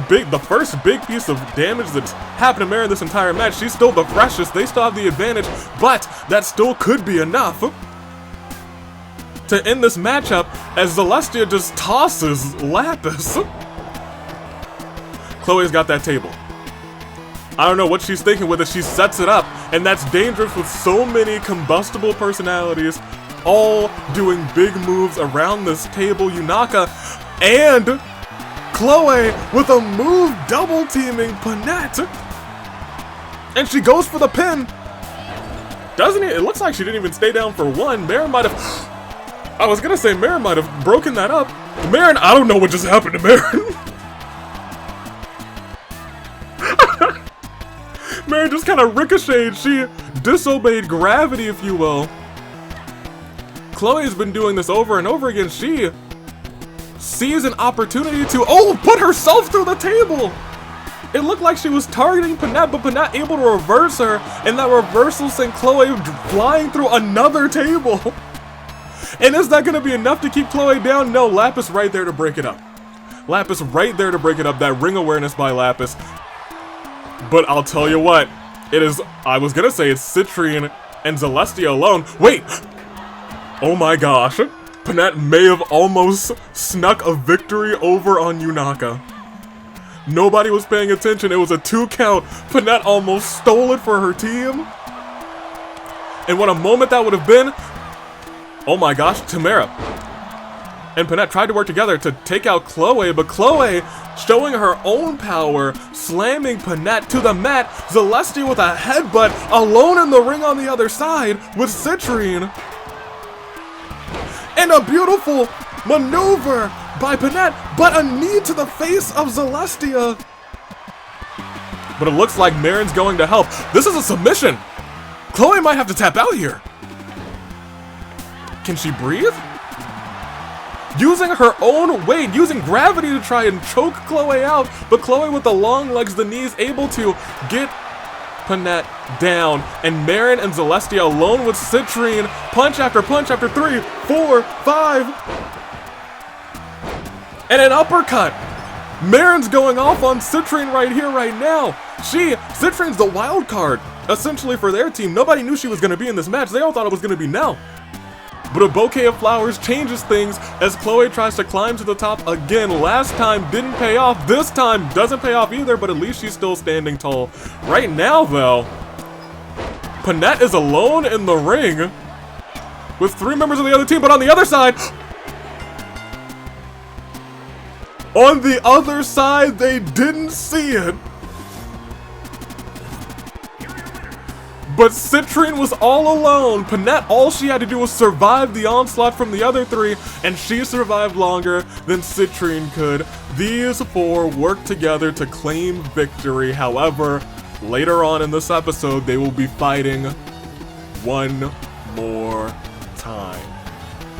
first big piece of damage that's happened to Marin this entire match. She's still the freshest. They still have the advantage, but that still could be enough to end this matchup as Zelestia just tosses Lapis. Chloe's got that table. I don't know what she's thinking with it. She sets it up, and that's dangerous with so many combustible personalities all doing big moves around this table. Yunaka and Chloe with a move double teaming Panette. And she goes for the pin. Doesn't it? It looks like she didn't even stay down for one. Marin might have... I was gonna say Marin might have broken that up. Marin, I don't know what just happened to Marin. Marin just kind of ricocheted. She disobeyed gravity, if you will. Chloe's been doing this over and over again. She sees an opportunity to, put herself through the table. It looked like she was targeting Panette, but Panette able to reverse her, and that reversal sent Chloe flying through another table. And is that gonna be enough to keep Chloe down? No, Lapis right there to break it up. Lapis right there to break it up. That ring awareness by Lapis. But I'll tell you what, it is, I was gonna say it's Citrine and Zelestia alone. Wait! Oh my gosh. Panette may have almost snuck a victory over on Yunaka. Nobody was paying attention. It was a 2 count. Panette almost stole it for her team. And what a moment that would have been. Oh my gosh, Tamara and Panette tried to work together to take out Chloe, but Chloe showing her own power, slamming Panette to the mat. Zelestia with a headbutt, alone in the ring on the other side with Citrine. And a beautiful maneuver by Panette, but a knee to the face of Zelestia. But it looks like Marin's going to help. This is a submission. Chloe might have to tap out here. Can she breathe? Using her own weight, using gravity to try and choke Chloe out, but Chloe with the long legs, the knees, able to get Panette down, and Marin and Zelestia alone with Citrine. Punch after 3, 4, 5. And an uppercut. Marin's going off on Citrine right here, right now. Citrine's the wild card, essentially, for their team. Nobody knew she was going to be in this match. They all thought it was going to be Nell. But a bouquet of flowers changes things as Chloe tries to climb to the top again. Last time didn't pay off. This time doesn't pay off either, but at least she's still standing tall. Right now, though, Panette is alone in the ring with 3 members of the other team, but on the other side... On the other side, they didn't see it. But Citrine was all alone. Panette, all she had to do was survive the onslaught from the other 3, and she survived longer than Citrine could. These 4 worked together to claim victory. However, later on in this episode, they will be fighting one more time.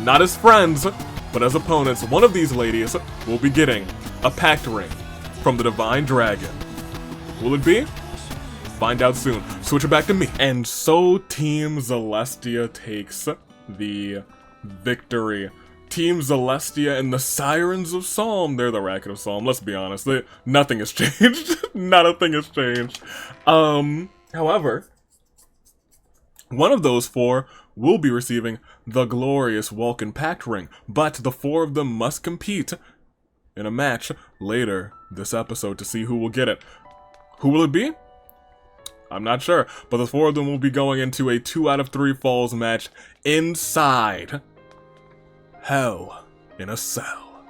Not as friends, but as opponents. One of these ladies will be getting a Pact ring from the Divine Dragon. Will it be? Find out soon. Switch it back to me. And so Team Zelestia takes the victory. Team Zelestia and the Sirens of Psalm. They're the Racket of Psalm. Let's be honest. Nothing has changed. Not a thing has changed. However, one of those 4 will be receiving the glorious Welkin Pact ring, but the 4 of them must compete in a match later this episode to see who will get it. Who will it be? I'm not sure, but the 4 of them will be going into a 2 out of 3 falls match inside Hell in a Cell.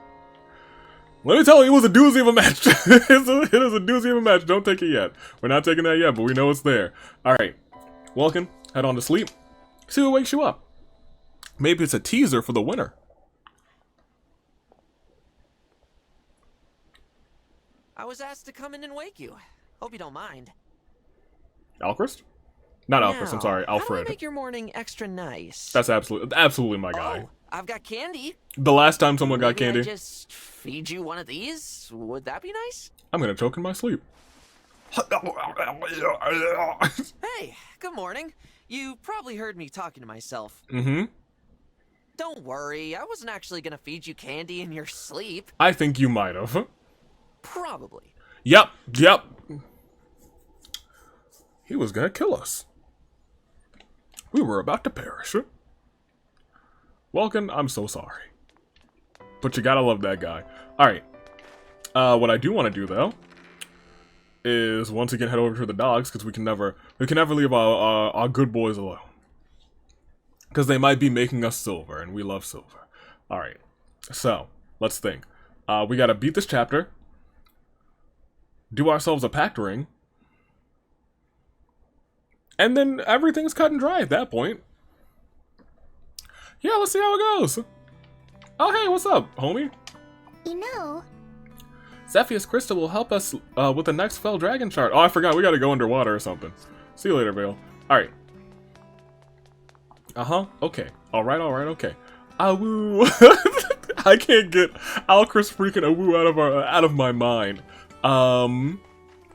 Let me tell you, it was a doozy of a match. It is a doozy of a match. Don't take it yet. We're not taking that yet, but we know it's there. Alright, Welkin, head on to sleep. See what wakes you up. Maybe it's a teaser for the winner.
I was asked to come in and wake you. Hope you don't mind.
Alchrist? Not Alchrist, I'm sorry,
How do I
Alfred.
make your morning extra nice?
That's absolutely my guy.
Oh, I've got candy.
The last time someone got
Maybe I
candy,
just feed you one of these? Would that be nice?
I'm gonna choke in my sleep.
Hey, good morning. You probably heard me talking to myself.
Mm-hmm.
Don't worry, I wasn't actually gonna feed you candy in your sleep.
I think you might have.
Probably.
Yep. He was gonna kill us. We were about to perish. Welkin, I'm so sorry. But you gotta love that guy. Alright. What I do want to do, though, is once again head over to the dogs, because we can never leave our good boys alone. Because they might be making us silver, and we love silver. Alright. So, let's think. We gotta beat this chapter. Do ourselves a pact ring. And then everything's cut and dry at that point. Yeah, let's see how it goes. Oh, hey, what's up, homie?
You know...
Zephyrs Crystal will help us with the next Fell Dragon chart. Oh, I forgot, we gotta go underwater or something. See you later, Vale. Alright. Uh-huh, okay. Alright, okay. Awoooo. I can't get Alchrist freaking awoooo out of my mind.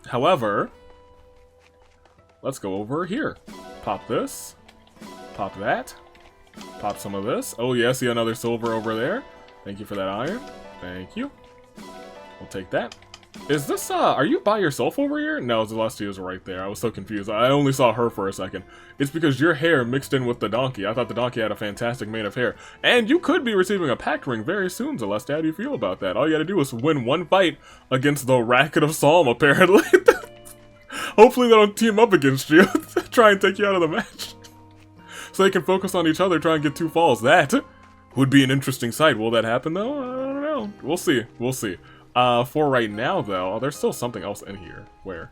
However... Let's go over here. Pop this. Pop that. Pop some of this. Oh, yeah, see another silver over there. Thank you for that iron. Thank you. We'll take that. Is this, are you by yourself over here? No, Zelestia is right there. I was so confused. I only saw her for a second. It's because your hair mixed in with the donkey. I thought the donkey had a fantastic mane of hair. And you could be receiving a pact ring very soon, Zelestia. How do you feel about that? All you gotta do is win one fight against the Racket of Psalm, apparently. Hopefully they don't team up against you. Try and take you out of the match. So they can focus on each other, try and get 2 falls. That would be an interesting sight. Will that happen, though? I don't know. We'll see. We'll see. For right now, though, there's still something else in here. Where?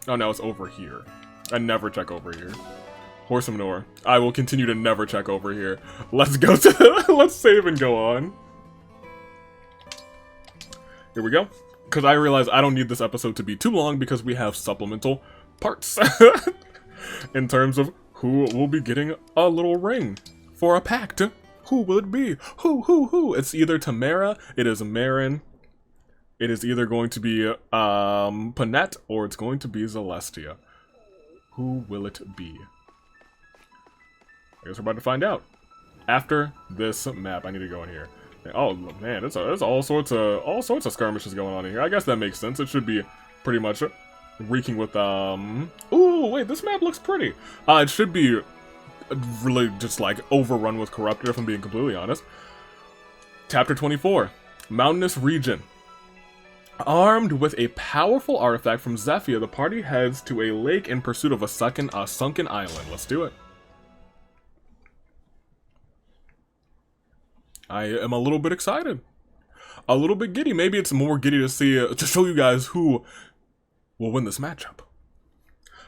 Oh, no, it's over here. I never check over here. Horse of Manure. I will continue to never check over here. Let's go to... Let's save and go on. Here we go. Because I realize I don't need this episode to be too long because we have supplemental parts. In terms of who will be getting a little ring for a pact. Who will it be? Who? It's either Tamara, it is Marin, it is either going to be Panette, or it's going to be Zelestia. Who will it be? I guess we're about to find out. After this map, I need to go in here. Oh man, there's all sorts of skirmishes going on in here. I guess that makes sense. It should be pretty much reeking with Ooh, wait, this map looks pretty. It should be really just like overrun with corruptor, if I'm being completely honest. Chapter 24, Mountainous Region. Armed with a powerful artifact from Zephyr, the party heads to a lake in pursuit of a sunken island. Let's do it. I am a little bit excited. A little bit giddy. Maybe it's more giddy to see, to show you guys who will win this matchup.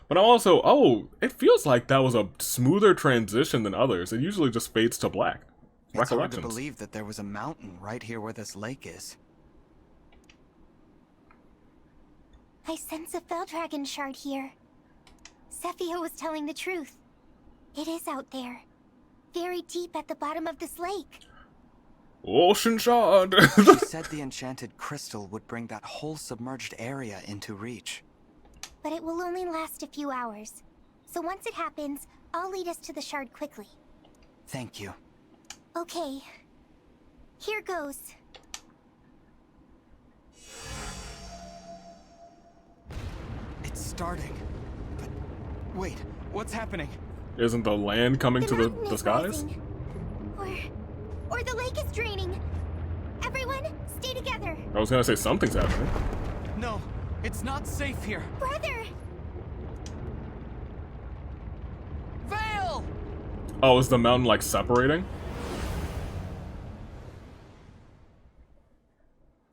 But I'm also, oh, it feels like that was a smoother transition than others. It usually just fades to black.
It's hard to
Recollections.
believe that there was a mountain right here where this lake is.
I sense a Fell Dragon shard here. Zephyr was telling the truth. It is out there. Very deep at the bottom of this lake.
Ocean shard!
She said the enchanted crystal would bring that whole submerged area into reach.
But it will only last a few hours. So once it happens, I'll lead us to the shard quickly.
Thank you.
Okay. Here goes.
It's starting. But wait, what's happening?
Isn't the land coming to the skies?
Rising. Or the lake is draining. Everyone, stay together.
I was gonna say something's happening.
No, it's not safe here.
Brother!
Veil!
Oh, is the mountain like separating?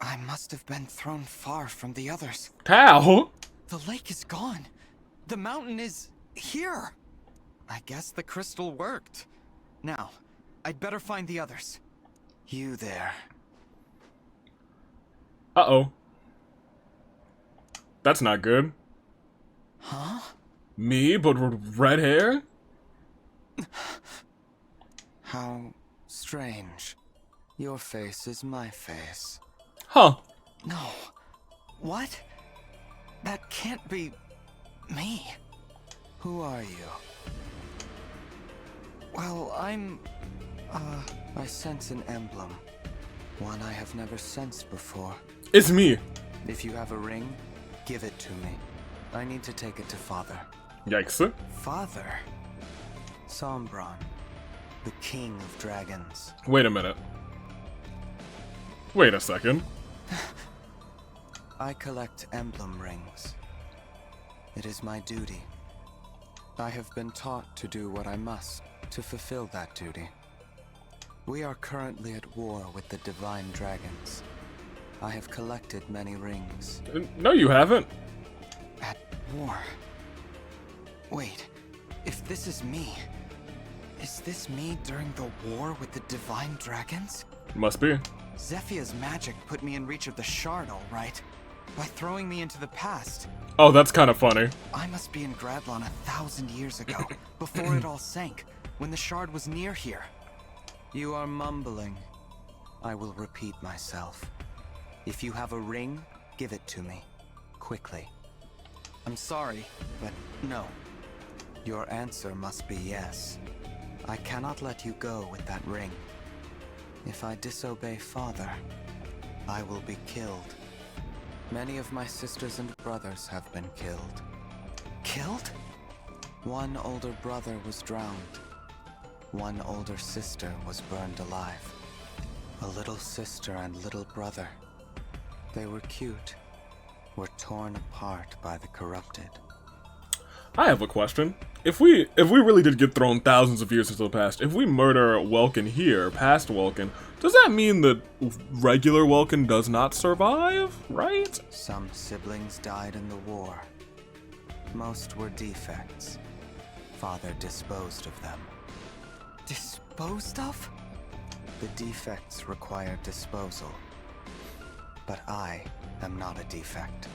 I must have been thrown far from the others.
How?
The lake is gone. The mountain is here. I guess the crystal worked. Now, I'd better find the others. You there.
Uh-oh. That's not good.
Huh?
Me, but with red hair?
How strange. Your face is my face.
Huh.
No. What? That can't be me. Who are you? Well, I sense an emblem. One I have never sensed before.
It's me.
If you have a ring, give it to me. I need to take it to Father.
Yikes.
Father? Sombron, the king of dragons.
Wait a minute. Wait a second.
I collect emblem rings. It is my duty. I have been taught to do what I must to fulfill that duty. We are currently at war with the divine dragons. I have collected many rings.
No, you haven't.
At war? Wait, if this is me, is this me during the war with the divine dragons?
Must be.
Zephia's magic put me in reach of the shard, all right. By throwing me into the past.
Oh, that's kind of funny.
I must be in Gradlon 1,000 years ago, before it all sank, when the shard was near here. You are mumbling. I will repeat myself. If you have a ring, give it to me. Quickly. I'm sorry, but no. Your answer must be yes. I cannot let you go with that ring. If I disobey Father, I will be killed. Many of my sisters and brothers have been killed. Killed? One older brother was drowned. One older sister was burned alive. A little sister and little brother. They were cute. Were torn apart by the corrupted.
I have a question. If we really did get thrown thousands of years into the past, if we murder Welkin here, past Welkin, does that mean that regular Welkin does not survive, right?
Some siblings died in the war. Most were defects. Father disposed of them. Disposed of? The defects require disposal. But I am not a defect.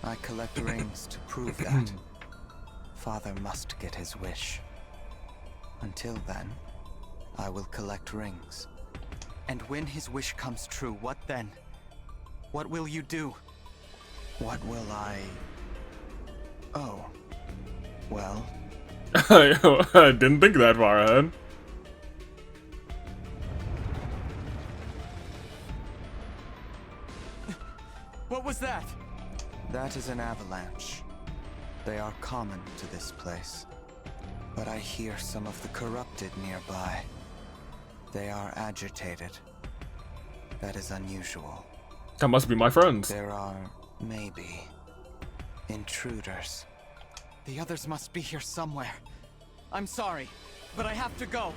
I collect rings to prove that. Father must get his wish. Until then, I will collect rings. And when his wish comes true, what then? What will you do? What will I... Oh. Well...
I didn't think that far ahead.
What was that? That is an avalanche. They are common to this place. But I hear some of the corrupted nearby. They are agitated. That is unusual.
That must be my friends.
There are, maybe, intruders. The others must be here somewhere. I'm sorry, but I have to go.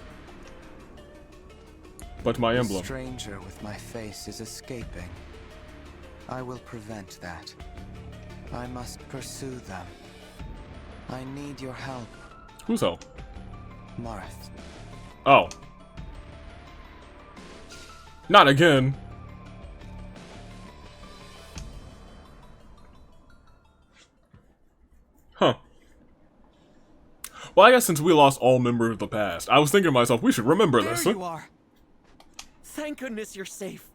But my emblem.
The stranger with my face is escaping. I will prevent that. I must pursue them. I need your help.
Whose help?
Marth.
Oh. Not again. Huh. Well, I guess since we lost all members of the past, I was thinking to myself, we should remember this.
There you are. Thank goodness you're safe.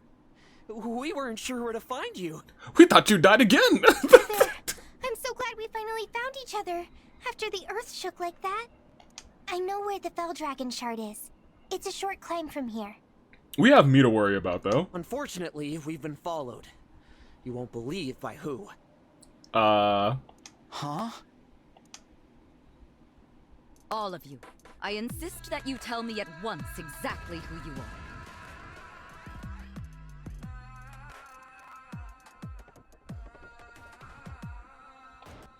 We weren't sure where to find you.
We thought you died again.
I'm so glad we finally found each other after the earth shook like that. I know where the Fell Dragon shard is. It's a short climb from here.
We have me to worry about, though.
Unfortunately, we've been followed. You won't believe by who.
Huh?
All of you. I insist that you tell me at once exactly who you are.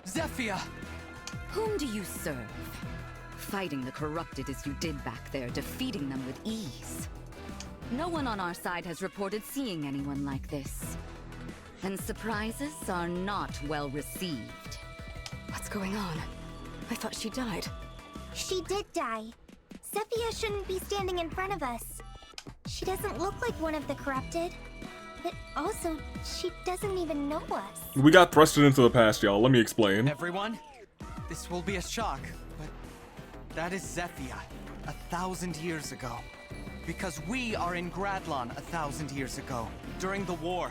Zephyr!
Whom do you serve? Fighting the corrupted as you did back there, defeating them with ease. No one on our side has reported seeing anyone like this. And surprises are not well received.
What's going on? I thought she died.
She did die. Zephyr shouldn't be standing in front of us. She doesn't look like one of the corrupted. But also, she doesn't even know us.
We got thrusted into the past, y'all. Let me explain.
Everyone, this will be a shock, but that is Zephyr, 1,000 years ago. Because we are in Gradlon 1,000 years ago, during the war.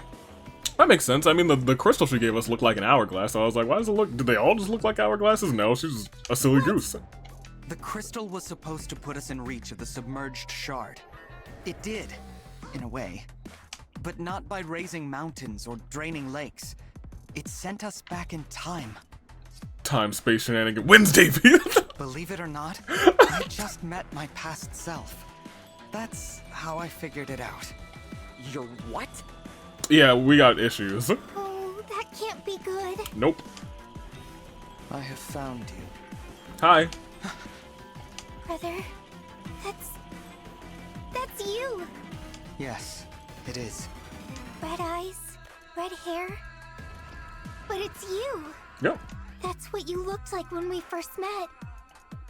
That makes sense. I mean, the crystal she gave us looked like an hourglass, so I was like, why does it look... Did they all just look like hourglasses? No, she's a silly goose.
The crystal was supposed to put us in reach of the submerged shard. It did, in a way. But not by raising mountains or draining lakes. It sent us back in time.
Time, space, shenanigans. Wednesday,
Believe it or not, I just met my past self. That's how I figured it out.
Your what?
Yeah, we got issues.
Oh, that can't be good.
Nope.
I have found you.
Hi.
Brother, that's you.
Yes, it is.
Red eyes, red hair. But it's you.
Yep.
That's what you looked like when we first met.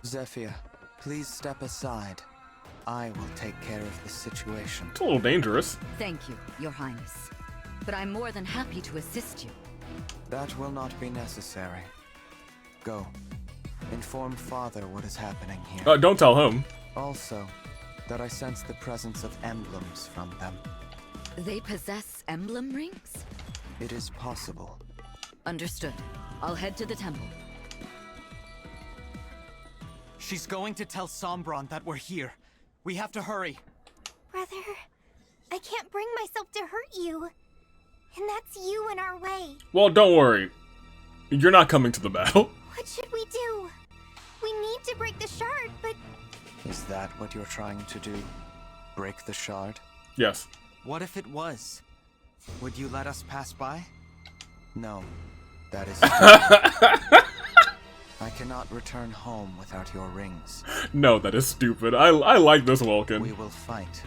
Zephyr, please step aside. I will take care of the situation.
It's a little dangerous.
Thank you, Your Highness. But I'm more than happy to assist you.
That will not be necessary. Go. Inform Father what is happening here.
Don't tell him.
Also, that I sense the presence of emblems from them.
They possess emblem rings?
It is possible.
Understood. I'll head to the temple.
She's going to tell Sombron that we're here. We have to hurry.
Brother, I can't bring myself to hurt you. And that's you in our way.
Well, don't worry. You're not coming to the battle.
What should we do? We need to break the shard, but...
Is that what you're trying to do? Break the shard?
Yes.
What if it was? Would you let us pass by? No. That is I cannot return home without your rings.
No, that is stupid. I like this Welkin.
We will fight.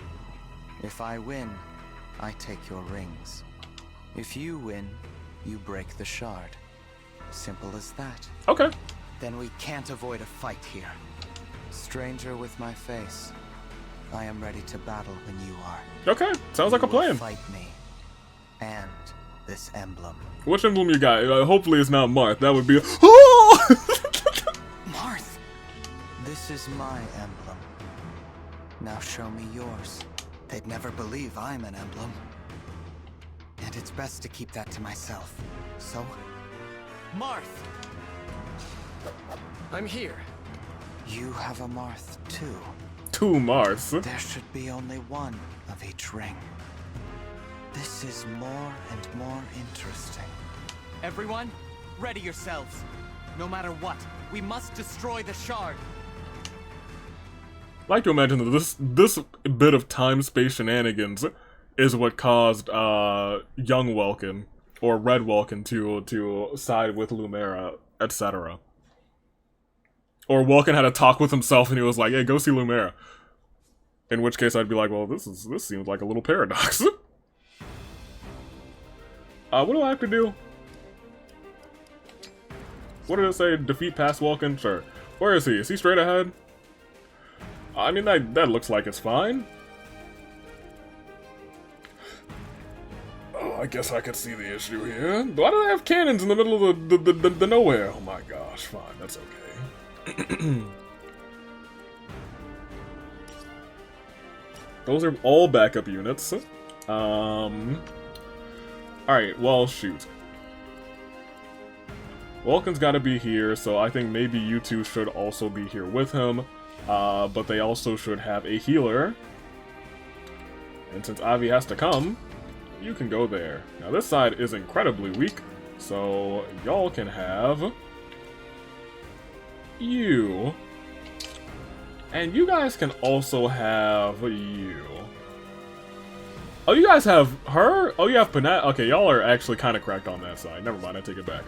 If I win, I take your rings. If you win, you break the shard. Simple as that.
Okay.
Then we can't avoid a fight here. Stranger with my face, I am ready to battle when you are.
Okay, sounds like a plan.
Fight me. And this emblem.
Which emblem you got? Hopefully it's not Marth. That would be... Oh!
Marth! This is my emblem. Now show me yours. They'd never believe I'm an emblem. And it's best to keep that to myself. So... Marth!
I'm here.
You have a Marth, too.
Two Marths.
There should be only one of each ring. This is more and more interesting. Everyone, ready yourselves. No matter what, we must destroy the shard.
I like to imagine that this bit of time-space shenanigans is what caused young Welkin, or Red Welkin, to side with Lumera, etc. Or Welkin had a talk with himself and he was like, hey, go see Lumera. In which case I'd be like, well, this seems like a little paradox. What do I have to do? What did it say? Defeat past Welkin? Sure. Where is he? Is he straight ahead? I mean, that looks like it's fine. Oh, I guess I could see the issue here. Why do they have cannons in the middle of the nowhere? Oh my gosh, fine, that's okay. Those are all backup units. Alright, well, shoot. Welkin's gotta be here, so I think maybe you two should also be here with him. but they also should have a healer. And since Avi has to come, you can go there. Now this side is incredibly weak, so y'all can have you. And you guys can also have you. Oh, you guys have her? Oh, you have Panat. Okay, y'all are actually kind of cracked on that side. Never mind, I take it back.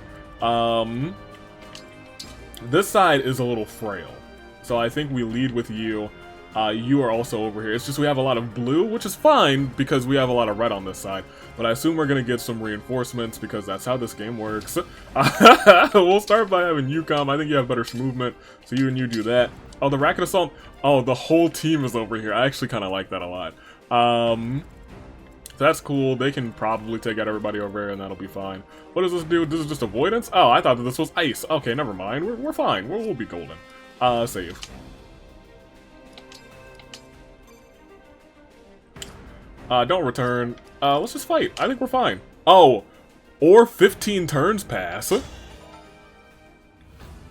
This side is a little frail. So I think we lead with you. You are also over here. It's just we have a lot of blue, which is fine because we have a lot of red on this side. But I assume we're going to get some reinforcements because that's how this game works. We'll start by having you come. I think you have better movement, so you and you do that. Oh, the Racket Assault. Oh, the whole team is over here. I actually kind of like that a lot. So that's cool. They can probably take out everybody over here and that'll be fine. What does this do? This is just avoidance? Oh, I thought that this was ice. Okay, never mind. We're fine. We'll be golden. Save. Don't return. Let's just fight. I think we're fine. Oh, or 15 turns pass.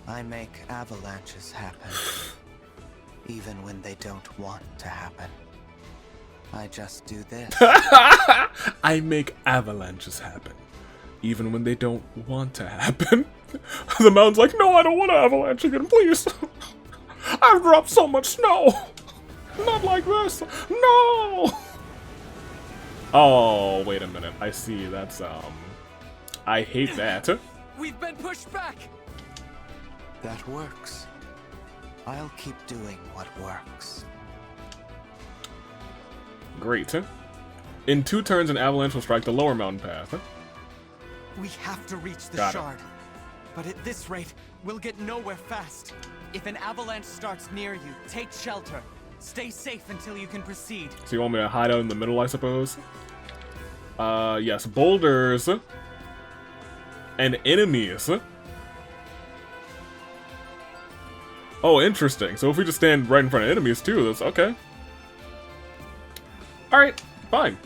I make avalanches happen, even when they don't want to happen. I just do this.
I make avalanches happen, even when they don't want to happen. The mountain's like, no, I don't want to avalanche again, please. I've dropped so much snow. Not like this. No. Oh, wait a minute. I see. That's, I hate that.
We've been pushed back.
That works. I'll keep doing what works.
Great. In 2 turns, an avalanche will strike the lower mountain path.
We have to reach the shard. But at this rate, we'll get nowhere fast. If an avalanche starts near you, take shelter. Stay safe until you can proceed.
So you want me to hide out in the middle, I suppose? Yes. Boulders and enemies. Oh, interesting. So if we just stand right in front of enemies, too, that's okay. Alright, fine.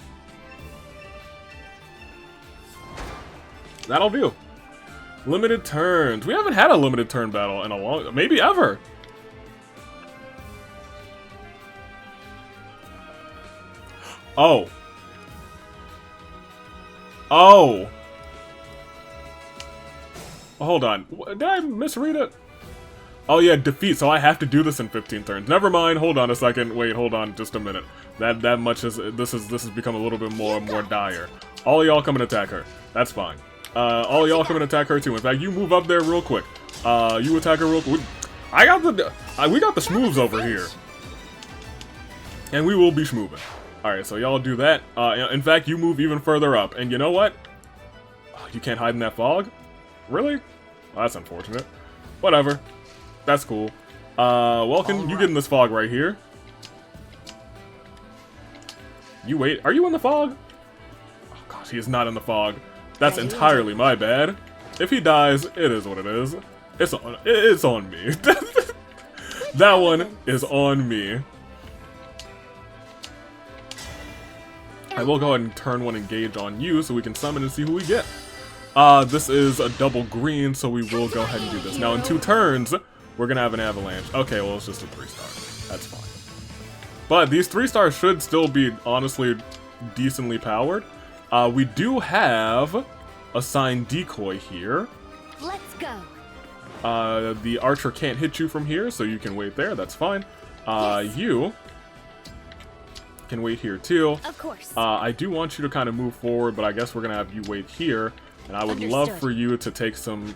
That'll do. Limited turns. We haven't had a limited turn battle in a long... maybe ever. Oh. Oh. Hold on. Did I misread it? Oh yeah, defeat, so I have to do this in 15 turns. Never mind, hold on a second. Wait, hold on just a minute. That much is this has become a little bit more dire. All y'all come and attack her. That's fine. All y'all come and attack her too. In fact, you move up there real quick. You attack her real quick. We got the schmoves over here. And we will be schmooving. Alright, so y'all do that. In fact, you move even further up. And you know what? Oh, you can't hide in that fog? Really? Well, that's unfortunate. Whatever. That's cool. Welkin, you get in this fog right here. You wait. Are you in the fog? Oh gosh, he is not in the fog. That's entirely my bad. If he dies, it is what it is. It's on me. That one is on me. I will go ahead and turn 1 engage on you so we can summon and see who we get. This is a double green, so we will go ahead and do this. Now in 2 turns, we're gonna have an avalanche. Okay, well it's just a 3-star. That's fine. But these 3-stars should still be, honestly, decently powered. We do have a signed decoy here.
Let's go.
The archer can't hit you from here, so you can wait there. That's fine.
Yes.
You can wait here too.
Of course.
I do want you to kind of move forward, but I guess we're gonna have you wait here. And I would love for you to take some...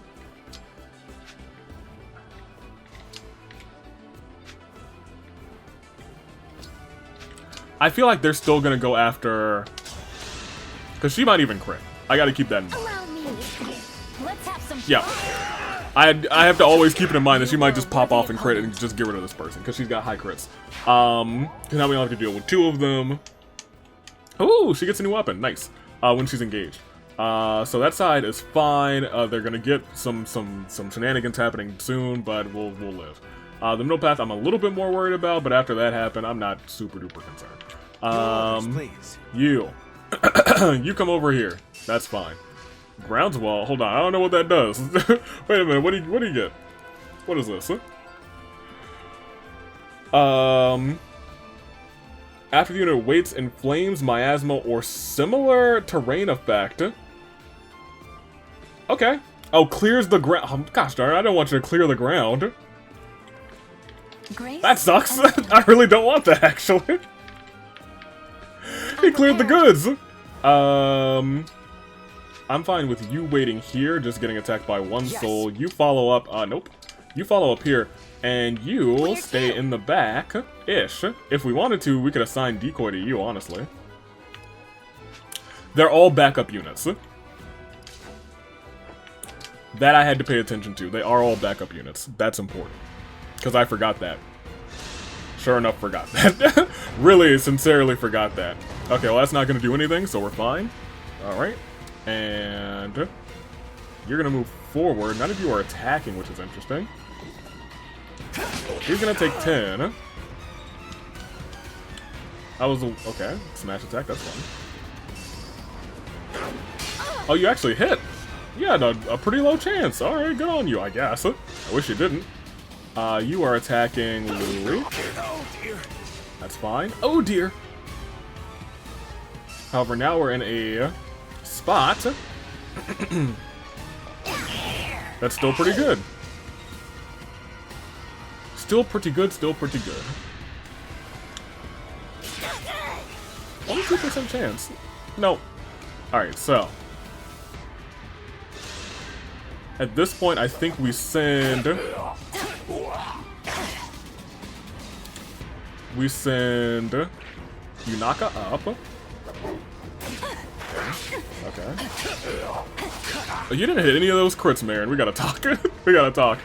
I feel like they're still gonna go after... because she might even crit. I gotta keep that in mind.
Allow me. Let's have some
Yeah. I have to always keep it in mind that she might just pop off and crit and just get rid of this person, because she's got high crits. Because now we don't have to deal with 2 of them. Ooh, she gets a new weapon. Nice. When she's engaged. So that side is fine. They're gonna get some shenanigans happening soon, but we'll live. The middle path I'm a little bit more worried about, but after that happened, I'm not super duper concerned. You. You come over here. That's fine. Groundswell? Hold on, I don't know what that does. Wait a minute, what do you get? What is this? After the unit waits in flames, miasma, or similar terrain effect. Okay. Oh, clears the ground. Oh, gosh darn it, I don't want you to clear the ground.
Grace?
That sucks. I really don't want that, actually. He cleared the goods. I'm fine with you waiting here, just getting attacked by one soul. You follow up. Nope. You follow up here, and you stay in the back-ish. If we wanted to, we could assign decoy to you, honestly. They're all backup units. That I had to pay attention to. They are all backup units. That's important. Because I forgot that. Sure enough, forgot that. Really, sincerely forgot that. Okay, well, that's not going to do anything, so we're fine. Alright. And you're going to move forward. None of you are attacking, which is interesting. He's going to take 10. I was... Okay, smash attack, that's fine. Oh, you actually hit. You had a pretty low chance. Alright, good on you, I guess. I wish you didn't. You are attacking Louis. That's fine. Oh dear. However, now we're in a spot that's still pretty good. Still pretty good, still pretty good. Only 2% chance. No. Alright, so. At this point, I think we send... We send Yunaka up. Okay. Oh, you didn't hit any of those crits, Marin. We gotta talk. We gotta talk.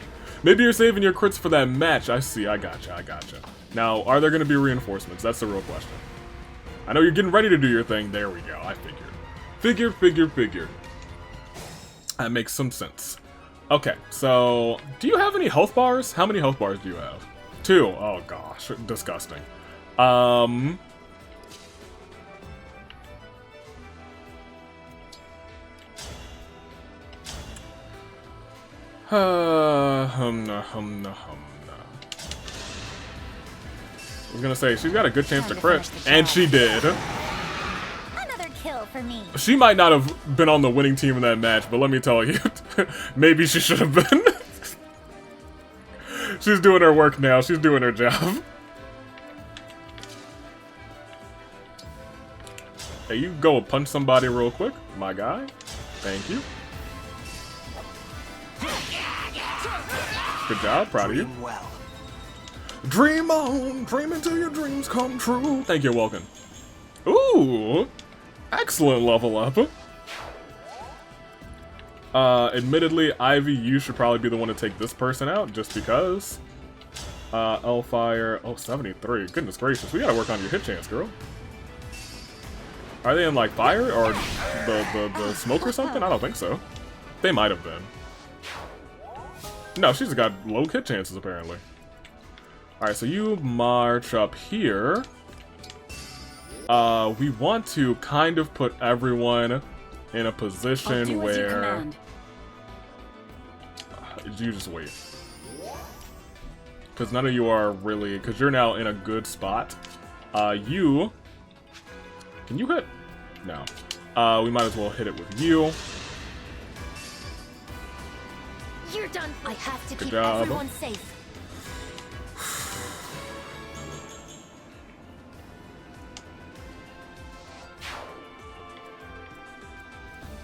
Maybe you're saving your crits for that match. I see. I gotcha. I gotcha. Now, are there gonna be reinforcements? That's the real question. I know you're getting ready to do your thing. There we go. I figured. Figured. That makes some sense. Okay, so... Do you have any health bars? How many health bars do you have? 2. Oh gosh, disgusting. I was gonna say, she's got a good chance to crit, and she did.
Another kill for me.
She might not have been on the winning team in that match, but let me tell you, maybe she should have been. She's doing her work now. She's doing her job. Hey, you go punch somebody real quick, my guy. Thank you. Good job, proud of you. Dream on, dream until your dreams come true. Thank you, Welkin. Ooh, excellent level up. Admittedly, Ivy, you should probably be the one to take this person out, just because. Fire, oh, 73. Goodness gracious, we gotta work on your hit chance, girl. Are they in, like, fire, or the smoke or something? I don't think so. They might have been. No, she's got low hit chances, apparently. Alright, so you march up here. We want to kind of put everyone in a position where... You just wait. Because none of you are really... Because you're now in a good spot. You... Can you hit? No. We might as well hit it with you.
You're done. I have to
Good
keep
job.
everyone safe.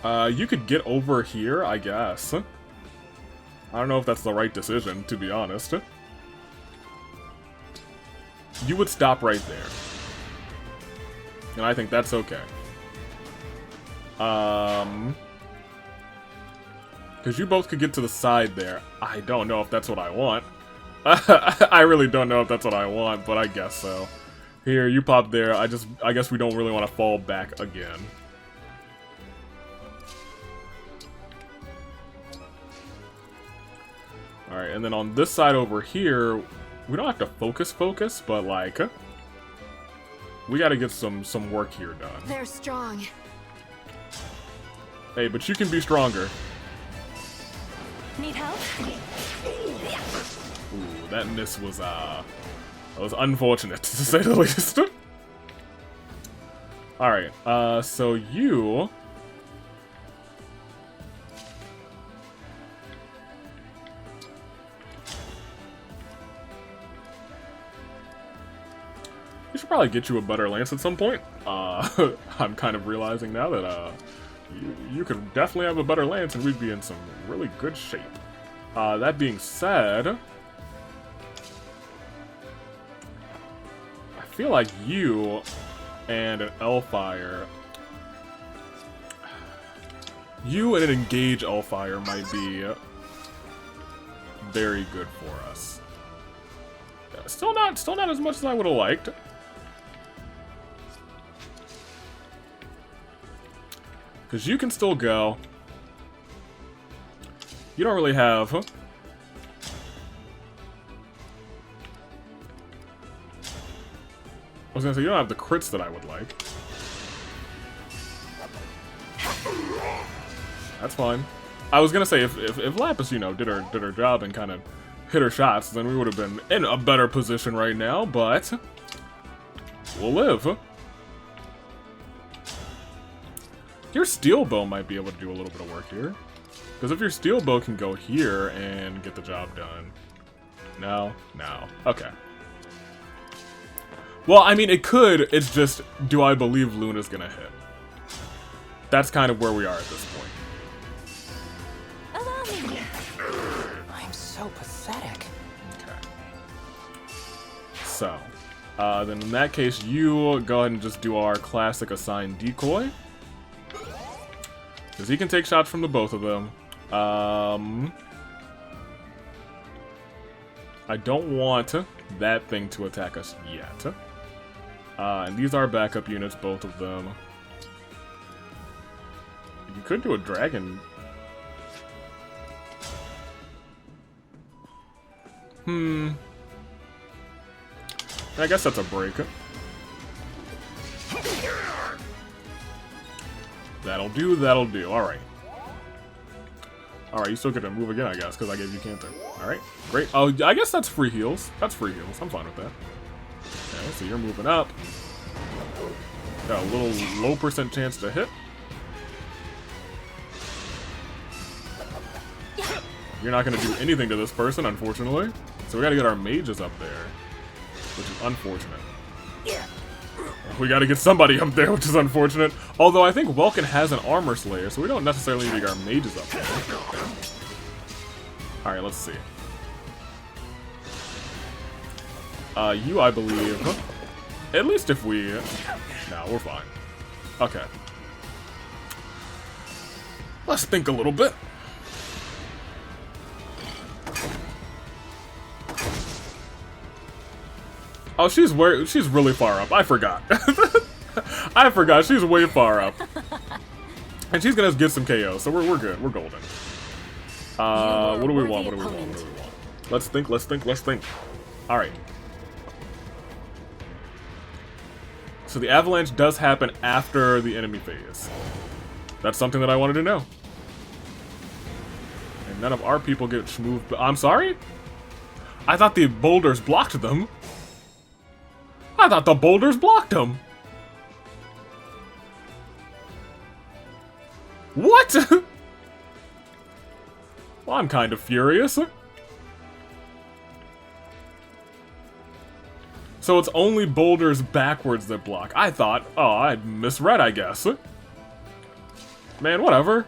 You could get over here, I guess. I don't know if that's the right decision, to be honest. You would stop right there. And I think that's okay. Because you both could get to the side there. I don't know if that's what I want. I really don't know if that's what I want, but I guess so. Here, you pop there. I guess we don't really want to fall back again. Alright, and then on this side over here, we don't have to focus, but like... We gotta get some work here done.
They're strong.
Hey, but you can be stronger.
Need help?
Ooh, that miss was, That was unfortunate, to say the least. Alright, so you... We should probably get you a better lance at some point. I'm kind of realizing now that, you could definitely have a better lance and we'd be in some really good shape. That being said... I feel like you and an Elfire... You and an Engage Elfire might be very good for us. Still not as much as I would have liked. Because you can still go. You don't really have... I was gonna say, you don't have the crits that I would like. That's fine. I was gonna say, if Lapis, you know, did her job and kind of hit her shots, then we would have been in a better position right now, but... we'll live. Your steel bow might be able to do a little bit of work here. Because if your steel bow can go here and get the job done. No. Okay. Well, I mean, it could. It's just, do I believe Luna's gonna hit? That's kind of where we are at this point.
Allow me. I'm so pathetic.
Okay. So, then in that case, you go ahead and just do our classic assigned decoy. Because he can take shots from the both of them. I don't want that thing to attack us yet. And these are backup units, both of them. You could do a dragon. I guess that's a break. That'll do. Alright. Alright, you still get to move again, I guess, because I gave you Canter. Alright, great. Oh, I guess that's free heals. That's free heals. I'm fine with that. Okay, so you're moving up. Got a little low % chance to hit. You're not going to do anything to this person, unfortunately. So we got to get our mages up there, which is unfortunate. We gotta get somebody up there, which is unfortunate. Although I think Welkin has an armor slayer, so we don't necessarily need to get our mages up there. Alright, let's see. You, I believe... At least if we... No, we're fine. Okay. Let's think a little bit. Oh, she's really far up. I forgot. I forgot. She's way far up. And she's gonna get some KO, so we're good. We're golden. What do we want? What do we want? What do we want? Let's think. Let's think. Let's think. All right. So the avalanche does happen after the enemy phase. That's something that I wanted to know. And none of our people get schmooved. I'm sorry? I thought the boulders blocked them. I thought the boulders blocked them. What? Well, I'm kind of furious. So it's only boulders backwards that block. I thought, oh, I misread, I guess. Man, whatever.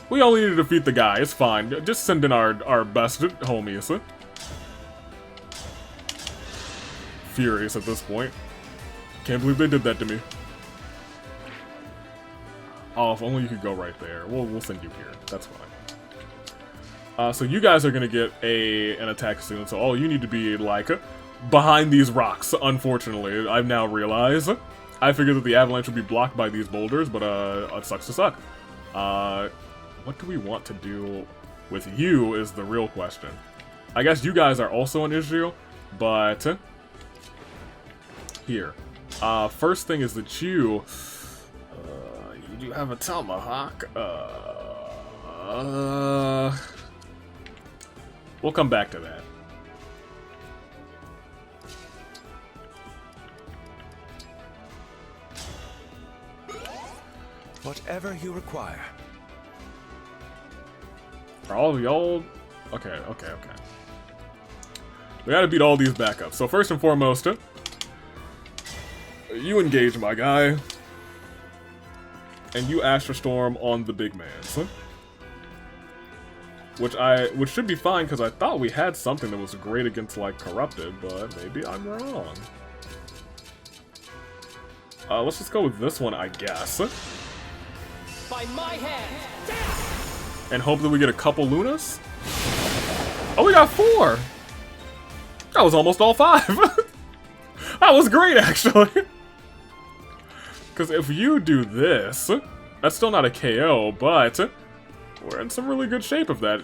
We only need to defeat the guy, it's fine. Just send in our best homies. Furious at this point. Can't believe they did that to me. Oh, if only you could go right there. We'll send you here. That's fine. So you guys are gonna get an attack soon. So all you need to be like behind these rocks. Unfortunately, I've now realized. I figured that the avalanche would be blocked by these boulders, but it sucks to suck. What do we want to do with you is the real question. I guess you guys are also an issue, but here. First thing is that you do have a tomahawk. We'll come back to that.
whatever you require.
Are all of y'all... Okay. We gotta beat all these back up. So first and foremost, you engage, my guy. And you Astral Storm on the big mans. Which should be fine, because I thought we had something that was great against, like, Corrupted, but maybe I'm wrong. Let's just go with this one, I guess.
By my hand!
And hope that we get a couple Lunas? Oh, we got 4! That was almost all 5! That was great, actually! Because if you do this, that's still not a KO, but we're in some really good shape of that.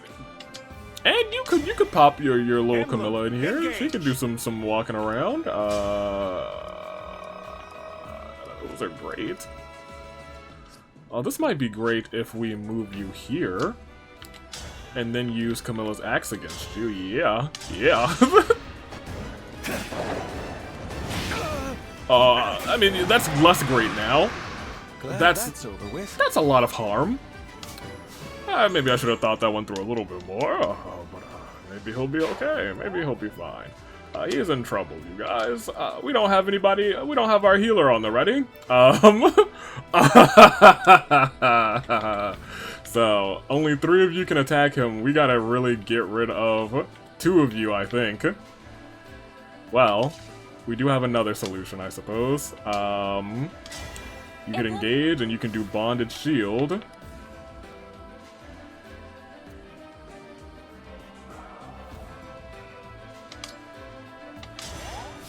And you could pop your little Camilla in here. She could do some walking around. Those are great. This might be great if we move you here. And then use Camilla's axe against you. Yeah. I mean, that's less great now. That's over with. That's a lot of harm. Maybe I should have thought that one through a little bit more. But maybe he'll be okay. Maybe he'll be fine. He's in trouble, you guys. We don't have anybody. We don't have our healer on the ready. So only 3 of you can attack him. We gotta really get rid of 2 of you, I think. Well, we do have another solution, I suppose. You can engage, and you can do Bonded Shield.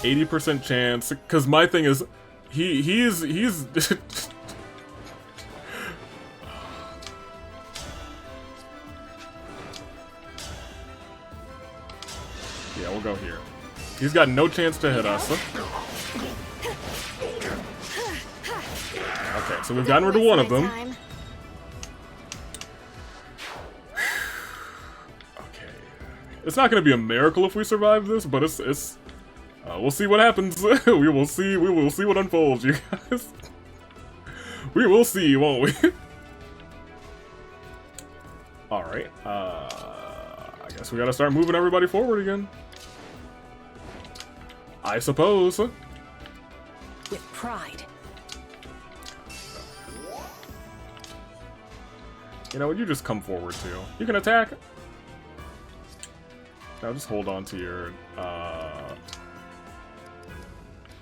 %80 chance, because my thing is, he's yeah, we'll go here. He's got no chance to hit us. Okay, so we've gotten rid of one of them. Okay, it's not going to be a miracle if we survive this, but it's we'll see what happens. We will see what unfolds, you guys. We will see, won't we? Alright, I guess we gotta start moving everybody forward again. I suppose.
With pride.
You know what, you just come forward too. You can attack. Now just hold on to your,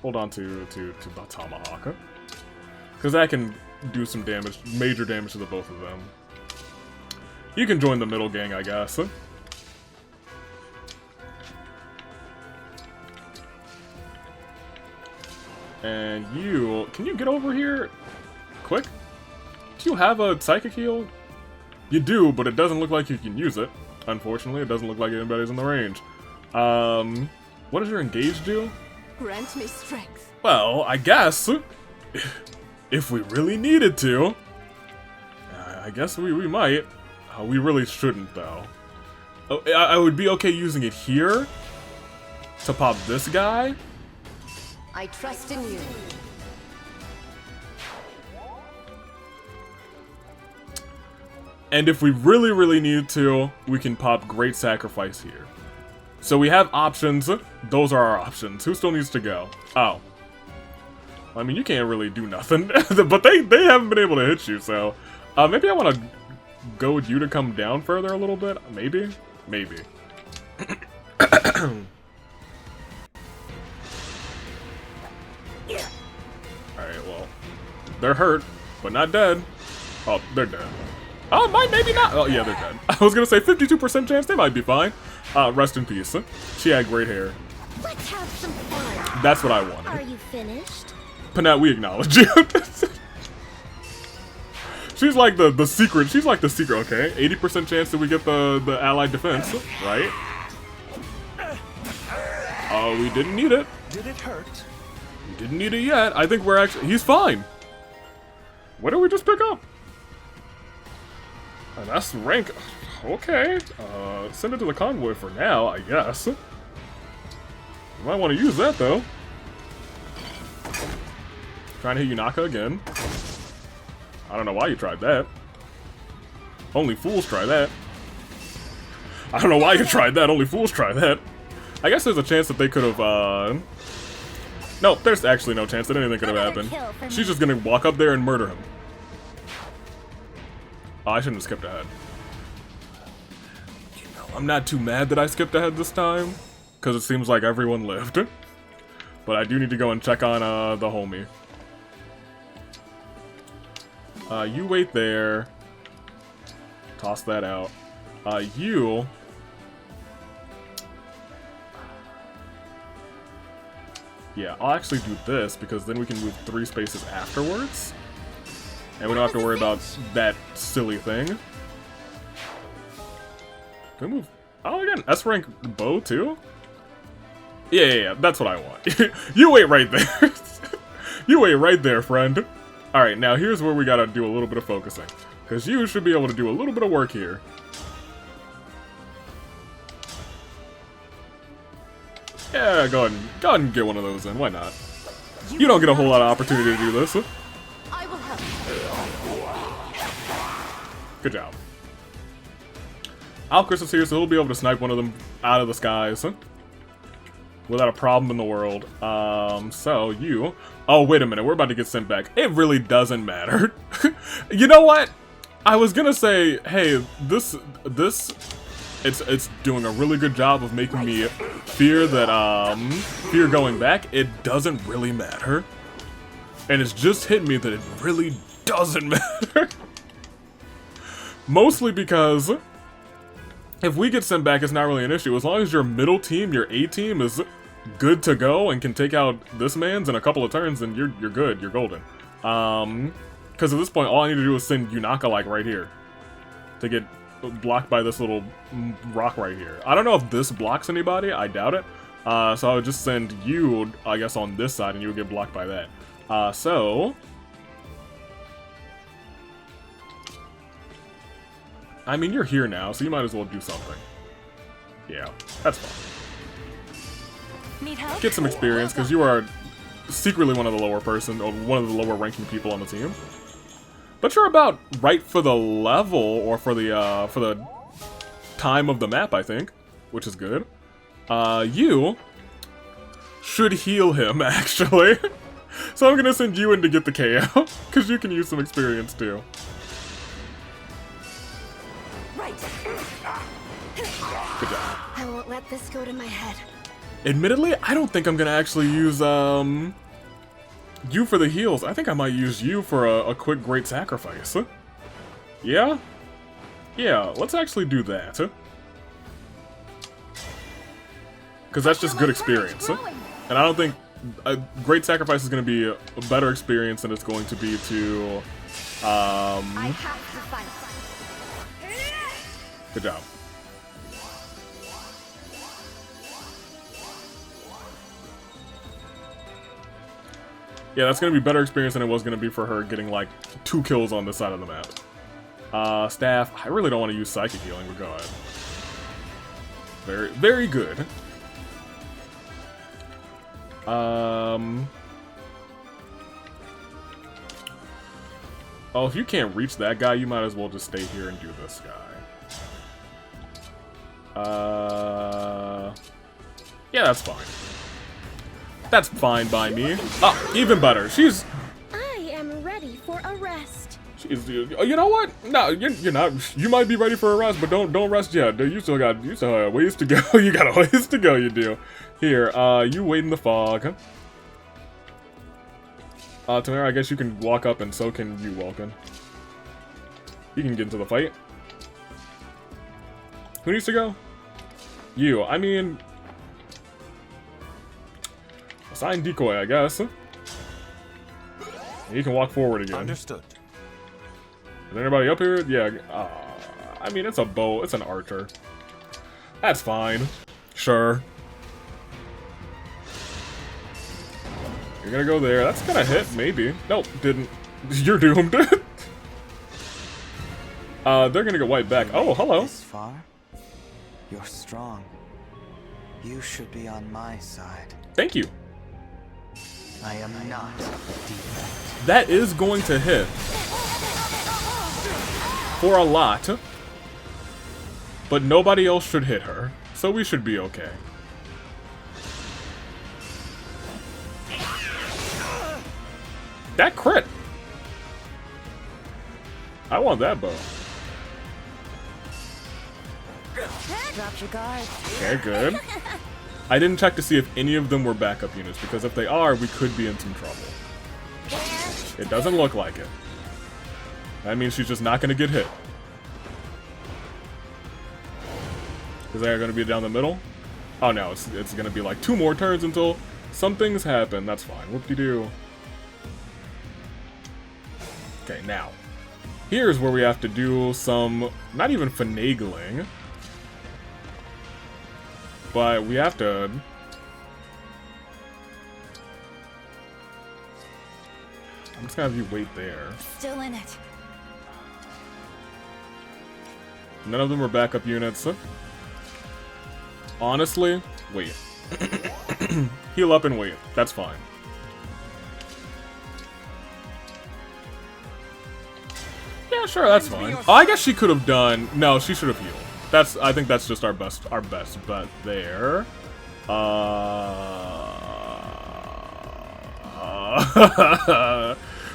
hold on to the Tomahawk. Because that can do some damage, major damage to the both of them. You can join the middle gang, I guess. And you... Can you get over here? Quick? Do you have a Psychic Heal? You do, but it doesn't look like you can use it. Unfortunately, it doesn't look like anybody's in the range. What does your Engage do?
Grant me strength.
Well, I guess... if we really needed to... I guess we might. We really shouldn't, though. Oh, I would be okay using it here to pop this guy.
I trust in you.
And if we really, really need to, we can pop Great Sacrifice here. So we have options. Those are our options. Who still needs to go? Oh. I mean, you can't really do nothing. But they haven't been able to hit you, so... maybe I want to go with you to come down further a little bit. Maybe? Maybe. Alright, well. They're hurt, but not dead. Oh, they're dead. Oh, maybe not. Oh, yeah, they're dead. I was gonna say 52% chance they might be fine. Rest in peace. She had great hair.
Let's have some fun.
That's what I wanted.
Are you finished?
Panat, we acknowledge you. She's like the secret. She's like the secret, okay? 80% chance that we get the allied defense, right? Oh, we didn't need it.
Did it hurt?
We didn't need it yet. I think we're actually... He's fine. What did we just pick up? That's rank. Okay. Send it to the convoy for now, I guess. You might want to use that, though. Trying to hit Yunaka again. I don't know why you tried that. Only fools try that. I don't know why you tried that. Only fools try that. I guess there's a chance that they could have, No, there's actually no chance that anything could have happened. She's just gonna walk up there and murder him. Oh, I shouldn't have skipped ahead. You know, I'm not too mad that I skipped ahead this time, because it seems like everyone lived. But I do need to go and check on, the homie. You wait there. Toss that out. You... Yeah, I'll actually do this, because then we can move 3 spaces afterwards. And we don't have to worry about that silly thing. Can we move... Oh, again, S-rank bow, too? Yeah, that's what I want. You wait right there. You wait right there, friend. Alright, now here's where we gotta do a little bit of focusing. Because you should be able to do a little bit of work here. Yeah, go ahead and get one of those in. Why not? You don't get a whole lot of opportunity to do this.
I will help.
Good job. Alchris is here, so he'll be able to snipe one of them out of the skies without a problem in the world. So you... Oh, wait a minute. We're about to get sent back. It really doesn't matter. You know what? I was gonna say, hey, it's doing a really good job of making me fear that, fear going back. It doesn't really matter. And it's just hit me that it really doesn't matter. Mostly because if we get sent back, it's not really an issue. As long as your middle team, your A team, is good to go and can take out this man's in a couple of turns, then you're good. You're golden. Because at this point, all I need to do is send Yunaka, like, right here. To get blocked by this little rock right here. I don't know if this blocks anybody. I doubt it. So I would just send you, I guess, on this side, and you would get blocked by that. So... I mean, you're here now, so you might as well do something. Yeah, that's fine.
Need help?
Get some experience, because you are secretly one of the lower one of the lower ranking people on the team. But you're about right for the level, or for the time of the map, I think, which is good. You should heal him, actually. So I'm gonna send you in to get the KO, because you can use some experience too.
Right.
Good job.
I won't let this go to my head.
Admittedly, I don't think I'm gonna actually use you for the heals. I think I might use you for a quick great sacrifice. Yeah? Yeah, let's actually do that. Because that's just good experience. And I don't think a great sacrifice is going to be a better experience than it's going to be to...
I have to fight.
Good job. Yeah, that's going to be better experience than it was going to be for her getting, like, 2 kills on this side of the map. Staff, I really don't want to use Psychic Healing, but go ahead. Very, very good. Oh, if you can't reach that guy, you might as well just stay here and do this guy. Yeah, that's fine. That's fine by me. Oh, even better. She's...
I am ready for a rest.
You know what? No, you're not. You might be ready for a rest, but don't rest yet. You still got ways to go. You got a ways to go. You do. Here, you wait in the fog. Tamara, I guess you can walk up, and so can you, Welkin. You can get into the fight. Who needs to go? You. I mean, assign decoy, I guess. You can walk forward again.
Understood.
Is anybody up here? Yeah. I mean, it's a bow. It's an archer. That's fine. Sure. You're gonna go there. That's gonna hit, maybe. Nope, didn't. You're doomed. They're gonna get wiped back. Oh, hello.
This far? You're strong. You should be on my side.
Thank you.
I am not a defect.
That is going to hit. for a lot. But nobody else should hit her, so we should be okay. That crit! I want that bow.
Drop your guard.
Okay, good. I didn't check to see if any of them were backup units, because if they are, we could be in some trouble. It doesn't look like it. That means she's just not going to get hit. Is that going to be down the middle? Oh no, it's going to be like 2 more turns until some things happen. That's fine. Whoop-de-doo. Okay, now. Here's where we have to do some, not even finagling, but we have to... I'm just gonna have you wait there.
Still in it.
None of them are backup units. Honestly, wait. Heal up and wait. That's fine. Yeah, sure, that's fine. Oh, I guess she could have done... No, she should have healed. I think that's just our best bet there.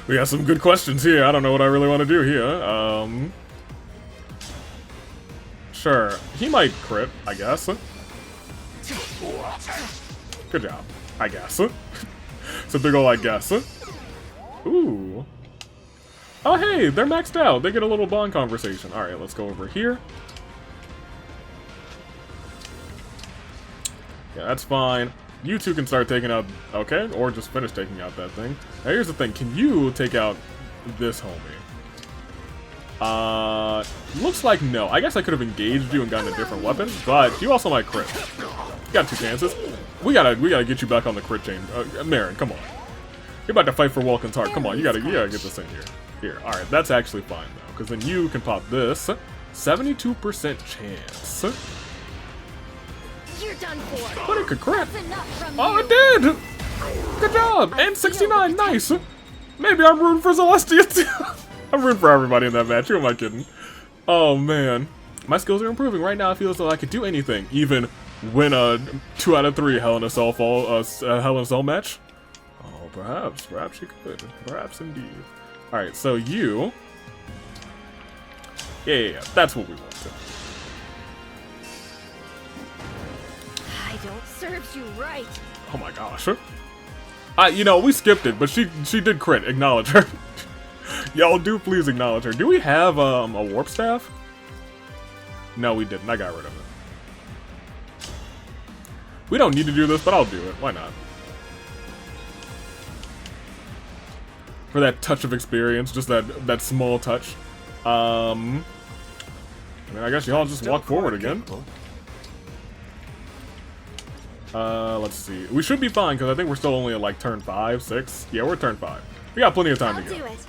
We have some good questions here. I don't know what I really want to do here. Sure. He might crit, I guess. Good job, I guess. It's a big ol' I guess. Ooh. Oh, hey, they're maxed out. They get a little bond conversation. Alright, let's go over here. Yeah, that's fine. You two can start taking out... Okay, or just finish taking out that thing. Now, here's the thing. Can you take out this homie? Looks like no. I guess I could have engaged you and gotten a different weapon, but you also might crit. You got 2 chances. We gotta get you back on the crit chain. Marin, come on. You're about to fight for Welkin's heart. Come on, you gotta get this in here. Here, alright, that's actually fine, though, because then you can pop this. 72% chance.
You're done for.
But it could crit. Oh, it did! Good job! And 69, nice! Maybe I'm rooting for Zelestia, too. I'm rooting for everybody in that match, who am I kidding? Oh, man. My skills are improving. Right now, I feel as though I could do anything, even win a 2 out of 3 Hell in a Cell match. Oh, perhaps you could. Perhaps indeed. Alright, so you... Yeah, that's what we want to.
I don't serves you right.
Oh my gosh. You know, we skipped it, but she did crit. Acknowledge her. Y'all do please acknowledge her. Do we have a warp staff? No, we didn't. I got rid of it. We don't need to do this, but I'll do it. Why not? For that touch of experience, just that small touch. I mean, I guess y'all just walk forward again. Let's see. We should be fine, because I think we're still only at, like, turn 5, 6. Yeah, we're at turn 5. We got plenty of time to go.
Do it.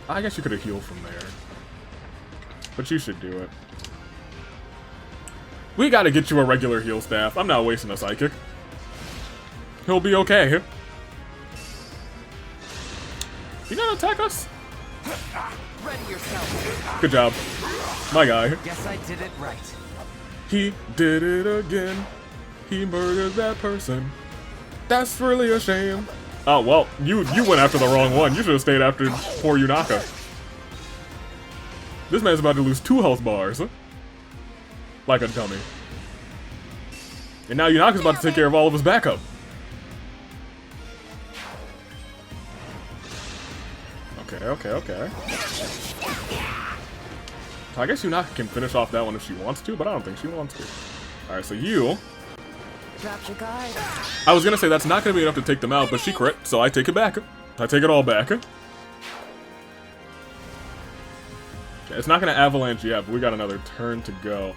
I guess you could have healed from there. But you should do it. We gotta get you a regular heal staff. I'm not wasting a psychic. He'll be okay. You gonna attack us?
Ready yourself.
Good job. My guy.
Guess I did it right.
He did it again. He murdered that person. That's really a shame. Oh, well, you went after the wrong one. You should have stayed after poor Yunaka. This man's about to lose 2 health bars. Like a dummy. And now Yunaka's about to take care of all of his backup. Okay. I guess Yunaka can finish off that one if she wants to, but I don't think she wants to. Alright, so you...
Drop your guard.
I was gonna say that's not gonna be enough to take them out, but she crit, so I take it back. I take it all back. Okay, it's not gonna avalanche yet, but we got another turn to go.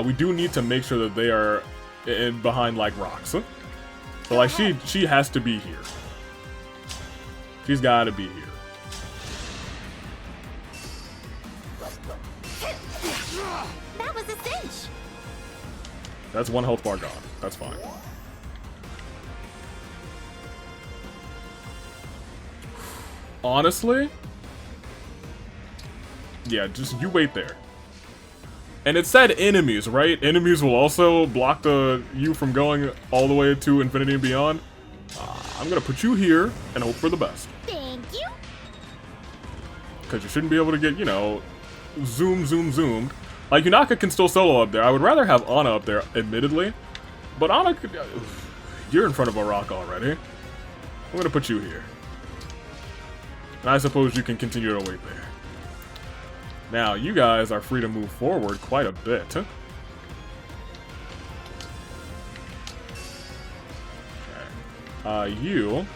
We do need to make sure that they are in behind, like, rocks. So, like, she has to be here. She's gotta be here.
That was a cinch.
That's 1 health bar gone. That's fine. honestly, yeah, just you wait there. And it said enemies, right? Enemies will also block you from going all the way to infinity and beyond. I'm gonna put you here and hope for the best.
Thank you.
Because you shouldn't be able to get, you know, zoomed. Like, Yunaka can still solo up there. I would rather have Ana up there, admittedly. But Ana could... You're in front of a rock already. I'm gonna put you here. And I suppose you can continue to wait there. Now, you guys are free to move forward quite a bit. Okay. You...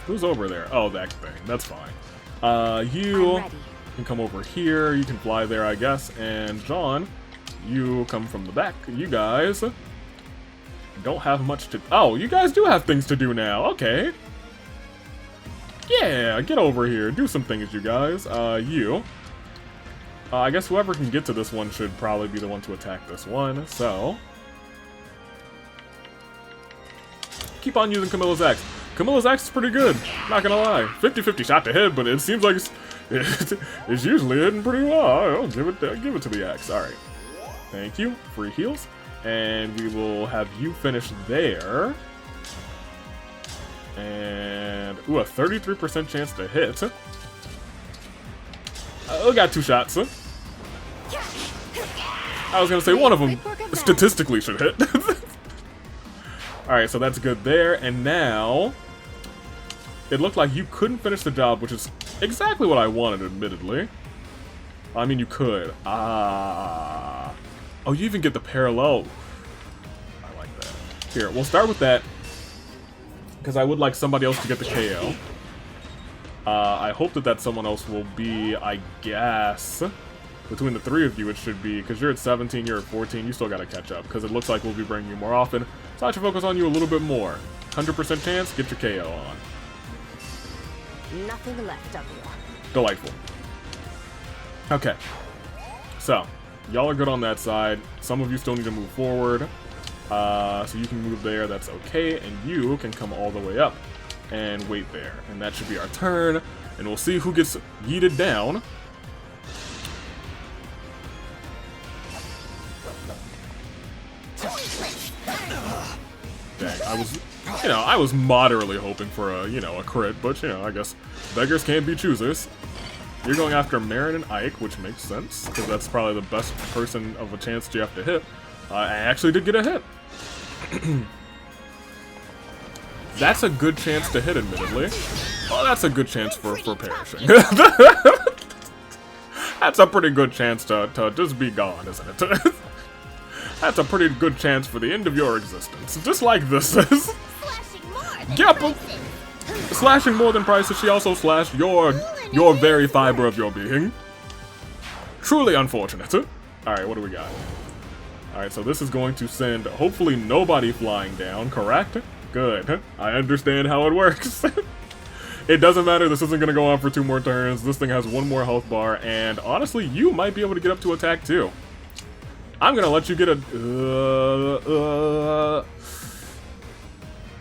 Who's over there? Oh, that thing. That's fine. You can come over here. You can fly there, I guess. And John, you come from the back. You guys don't have much to... Oh, you guys do have things to do now. Okay. Yeah, get over here. Do some things, you guys. You. I guess whoever can get to this one should probably be the one to attack this one. So... Keep on using Camilla's Axe. Camilla's Axe is pretty good, not gonna lie. 50-50 shot to hit, but it seems like it's usually hitting pretty well. I'll give it to the Axe. Alright. Thank you. Free heals. And we will have you finish there. And, ooh, a 33% chance to hit. We got 2 shots. I was gonna say one of them statistically should hit. Alright, so that's good there. And now... It looked like you couldn't finish the job, which is exactly what I wanted, admittedly. I mean, you could. Oh, you even get the Paralogue. I like that. Here, we'll start with that. Because I would like somebody else to get the KO. I hope that someone else will be, I guess... Between the 3 of you, it should be... Because you're at 17, you're at 14, you still gotta catch up. Because it looks like we'll be bringing you more often. So I should focus on you a little bit more. 100% chance, get your KO on.
Nothing left of you.
Delightful. Okay. So, y'all are good on that side. Some of you still need to move forward. So you can move there, that's okay. And you can come all the way up and wait there. And that should be our turn. And we'll see who gets yeeted down. Dang, I was moderately hoping for a crit, but, I guess beggars can't be choosers. You're going after Marin and Ike, which makes sense, because that's probably the best person of a chance you have to hit. I actually did get a hit. That's a good chance to hit, admittedly. Well, that's a good chance for perishing. That's a pretty good chance to just be gone, isn't it? That's a pretty good chance for the end of your existence. Just like this is. Yep. Slashing more than prices, she also slashed your very fiber of your being. Truly unfortunate. Alright, what do we got? Alright, so this is going to send, hopefully, nobody flying down, correct? Good. I understand how it works. It doesn't matter, this isn't going to go on for 2 more turns. This thing has 1 more health bar, and honestly, you might be able to get up to attack too. I'm gonna let you get a...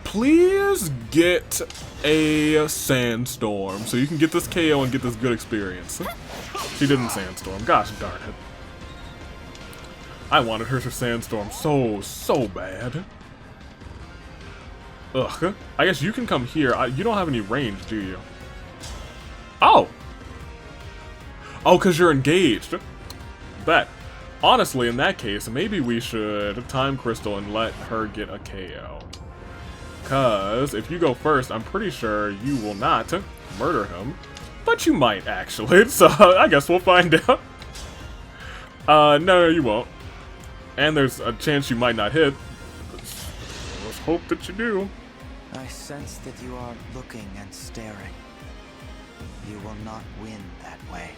please get a Sandstorm so you can get this KO and get this good experience. She didn't Sandstorm. Gosh darn it. I wanted her to Sandstorm so bad. Ugh. I guess you can come here. You don't have any range, do you? Oh! Oh, because you're engaged. Bet. Honestly, in that case, maybe we should Time Crystal and let her get a KO. Because if you go first, I'm pretty sure you will not murder him. But you might, actually. So I guess we'll find out. No, you won't. And there's a chance you might not hit. Let's hope that you do.
I sense that you are looking and staring. You will not win that way.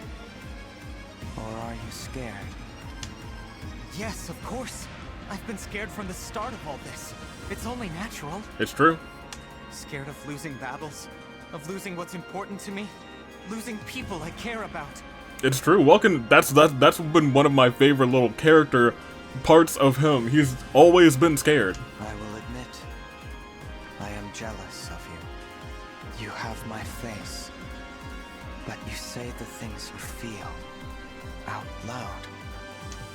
Or are you scared?
Yes, of course. I've been scared from the start of all this. It's only natural.
It's true.
Scared of losing battles, of losing what's important to me, losing people I care about.
It's true. Welkin, that's been one of my favorite little character parts of him. He's always been scared.
I will admit, I am jealous. of you. You have my face, but you say the things you feel out loud.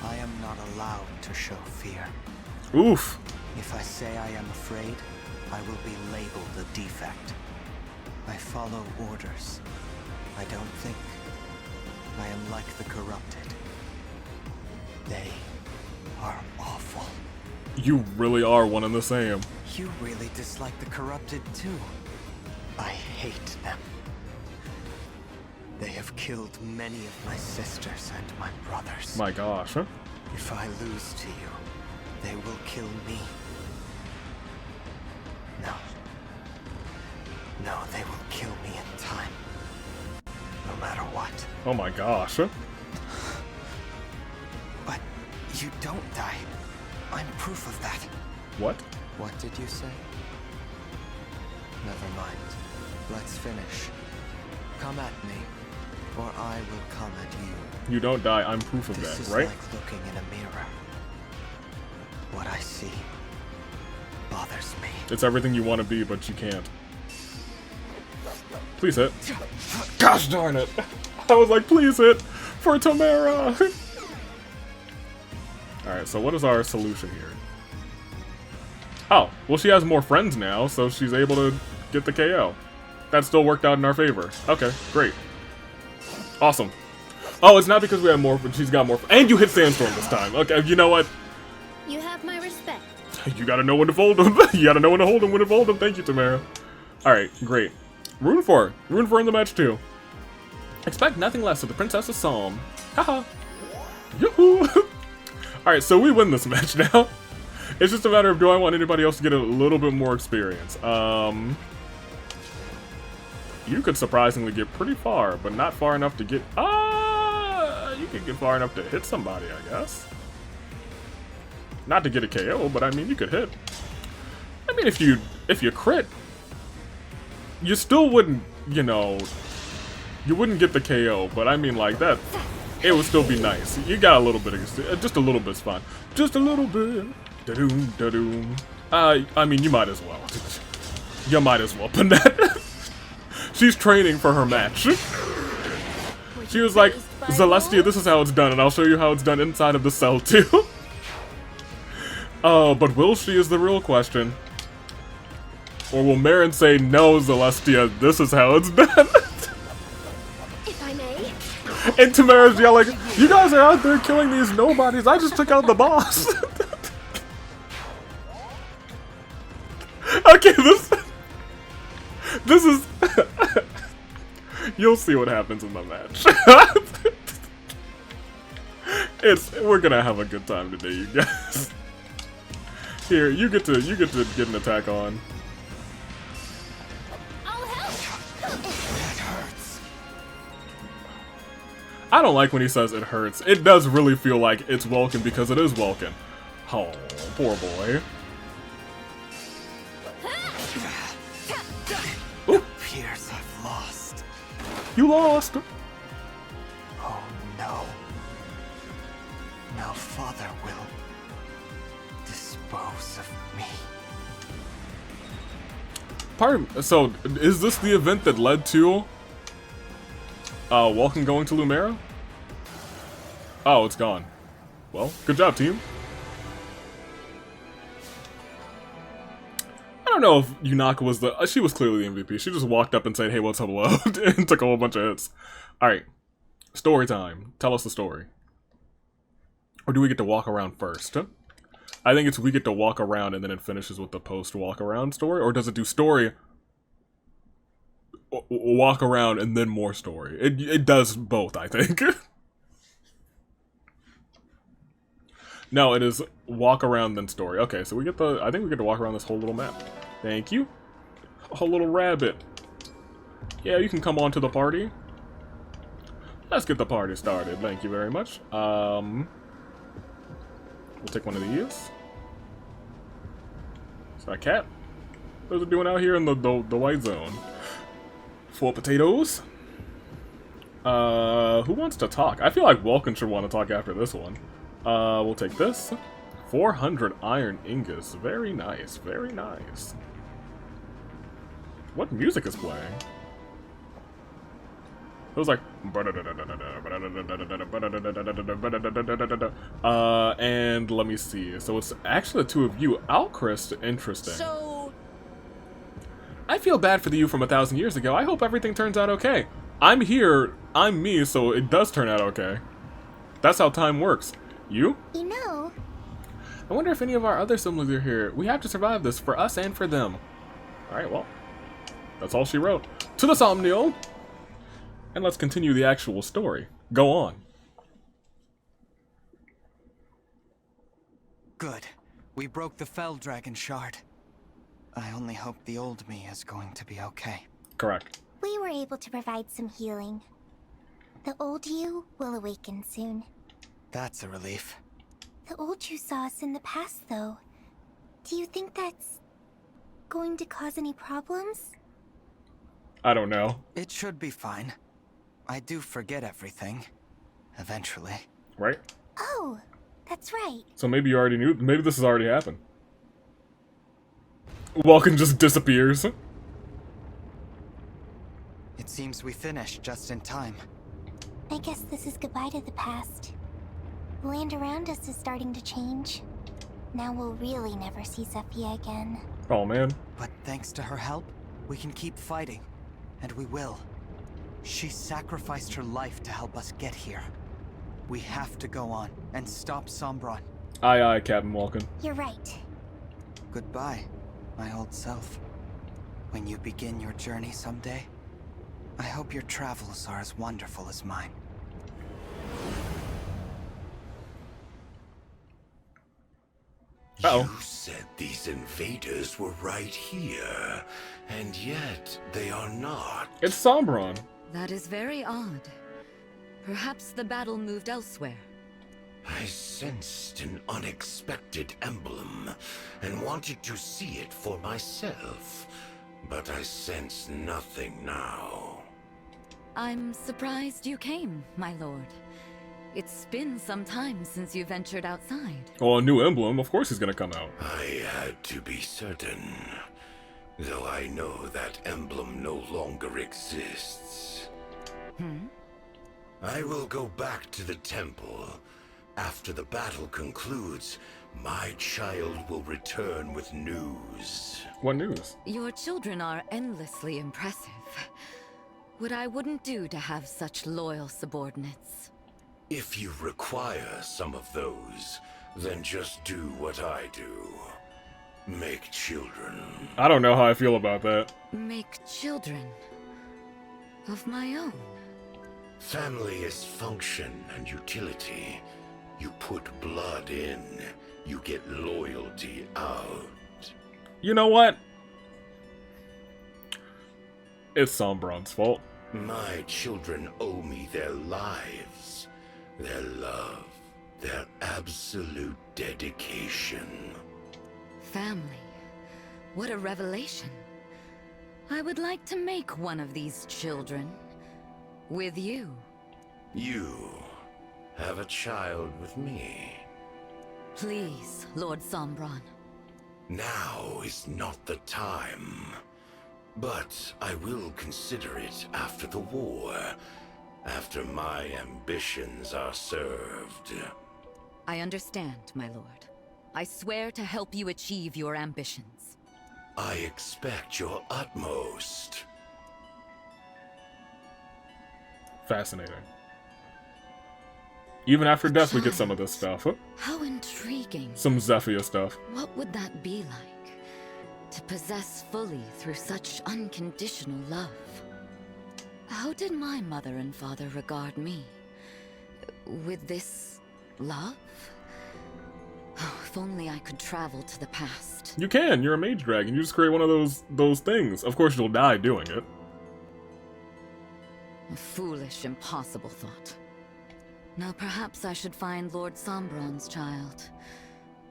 I am not allowed to show fear.
Oof.
If I say I am afraid, I will be labeled a defect. I follow orders. I don't think. I am like the corrupted. They are awful.
You really are one and the same.
You really dislike the corrupted too. I hate them. They have killed many of my sisters and my brothers.
My gosh, huh?
If I lose to you, they will kill me. No. No, they will kill me in time. No matter what.
Oh my gosh, huh?
But you don't die. I'm proof of that.
What?
What did you say? Never mind. Let's finish. Come at me, or I will come at you.
You don't die, I'm proof of
This
that,
is
right?
like looking in a mirror. What I see bothers me.
It's everything you want to be, but you can't. Please hit. Gosh darn it! I was like, please hit for Tamara! Alright, so what is our solution here? Oh, well she has more friends now, so she's able to get the KO. That still worked out in our favor. Okay, great. Awesome. Oh, it's not because we have more, she's got more, and you hit Sandstorm this time. Okay, you know what?
You have my respect.
You gotta know when to fold them. You gotta know when to hold them, when to fold them. Thank you, Tamara. Alright, great. Rune 4. Rune 4 in the match too. Expect nothing less of the Princess of Psalm. Haha. Yoo-hoo! Alright, so we win this match now. It's just a matter of, do I want anybody else to get a little bit more experience? You could surprisingly get pretty far, but not far enough to get... you could get far enough to hit somebody, I guess. Not to get a KO, but I mean, you could hit. I mean, if you crit, you still wouldn't, you know... You wouldn't get the KO, but I mean, like, that... It would still be nice. You got a little bit of... Just a little bit's fine. Just a little bit. Da-doom, da-doom. I mean, you might as well. You might as well, Panette. She's training for her match. She was like, Zelestia, this is how it's done, and I'll show you how it's done inside of the cell, too. But will she is the real question. Or will Marin say, no, Zelestia, this is how it's done?
If I may.
And Tamara's yelling, you guys are out there killing these nobodies, I just took out the boss. Okay, this is... You'll see what happens in the match. We're gonna have a good time today, you guys. Here, you get to get an attack on.
It
hurts.
I don't like when he says it hurts. It does really feel like it's Welkin because it is Welkin. Oh, poor boy.
It appears I've lost.
You lost.
Oh no. Now Father will dispose of me.
So, is this the event that led to Welkin going to Lumera? Oh, it's gone. Well, good job, team. I don't know if Yunaka was she was clearly the MVP. She just walked up and said, hey, what's up, love? And took a whole bunch of hits. Alright. Story time. Tell us the story. Or do we get to walk around first? I think we get to walk around and then it finishes with the post-walk around story. Or does it do story, walk around, and then more story? It does both, I think. No, it is walk around then story. Okay, so we get I think we get to walk around this whole little map. Thank you. A little rabbit. Yeah, you can come on to the party. Let's get the party started. Thank you very much. We'll take one of these. Is that a cat? What's it doing out here in the white zone? 4 potatoes. Who wants to talk? I feel like Welkin should want to talk after this one. We'll take this. 400 iron ingots. Very nice. Very nice. What music is playing? It was like... and let me see. So it's actually the two of you. Alchrist, interesting.
So...
I feel bad for the you from 1,000 years ago. I hope everything turns out okay. I'm here, I'm me, so it does turn out okay. That's how time works. You?
You know...
I wonder if any of our other siblings are here. We have to survive this, for us and for them. Alright, well. That's all she wrote. To the Somniel! And let's continue the actual story. Go on.
Good. We broke the Fell Dragon shard. I only hope the old me is going to be okay.
Correct.
We were able to provide some healing. The old you will awaken soon.
That's a relief.
The old you saw us in the past, though. Do you think that's going to cause any problems?
I don't know.
It should be fine. I do forget everything. Eventually.
Right?
Oh, that's right.
So maybe you already knew. Maybe this has already happened. Welkin just disappears.
It seems we finished just in time.
I guess this is goodbye to the past. The land around us is starting to change. Now we'll really never see Zefia again.
Oh man.
But thanks to her help, we can keep fighting. And we will. She sacrificed her life to help us get here. We have to go on and stop Sombron.
Aye aye, Captain Welkin.
You're right.
Goodbye, my old self. When you begin your journey someday, I hope your travels are as wonderful as mine.
Uh-oh.
You said these invaders were right here, and yet they are not.
It's Sombron.
That is very odd. Perhaps the battle moved elsewhere.
I sensed an unexpected emblem, and wanted to see it for myself, but I sense nothing now.
I'm surprised you came, my lord. It's been some time since you ventured outside.
Oh, a new emblem. Of course he's gonna come out.
I had to be certain, though I know that emblem no longer exists. I will go back to the temple. After the battle concludes, my child will return with news.
What news?
Your children are endlessly impressive. What I wouldn't do to have such loyal subordinates.
If you require some of those, then just do what I do. Make children.
I don't know how I feel about that.
Make children of my own.
Family is function and utility. You put blood in, you get loyalty out.
You know what? It's Sombron's fault.
My children owe me their lives, their love, their absolute dedication.
Family. What a revelation. I would like to make one of these children. With you.
You have a child with me.
Please, Lord Sombron.
Now is not the time. But I will consider it after the war. After my ambitions are served.
I understand, my lord. I swear to help you achieve your ambitions.
I expect your utmost.
Fascinating. Even after death, we get some of this stuff.
How intriguing.
Some Zefia stuff.
What would that be like? To possess fully through such unconditional love. How did my mother and father regard me? With this love? Oh, if only I could travel to the past.
You can. You're a mage dragon. You just create one of those things. Of course, you'll die doing it.
A foolish, impossible thought. Now perhaps I should find Lord Sombron's child.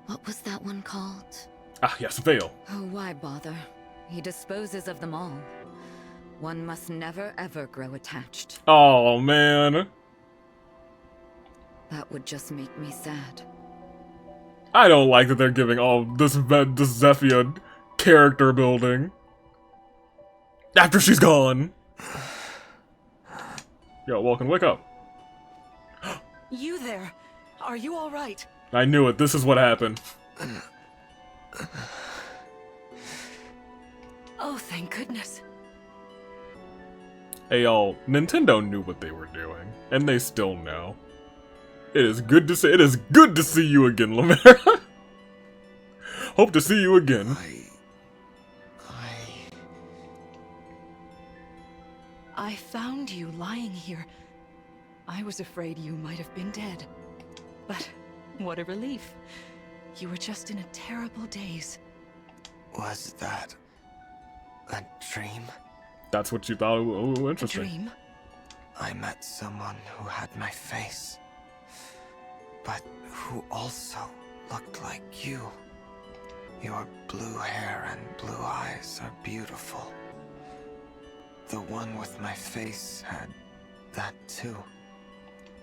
What was that one called?
Ah, yes, Veil.
Oh, why bother? He disposes of them all. One must never ever grow attached.
Oh, man.
That would just make me sad.
I don't like that they're giving all this Zefia character building. After she's gone. Yo, Welkin, wake up.
You there? Are you all right?
I knew it. This is what happened.
Oh, thank goodness.
Hey, y'all, Nintendo knew what they were doing, and they still know. It is good to see you again, Lumera. Hope to see you again.
I found you lying here. I was afraid you might have been dead. But what a relief. You were just in a terrible daze.
Was that a dream?
That's what you thought? Oh, interesting.
A dream?
I met someone who had my face, but who also looked like you. Your blue hair and blue eyes are beautiful. The one with my face had that too.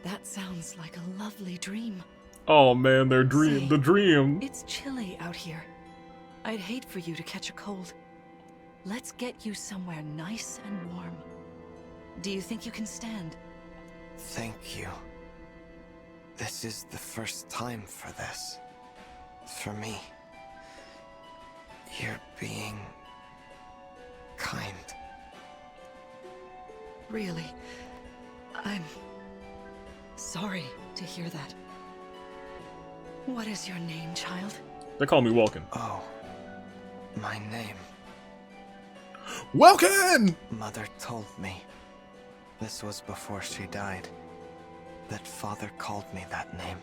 That sounds like a lovely dream.
Oh man, the dream.
It's chilly out here. I'd hate for you to catch a cold. Let's get you somewhere nice and warm. Do you think you can stand?
Thank you. This is the first time for this. For me. You're being kind.
Really? I'm sorry to hear that. What is your name, child?
They call me Welkin.
Oh, my name.
Welkin!
Mother told me, this was before she died, that Father called me that name.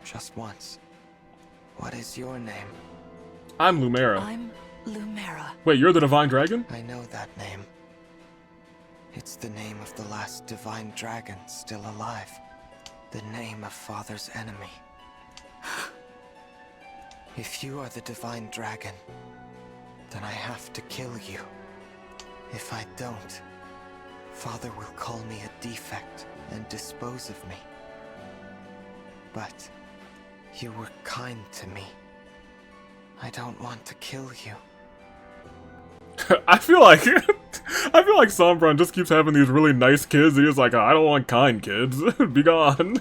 Just once. What is your name?
I'm Lumera.
I'm Lumera.
Wait, you're the Divine Dragon?
I know that name. It's the name of the last Divine Dragon still alive. The name of Father's enemy. If you are the Divine Dragon, then I have to kill you. If I don't, Father will call me a defect and dispose of me. But you were kind to me. I don't want to kill you.
I feel like Sombron just keeps having these really nice kids. He's like, I don't want kind kids. Be gone.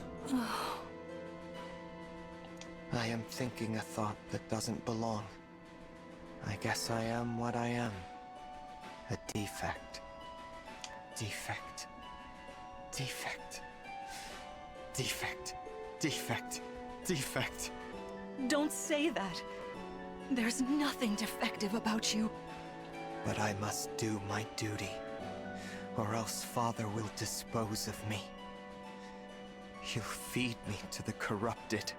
I am thinking a thought that doesn't belong. I guess I am what I am. A defect. Defect. Defect. Defect. Defect. Defect.
Don't say that. There's nothing defective about you.
But I must do my duty, or else Father will dispose of me. He'll feed me to the corrupted.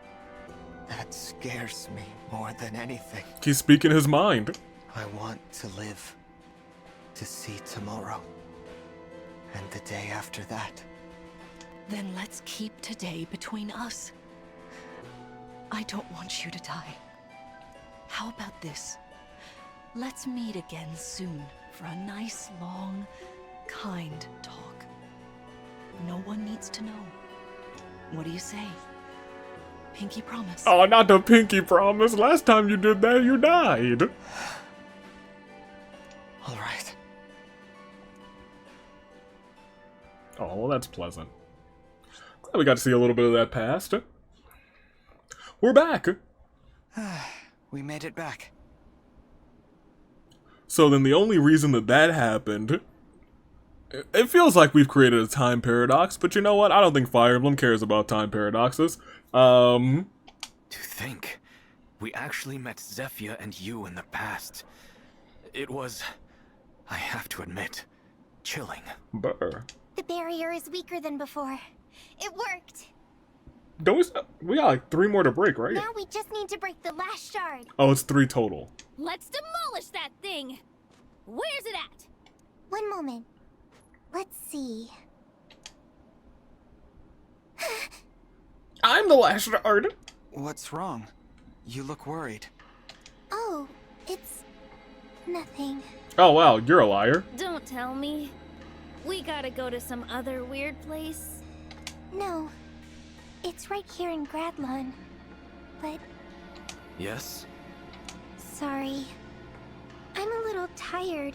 That scares me more than anything.
He's speaking his mind.
I want to live, to see tomorrow, and the day after that.
Then let's keep today between us. I don't want you to die. How about this? Let's meet again soon for a nice, long, kind talk. No one needs to know. What do you say? Pinky promise.
Oh, not the pinky promise. Last time you did that, you died.
All right.
Oh, well, that's pleasant. Glad we got to see a little bit of that past. We're back.
We made it back.
So then the only reason that happened, it feels like we've created a time paradox, but you know what? I don't think Fire Emblem cares about time paradoxes.
To think, we actually met Zephyr and you in the past. It was, I have to admit, chilling.
Burr.
The barrier is weaker than before. It worked.
Don't we got like 3 more to break, right?
Now we just need to break the last shard.
Oh, it's 3 total.
Let's demolish that thing! Where's it at?
One moment. Let's see.
I'm the last shard.
What's wrong? You look worried.
Oh, it's nothing.
Oh wow, you're a liar.
Don't tell me. We gotta go to some other weird place.
No. It's right here in Gradlon. But...
Yes?
Sorry. I'm a little tired.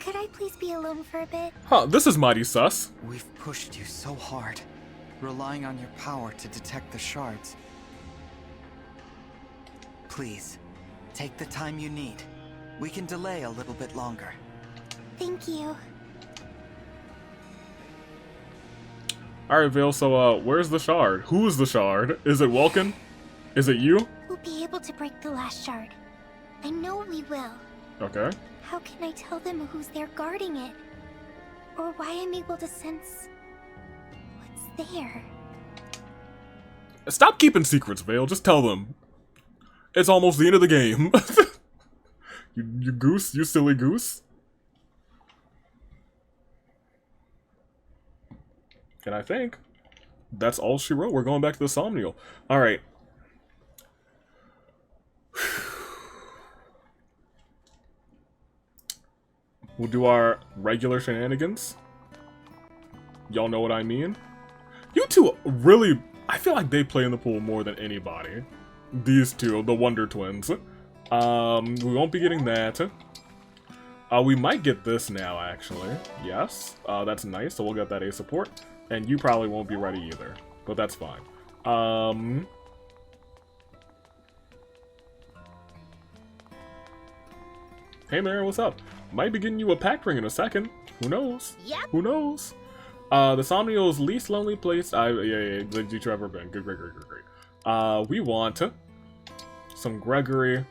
Could I please be alone for a bit?
Huh, this is mighty sus.
We've pushed you so hard, relying on your power to detect the shards. Please, take the time you need. We can delay a little bit longer.
Thank you.
Alright, Vale, so, where's the shard? Who's the shard? Is it Welkin? Is it you?
We'll be able to break the last shard. I know we will.
Okay.
How can I tell them who's there guarding it? Or why I'm able to sense what's there?
Stop keeping secrets, Vale. Just tell them. It's almost the end of the game. You goose, you silly goose. And I think that's all she wrote. We're going back to the Somniel. Alright. We'll do our regular shenanigans. Y'all know what I mean? You two really... I feel like they play in the pool more than anybody. These two, the Wonder Twins. We won't be getting that. We might get this now, actually. Yes. That's nice, so we'll get that A support. And you probably won't be ready either. But that's fine. Hey, Mara, what's up? Might be getting you a Pact ring in a second. Who knows?
Yep.
Who knows? The Somniel's least lonely place. Yeah, you've ever been. Good, great. We want some Gregory,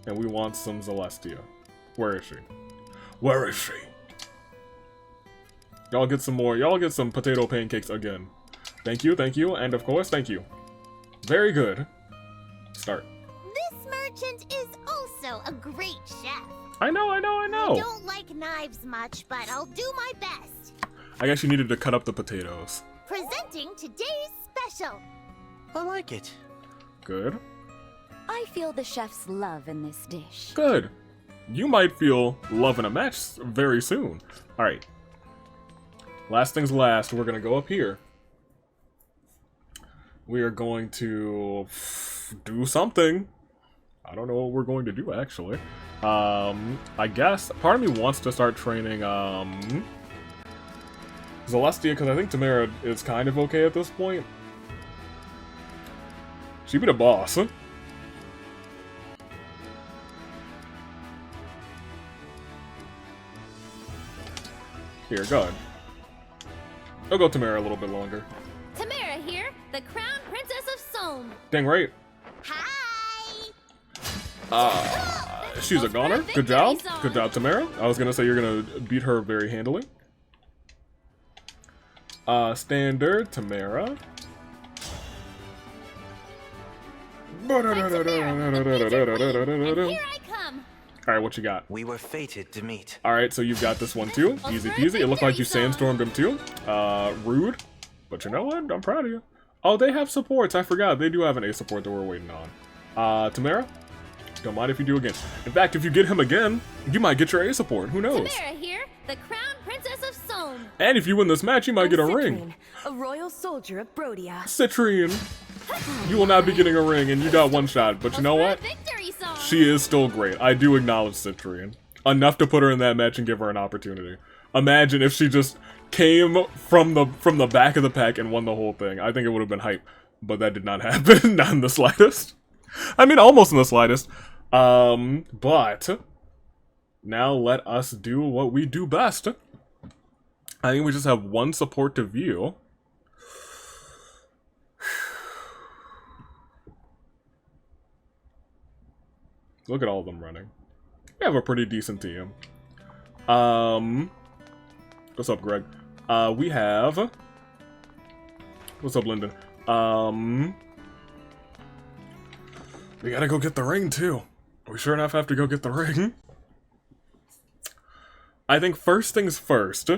and we want some Zelestia. Where is she? Where is she? Y'all get some more. Y'all get some potato pancakes again. Thank you, and of course, thank you. Very good. Start.
This merchant is also a great chef.
I know.
I don't like knives much, but I'll do my best.
I guess you needed to cut up the potatoes.
Presenting today's special.
I like it.
Good.
I feel the chef's love in this dish.
Good. You might feel love in a match very soon. Alright. Last things last, we're going to go up here. We are going to do something. I don't know what we're going to do, actually. I guess part of me wants to start training Zelestia, because I think Tamara is kind of okay at this point. She be the boss. Here, go ahead. I'll go Tamara a little bit longer.
Tamara here, the Crown Princess of Somme.
Dang right.
Hi!
She's a goner. Good job. Good job, Tamara. I was gonna say you're gonna beat her very handily. Standard, Tamara. Alright, what you got?
We were fated to meet.
Alright, so you've got this one too. Easy peasy. It looked like you sandstormed him too. Rude. But you know what? I'm proud of you. Oh, they have supports. I forgot. They do have an A support that we're waiting on. Tamara? Don't mind if you do again. In fact, if you get him again, you might get your A support. Who knows?
Tamara here, the Crown Princess of Somme.
And if you win this match, you might get a ring.
A royal soldier of Brodia.
Citrine. You will not be getting a ring, and you got one shot. But you know what? She is still great. I do acknowledge Citrine. Enough to put her in that match and give her an opportunity. Imagine if she just came from the back of the pack and won the whole thing. I think it would have been hype. But that did not happen. Not in the slightest. I mean, almost in the slightest. But now let us do what we do best. I think we just have one support to view. Look at all of them running. We have a pretty decent team. What's up, Greg? We have... What's up, Lyndon? We gotta go get the ring, too. We sure enough have to go get the ring. I think first things first,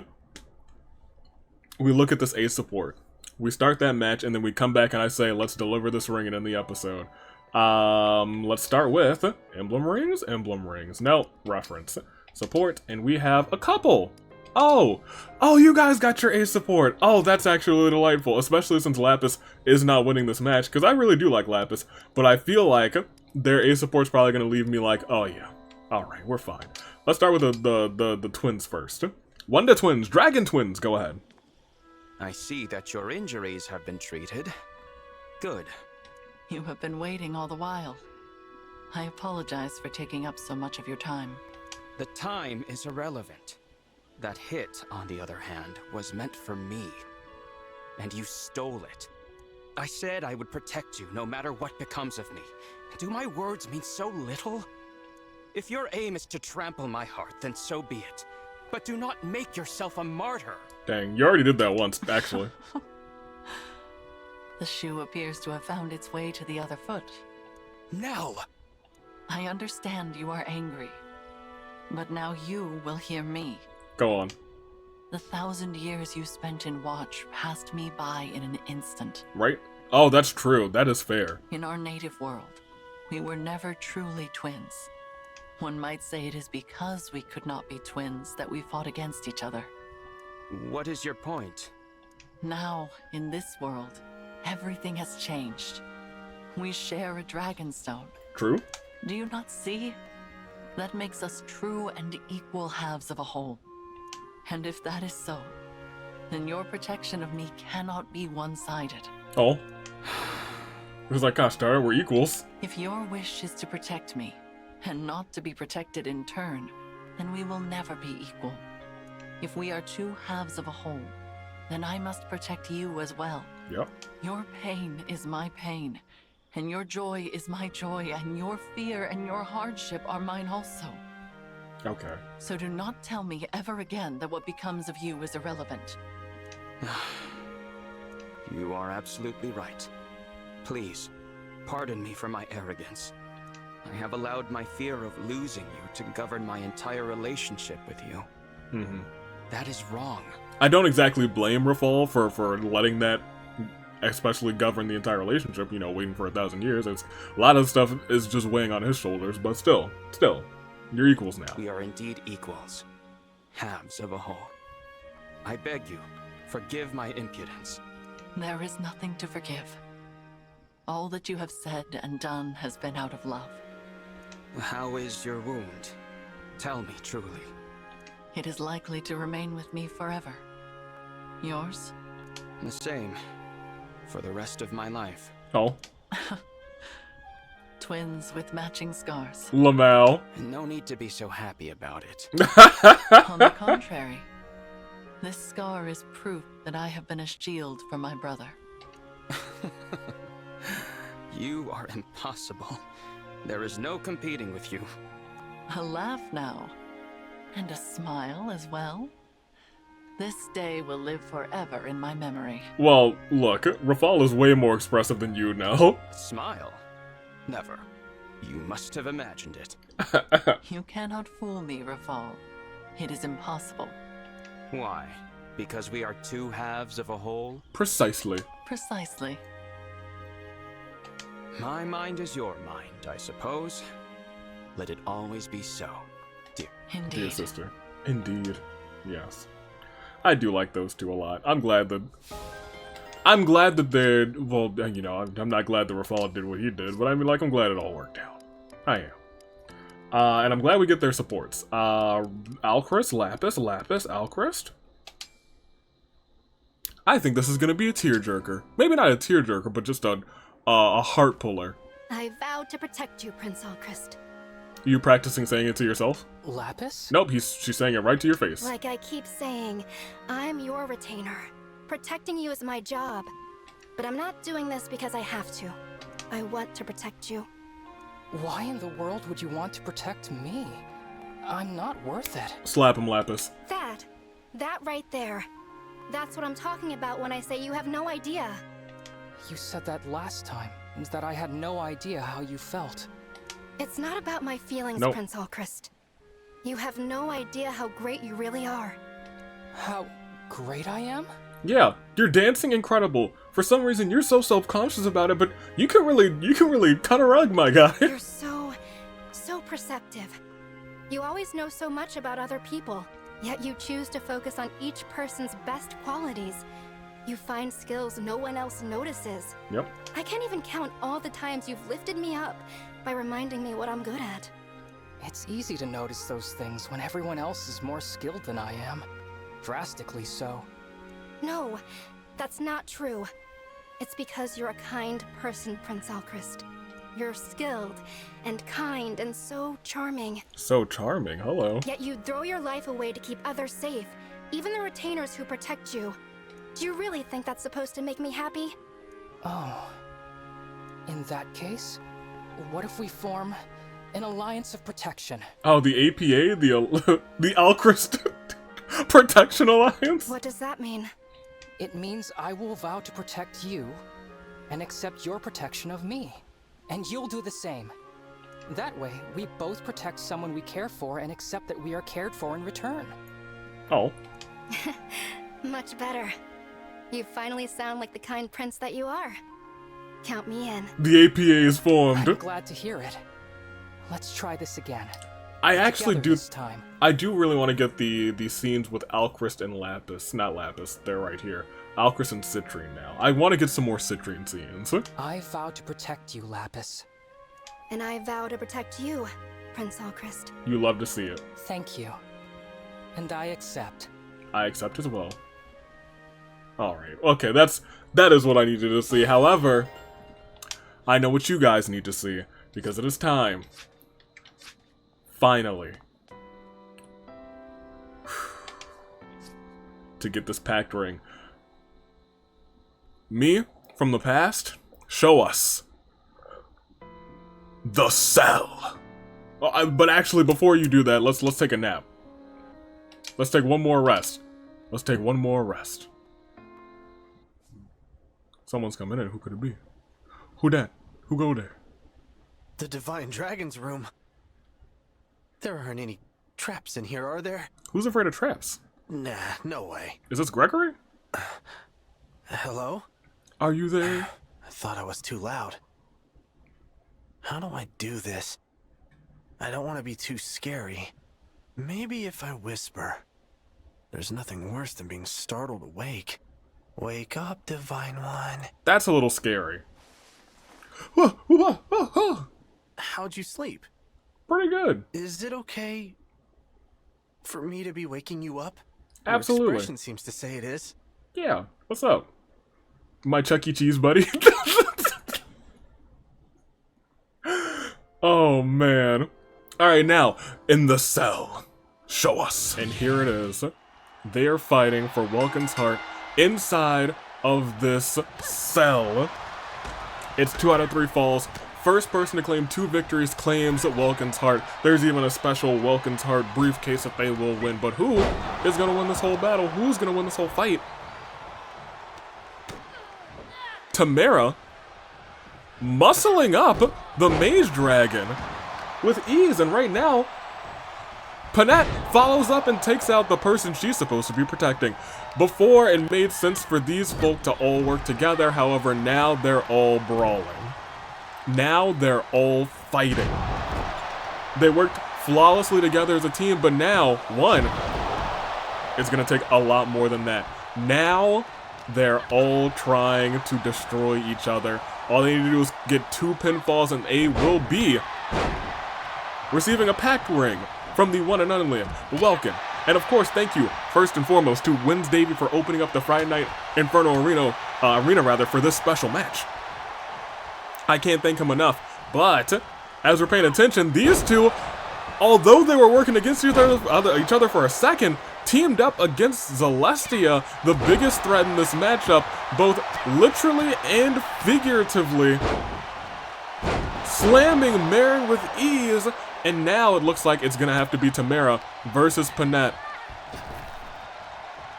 we look at this A support. We start that match, and then we come back and I say, let's deliver this ring and end the episode. Let's start with emblem rings. No, reference. Support, and we have a couple. Oh, you guys got your A support. Oh, that's actually really delightful, especially since Lapis is not winning this match, because I really do like Lapis, but I feel like their A support's probably going to leave me like, oh yeah, alright, we're fine. Let's start with the twins first. Wonder twins, dragon twins, go ahead.
I see that your injuries have been treated. Good.
You have been waiting all the while. I apologize for taking up so much of your time.
The time is irrelevant. That hit, on the other hand, was meant for me. And you stole it. I said I would protect you no matter what becomes of me. Do my words mean so little? If your aim is to trample my heart, then so be it. But do not make yourself a martyr.
Dang, you already did that once, actually.
The shoe appears to have found its way to the other foot.
No!
I understand you are angry. But now you will hear me.
Go on.
The 1,000 years you spent in Watch passed me by in an instant.
Right? Oh, that's true. That is fair.
In our native world, we were never truly twins. One might say it is because we could not be twins that we fought against each other.
What is your point?
Now, in this world, everything has changed. We share a dragonstone.
True.
Do you not see? That makes us true and equal halves of a whole. And if that is so, then your protection of me cannot be one-sided.
Oh. Because like, gosh darn, we're equals.
If your wish is to protect me, and not to be protected in turn, then we will never be equal. If we are two halves of a whole, then I must protect you as well.
Yep.
Your pain is my pain, and your joy is my joy, and your fear and your hardship are mine also.
Okay.
So do not tell me ever again that what becomes of you is irrelevant.
You are absolutely right. Please, pardon me for my arrogance. I have allowed my fear of losing you to govern my entire relationship with you.
Mm-hmm.
That is wrong.
I don't exactly blame Rafal for letting that especially govern the entire relationship, you know, waiting for 1,000 years. It's, a lot of stuff is just weighing on his shoulders, but still, you're equals now.
We are indeed equals. Halves of a whole. I beg you, forgive my impudence.
There is nothing to forgive. All that you have said and done has been out of love.
How is your wound? Tell me truly.
It is likely to remain with me forever. Yours?
The same. For the rest of my life.
Oh.
Twins with matching scars.
Lamau.
No need to be so happy about it.
On the contrary. This scar is proof that I have been a shield for my brother.
You are impossible. There is no competing with you.
A laugh now. And a smile as well. This day will live forever in my memory.
Well, look, Rafal is way more expressive than you now.
Smile? Never. You must have imagined it.
You cannot fool me, Rafal. It is impossible.
Why? Because we are two halves of a whole?
Precisely.
Precisely.
My mind is your mind, I suppose. Let it always be so, dear.
Indeed.
Dear sister. Indeed. Yes. I do like those two a lot. I'm glad that they're, well, you know, I'm not glad that Rafal did what he did, but I mean, like, I'm glad it all worked out. I am. And I'm glad we get their supports. Alchrist, Lapis, Alchrist. I think this is gonna be a tearjerker. Maybe not a tearjerker, but just a heart puller.
I vowed to protect you, Prince Alchrist.
You practicing saying it to yourself?
Lapis?
Nope, she's saying it right to your face.
Like I keep saying, I'm your retainer. Protecting you is my job. But I'm not doing this because I have to. I want to protect you.
Why in the world would you want to protect me? I'm not worth it.
Slap him, Lapis.
That right there. That's what I'm talking about when I say you have no idea.
You said that last time, that I had no idea how you felt.
It's not about my feelings,
Nope.
Prince Alchrist. You have no idea how great you really are.
How great I am?
Yeah, you're dancing incredible. For some reason, you're so self-conscious about it, but you can really cut a rug, my guy.
You're so perceptive. You always know so much about other people, yet you choose to focus on each person's best qualities. You find skills no one else notices.
Yep.
I can't even count all the times you've lifted me up by reminding me what I'm good at.
It's easy to notice those things when everyone else is more skilled than I am. Drastically so.
No, that's not true. It's because you're a kind person, Prince Alchrist. You're skilled and kind and so charming.
So charming, hello.
Yet you'd throw your life away to keep others safe, even the retainers who protect you. Do you really think that's supposed to make me happy?
Oh. In that case, what if we form an alliance of protection?
Oh, the APA? The Alchrist Protection Alliance?
What does that mean?
It means I will vow to protect you and accept your protection of me. And you'll do the same. That way, we both protect someone we care for and accept that we are cared for in return.
Oh.
Much better. You finally sound like the kind prince that you are. Count me in.
The APA is formed.
I'm glad to hear it. Let's try this again.
I actually
Together
do.
This time.
I do really want to get the scenes with Alchrist and Lapis. Not Lapis. They're right here. Alchrist and Citrine now. I want to get some more Citrine scenes.
I vow to protect you, Lapis.
And I vow to protect you, Prince Alchrist.
You love to see it.
Thank you. And I accept.
I accept as well. Alright. Okay, that is what I needed to see. However, I know what you guys need to see. Because it is time. Finally. To get this Pact ring. Me, from the past, show us the cell. But actually, before you do that, let's take a nap. Let's take one more rest. Let's take one more rest. Someone's coming in. Who could it be? Who that? Who go there?
The Divine Dragon's room. There aren't any traps in here, are there?
Who's afraid of traps?
Nah, no way.
Is this Gregory?
Hello?
Are you there?
I thought I was too loud. How do I do this? I don't want to be too scary. Maybe if I whisper. There's nothing worse than being startled awake. Wake up, Divine One.
That's a little scary.
How'd you sleep?
Pretty good.
Is it okay for me to be waking you up?
Absolutely.
Your expression seems to say it is.
Yeah. What's up? My Chuck E. Cheese buddy. Oh, man. Alright, now, in the cell. Show us. And here it is. They are fighting for Welkin's heart inside of this cell. It's 2 out of 3 falls. First person to claim 2 victories claims Welkin's heart. There's even a special Welkin's heart briefcase that they will win. But who is going to win this whole battle? Who's going to win this whole fight? Tamara muscling up the Mage Dragon with ease. And right now, Panette follows up and takes out the person she's supposed to be protecting. Before, it made sense for these folk to all work together. However, now they're all brawling. Now they're all fighting. They worked flawlessly together as a team, but now, one, it's going to take a lot more than that. Now, they're all trying to destroy each other. All they need to do is get 2 pinfalls, and they will be receiving a Pact ring from the one and only Welkin. And of course, thank you, first and foremost, to Wins Davy for opening up the Friday Night Inferno Arena for this special match. I can't thank him enough. But as we're paying attention, these two, although they were working against each other for a second, teamed up against Zelestia, the biggest threat in this matchup, both literally and figuratively, slamming Marin with ease. And now it looks like it's going to have to be Tamara versus Panette.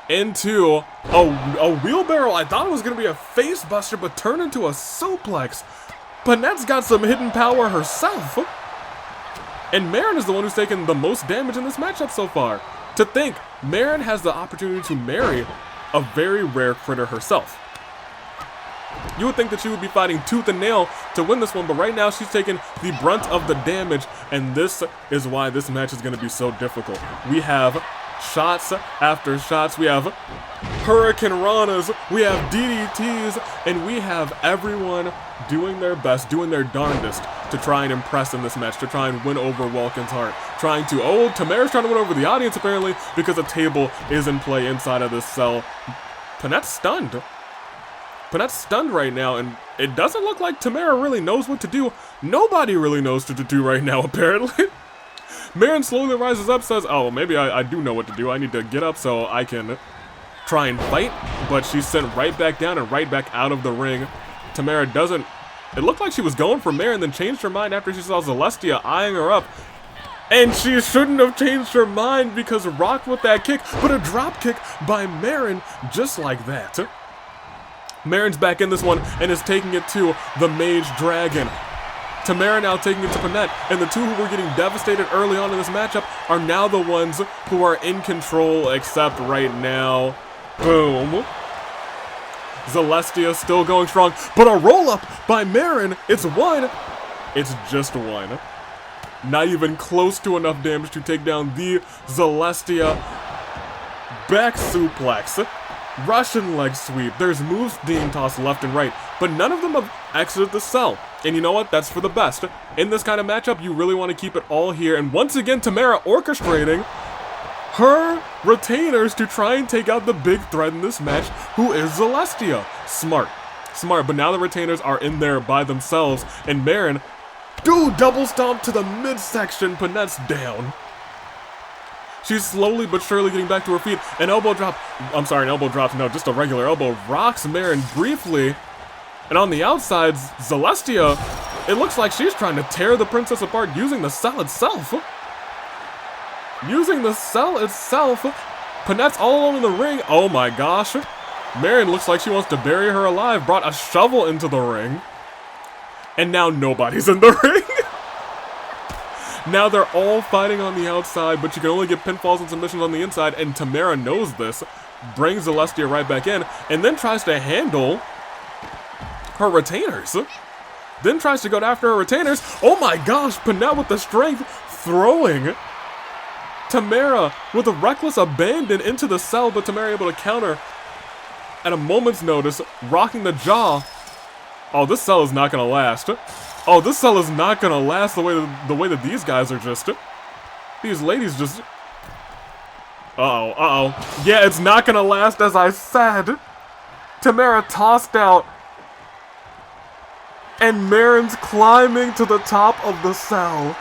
Into a wheelbarrow. I thought it was going to be a face buster, but turned into a suplex. Panette's got some hidden power herself. And Marin is the one who's taken the most damage in this matchup so far. To think, Marin has the opportunity to marry a very rare critter herself. You would think that she would be fighting tooth and nail to win this one, but right now she's taking the brunt of the damage, and this is why this match is going to be so difficult. We have shots after shots, we have Hurricane Ranas, we have DDTs, and we have everyone doing their best, doing their darndest to try and impress in this match, to try and win over Welkin's heart. Tamara's trying to win over the audience, apparently, because a table is in play inside of this cell. Panette's stunned. Panette's stunned right now, and it doesn't look like Tamara really knows what to do. Nobody really knows what to do right now, apparently. Marin slowly rises up, says, oh, well, maybe I do know what to do. I need to get up so I can try and fight, but she's sent right back down and right back out of the ring. Tamara doesn't... It looked like she was going for Marin, then changed her mind after she saw Zelestia eyeing her up. And she shouldn't have changed her mind because rocked with that kick, but a drop kick by Marin just like that. Marin's back in this one and is taking it to the Mage Dragon. Tamara now taking it to Panette, and the two who were getting devastated early on in this matchup are now the ones who are in control, except right now, boom. Zelestia still going strong, but a roll-up by Marin. It's one. It's just one. Not even close to enough damage to take down the Zelestia. Back suplex. Russian leg sweep. There's moves being tossed left and right, but none of them have exited the cell. And you know what? That's for the best. In this kind of matchup, you really want to keep it all here. And once again, Tamara orchestrating her retainers to try and take out the big threat in this match, who is Zelestia. Smart. Smart, but now the retainers are in there by themselves, and Marin, double stomp to the midsection. Panette's down. She's slowly but surely getting back to her feet. An elbow drop, no, just a regular elbow, rocks Marin briefly. And on the outside, Zelestia, it looks like she's trying to tear the princess apart using the cell itself. Using the cell itself. Panette's all alone in the ring. Oh my gosh. Marin looks like she wants to bury her alive. Brought a shovel into the ring. And now nobody's in the ring. Now they're all fighting on the outside, but you can only get pinfalls and submissions on the inside, and Tamara knows this. Brings Zelestia right back in, and then tries to handle her retainers. Then tries to go after her retainers. Oh my gosh, Panette with the strength, throwing Tamara with a reckless abandon into the cell, but Tamara able to counter at a moment's notice, rocking the jaw. Oh, this cell is not gonna last. Oh, this cell is not gonna last the way that these guys are just. These ladies just. Uh-oh. Yeah, it's not gonna last, as I said. Tamara tossed out. And Marin's climbing to the top of the cell.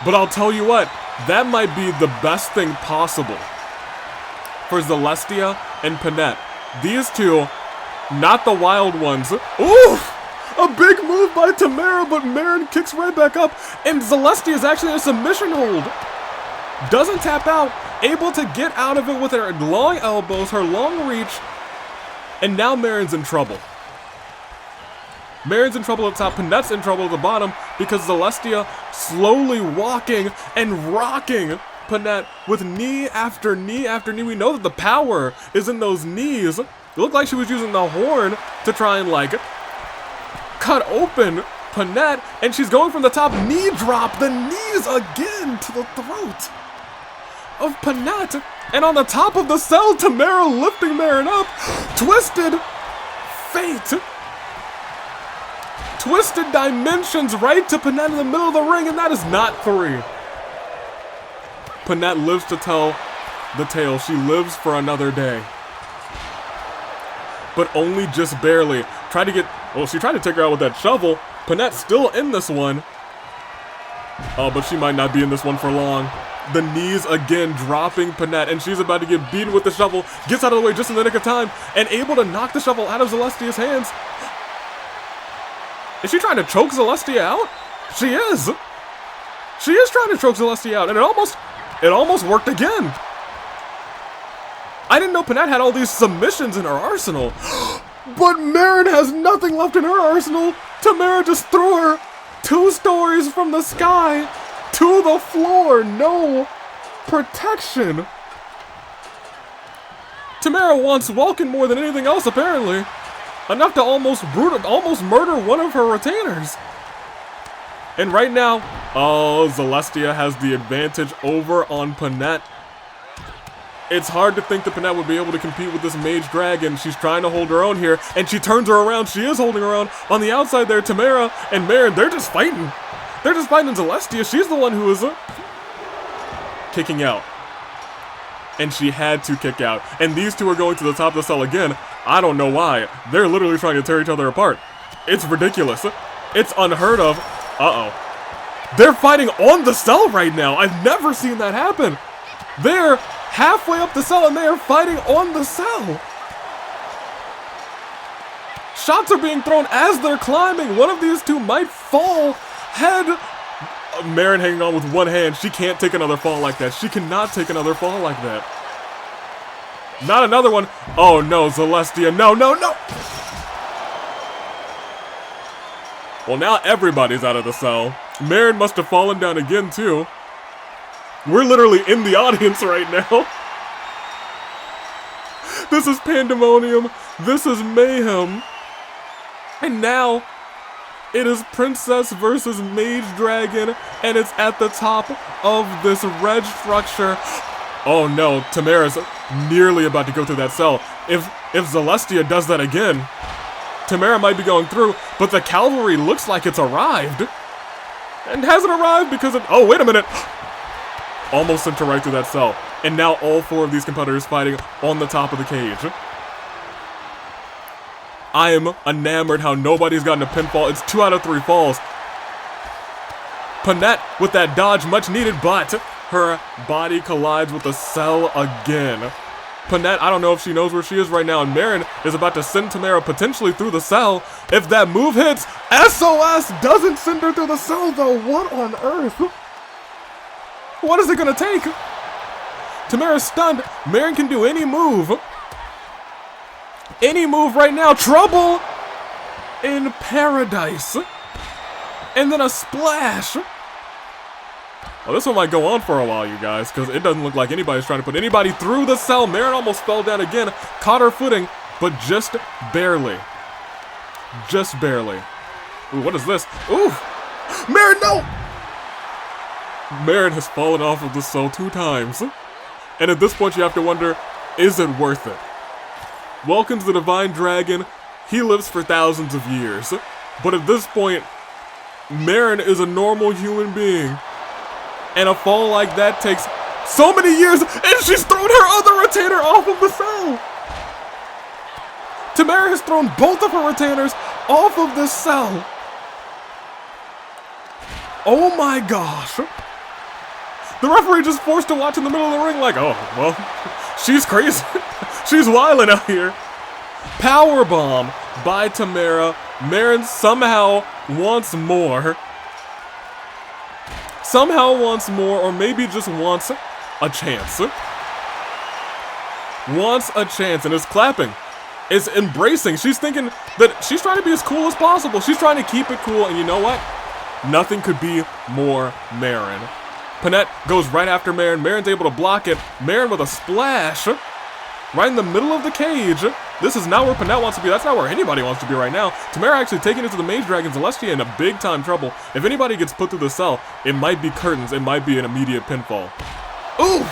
But I'll tell you what, that might be the best thing possible for Zelestia and Panette. These two, not the wild ones. Oof! A big move by Tamara, but Marin kicks right back up, and Zelestia is actually in a submission hold. Doesn't tap out, able to get out of it with her long elbows, her long reach, and now Marin's in trouble. Marin's in trouble at the top, Panette's in trouble at the bottom, because Zelestia slowly walking and rocking Panette with knee after knee after knee. We know that the power is in those knees. It looked like she was using the horn to try and, like, cut open Panette, and she's going from the top, knee drop, the knees again to the throat of Panette. And on the top of the cell, Tamara lifting Marin up. Twisted Fate. Twisted Dimensions right to Panette in the middle of the ring, and that is not 3. Panette lives to tell the tale. She lives for another day. But only just barely. She tried to take her out with that shovel. Panette's still in this one. Oh, but she might not be in this one for long. The knees again dropping Panette, and she's about to get beaten with the shovel. Gets out of the way just in the nick of time, and able to knock the shovel out of Zelestia's hands. Is she trying to choke Zelestia out? She is. She is trying to choke Zelestia out, and it almost worked again. I didn't know Panette had all these submissions in her arsenal. But Marin has nothing left in her arsenal. Tamara just threw her 2 stories from the sky to the floor. No protection. Tamara wants Welkin more than anything else, apparently. Enough to almost murder one of her retainers. And right now, oh, Zelestia has the advantage over on Panette. It's hard to think that Panette would be able to compete with this mage dragon. She's trying to hold her own here, and she turns her around. She is holding her own. On the outside there, Tamara and Marin, they're just fighting. They're just fighting Zelestia. She's the one who is kicking out. And she had to kick out. And these two are going to the top of the cell again. I don't know why. They're literally trying to tear each other apart. It's ridiculous. It's unheard of. Uh-oh. They're fighting on the cell right now. I've never seen that happen. They're halfway up the cell and they are fighting on the cell. Shots are being thrown as they're climbing. One of these two might fall. Head. Marin hanging on with one hand. She can't take another fall like that. She cannot take another fall like that. Not another one. Oh no, Zelestia. No, no, no. Well, now everybody's out of the cell. Marin must have fallen down again, too. We're literally in the audience right now. This is pandemonium. This is mayhem. And now, it is Princess versus Mage Dragon, and it's at the top of this red structure. Oh no, Tamara's nearly about to go through that cell. If Zelestia does that again, Tamara might be going through, but the cavalry looks like it's arrived. And hasn't arrived because of... Oh, wait a minute. Almost sent her right through that cell. And now all four of these competitors fighting on the top of the cage. I am enamored how nobody's gotten a pinfall. It's 2 out of 3 falls. Panette with that dodge, much needed, but her body collides with the cell again. Panette, I don't know if she knows where she is right now, and Marin is about to send Tamara potentially through the cell. If that move hits, SOS doesn't send her through the cell though. What on earth? What is it gonna take? Tamara's stunned. Marin can do any move. Any move right now. Trouble in paradise. And then a splash. Well, this one might go on for a while, you guys, because it doesn't look like anybody's trying to put anybody through the cell. Marin almost fell down again, caught her footing, but just barely. Just barely. Ooh, what is this? Ooh! Marin, no! Marin has fallen off of the cell 2 times. And at this point, you have to wonder, is it worth it? Welkin's the Divine Dragon. He lives for thousands of years. But at this point, Marin is a normal human being. And a fall like that takes so many years, and she's thrown her other retainer off of the cell! Tamara has thrown both of her retainers off of the cell! Oh my gosh! The referee just forced to watch in the middle of the ring like, oh, well, she's crazy. She's wilding out here. Powerbomb by Tamara. Marin somehow wants more. Somehow wants more, or maybe just wants a chance. Wants a chance, and is clapping. Is embracing. She's thinking that she's trying to be as cool as possible. She's trying to keep it cool, and you know what? Nothing could be more Marin. Panette goes right after Marin. Marin's able to block it. Marin with a splash. Right in the middle of the cage. This is not where Panette wants to be. That's not where anybody wants to be right now. Tamara actually taking it to the Mage Dragon. Zelestia in a big time trouble. If anybody gets put through the cell, it might be curtains. It might be an immediate pinfall. Ooh!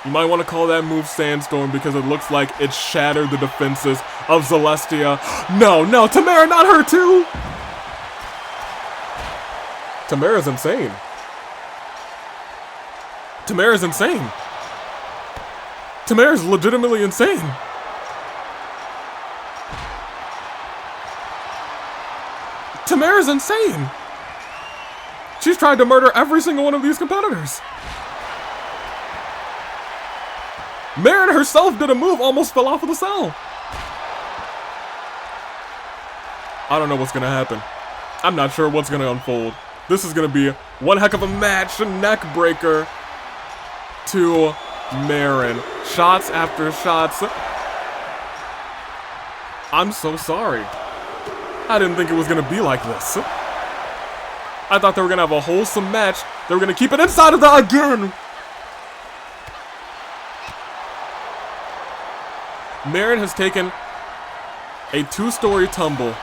You might want to call that move Sandstorm because it looks like it shattered the defenses of Zelestia. No, no, Tamara, not her too! Tamara's insane. Tamara's insane. Tamara's legitimately insane. Tamara's insane. She's tried to murder every single one of these competitors. Marin herself did a move, almost fell off of the cell. I don't know what's gonna happen. I'm not sure what's gonna unfold. This is gonna be one heck of a match, a neck breaker to Marin. Shots after shots. I'm so sorry. I didn't think it was gonna be like this. I thought they were gonna have a wholesome match. They were gonna keep it inside of that again. Marin has taken a 2-story tumble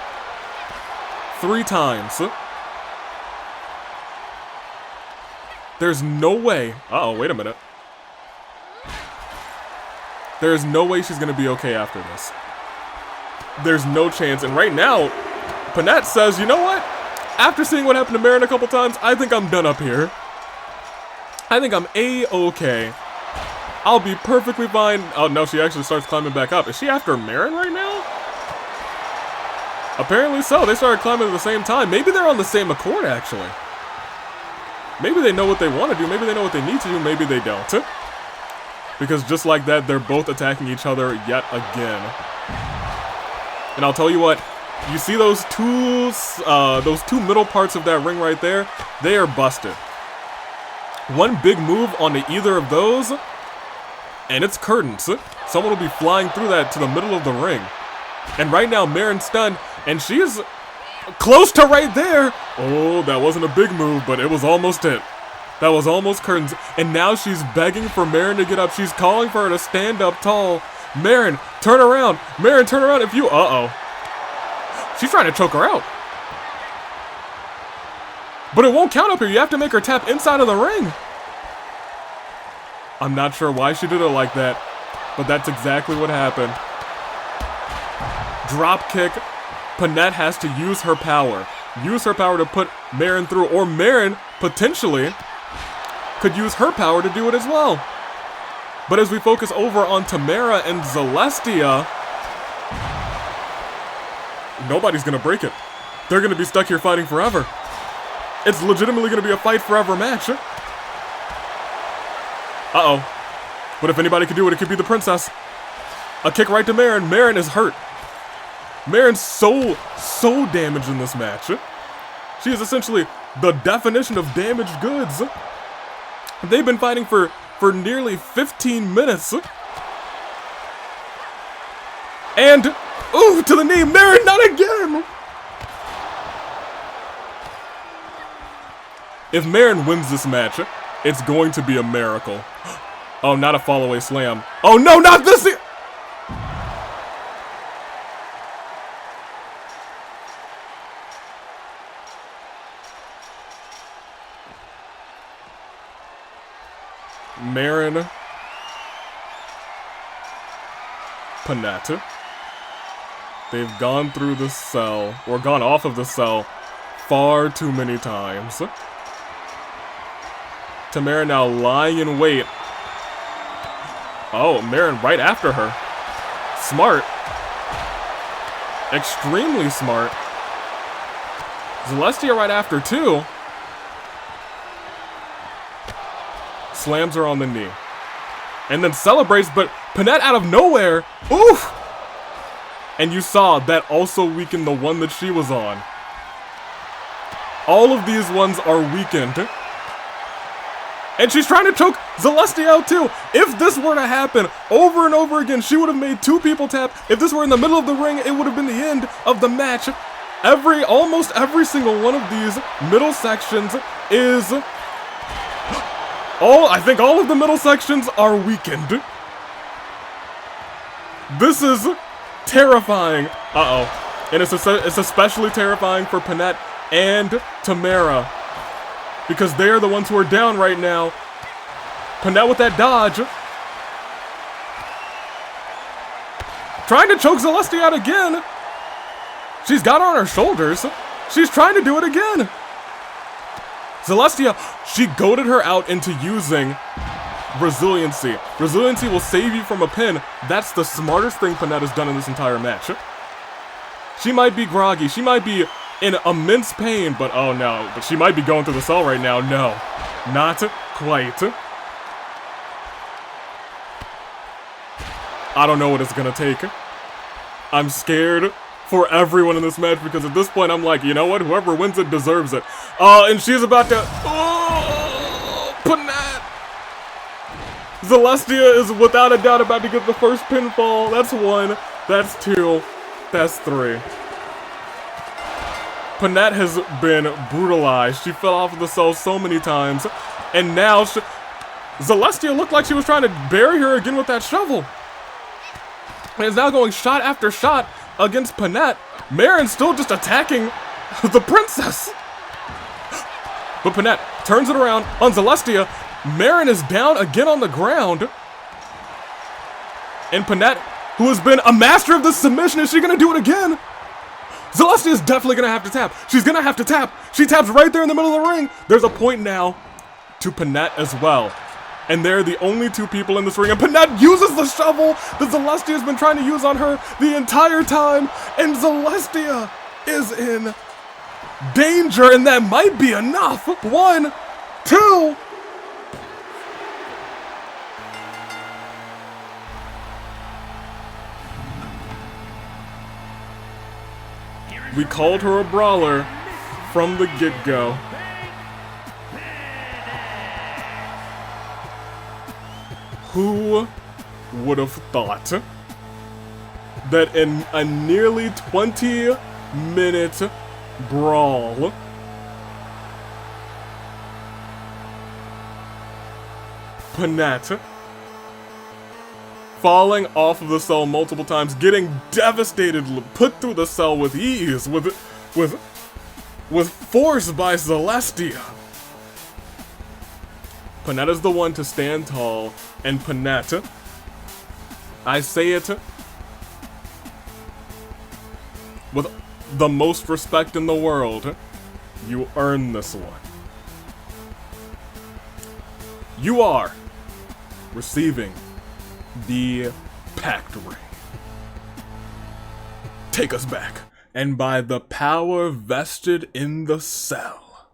3 times. There's no way. Uh-oh, wait a minute. There's no way she's gonna be okay after this. There's no chance. And right now, Pact says, you know what? After seeing what happened to Marin a couple times, I think I'm done up here. I think I'm A-okay. I'll be perfectly fine. Oh no, she actually starts climbing back up. Is she after Marin right now? Apparently so. They started climbing at the same time. Maybe they're on the same accord, actually. Maybe they know what they want to do. Maybe they know what they need to do. Maybe they don't. Because just like that, they're both attacking each other yet again. And I'll tell you what, you see those two middle parts of that ring right there? They are busted. One big move onto either of those, and it's curtains. Someone will be flying through that to the middle of the ring. And right now, Marin's stunned, and she is close to right there. Oh, that wasn't a big move, but it was almost it. That was almost curtains. And now she's begging for Marin to get up. She's calling for her to stand up tall. Marin, turn around. Marin, turn around if you... Uh-oh. She's trying to choke her out. But it won't count up here. You have to make her tap inside of the ring. I'm not sure why she did it like that, but that's exactly what happened. Drop kick. Pact has to use her power. Use her power to put Marin through, or Marin, potentially, could use her power to do it as well. But as we focus over on Tamara and Zelestia, nobody's gonna break it. They're gonna be stuck here fighting forever. It's legitimately gonna be a fight forever match. Uh-oh. What if anybody could do it? It could be the princess. A kick right to Marin. Marin is hurt. Marin's so damaged in this match. She is essentially the definition of damaged goods. They've been fighting for nearly 15 minutes. And, ooh, to the knee. Marin, not again! If Marin wins this match, it's going to be a miracle. Oh, not a fall-away slam. Oh no, not this! Marin, Pact. They've gone through the cell, or gone off of the cell, far too many times. Tamara now lying in wait. Oh, Marin right after her. Smart. Extremely smart. Zelestia right after too. Slams her on the knee. And then celebrates, but Pact out of nowhere. Oof! And you saw that also weakened the one that she was on. All of these ones are weakened. And she's trying to choke Zelestia out too. If this were to happen over and over again, she would have made two people tap. If this were in the middle of the ring, it would have been the end of the match. Almost every single one of these middle sections is... I think all of the middle sections are weakened. This is terrifying. Uh-oh. And it's especially terrifying for Pact and Tamara, because they're the ones who are down right now. Pact with that dodge. Trying to choke Zelestia out again. She's got her on her shoulders. She's trying to do it again. Zelestia, she goaded her out into using resiliency. Resiliency will save you from a pin. That's the smartest thing Pact has done in this entire match. She might be groggy. She might be in immense pain, but oh no. But she might be going through the cell right now. No, not quite. I don't know what it's gonna take. I'm scared for everyone in this match, because at this point I'm like, you know what? Whoever wins it deserves it. And she's about to... Oh, Pact! Zelestia is without a doubt about to get the first pinfall. That's one. That's two. That's three. Pact has been brutalized. She fell off of the cell so many times. And now Zelestia looked like she was trying to bury her again with that shovel. And is now going shot after shot against Pact. Marin's still just attacking the princess. But Panette turns it around on Zelestia. Marin is down again on the ground. And Panette, who has been a master of this submission, is she gonna do it again? Zelestia is definitely gonna have to tap. She's gonna have to tap. She taps right there in the middle of the ring. There's a point now to Panette as well. And they're the only two people in this ring. And Panette uses the shovel that Zelestia has been trying to use on her the entire time. And Zelestia is in danger, and that might be enough. 1, 2. We called her a brawler from the get-go. Who would have thought that in a nearly 20-minute brawl, Panette falling off of the cell multiple times, getting devastated, put through the cell with ease, with force by Zelestia. Panette is the one to stand tall, and Panette, I say it with the most respect in the world, you earn this one. You are receiving the Pact ring. Take us back, and by the power vested in the cell.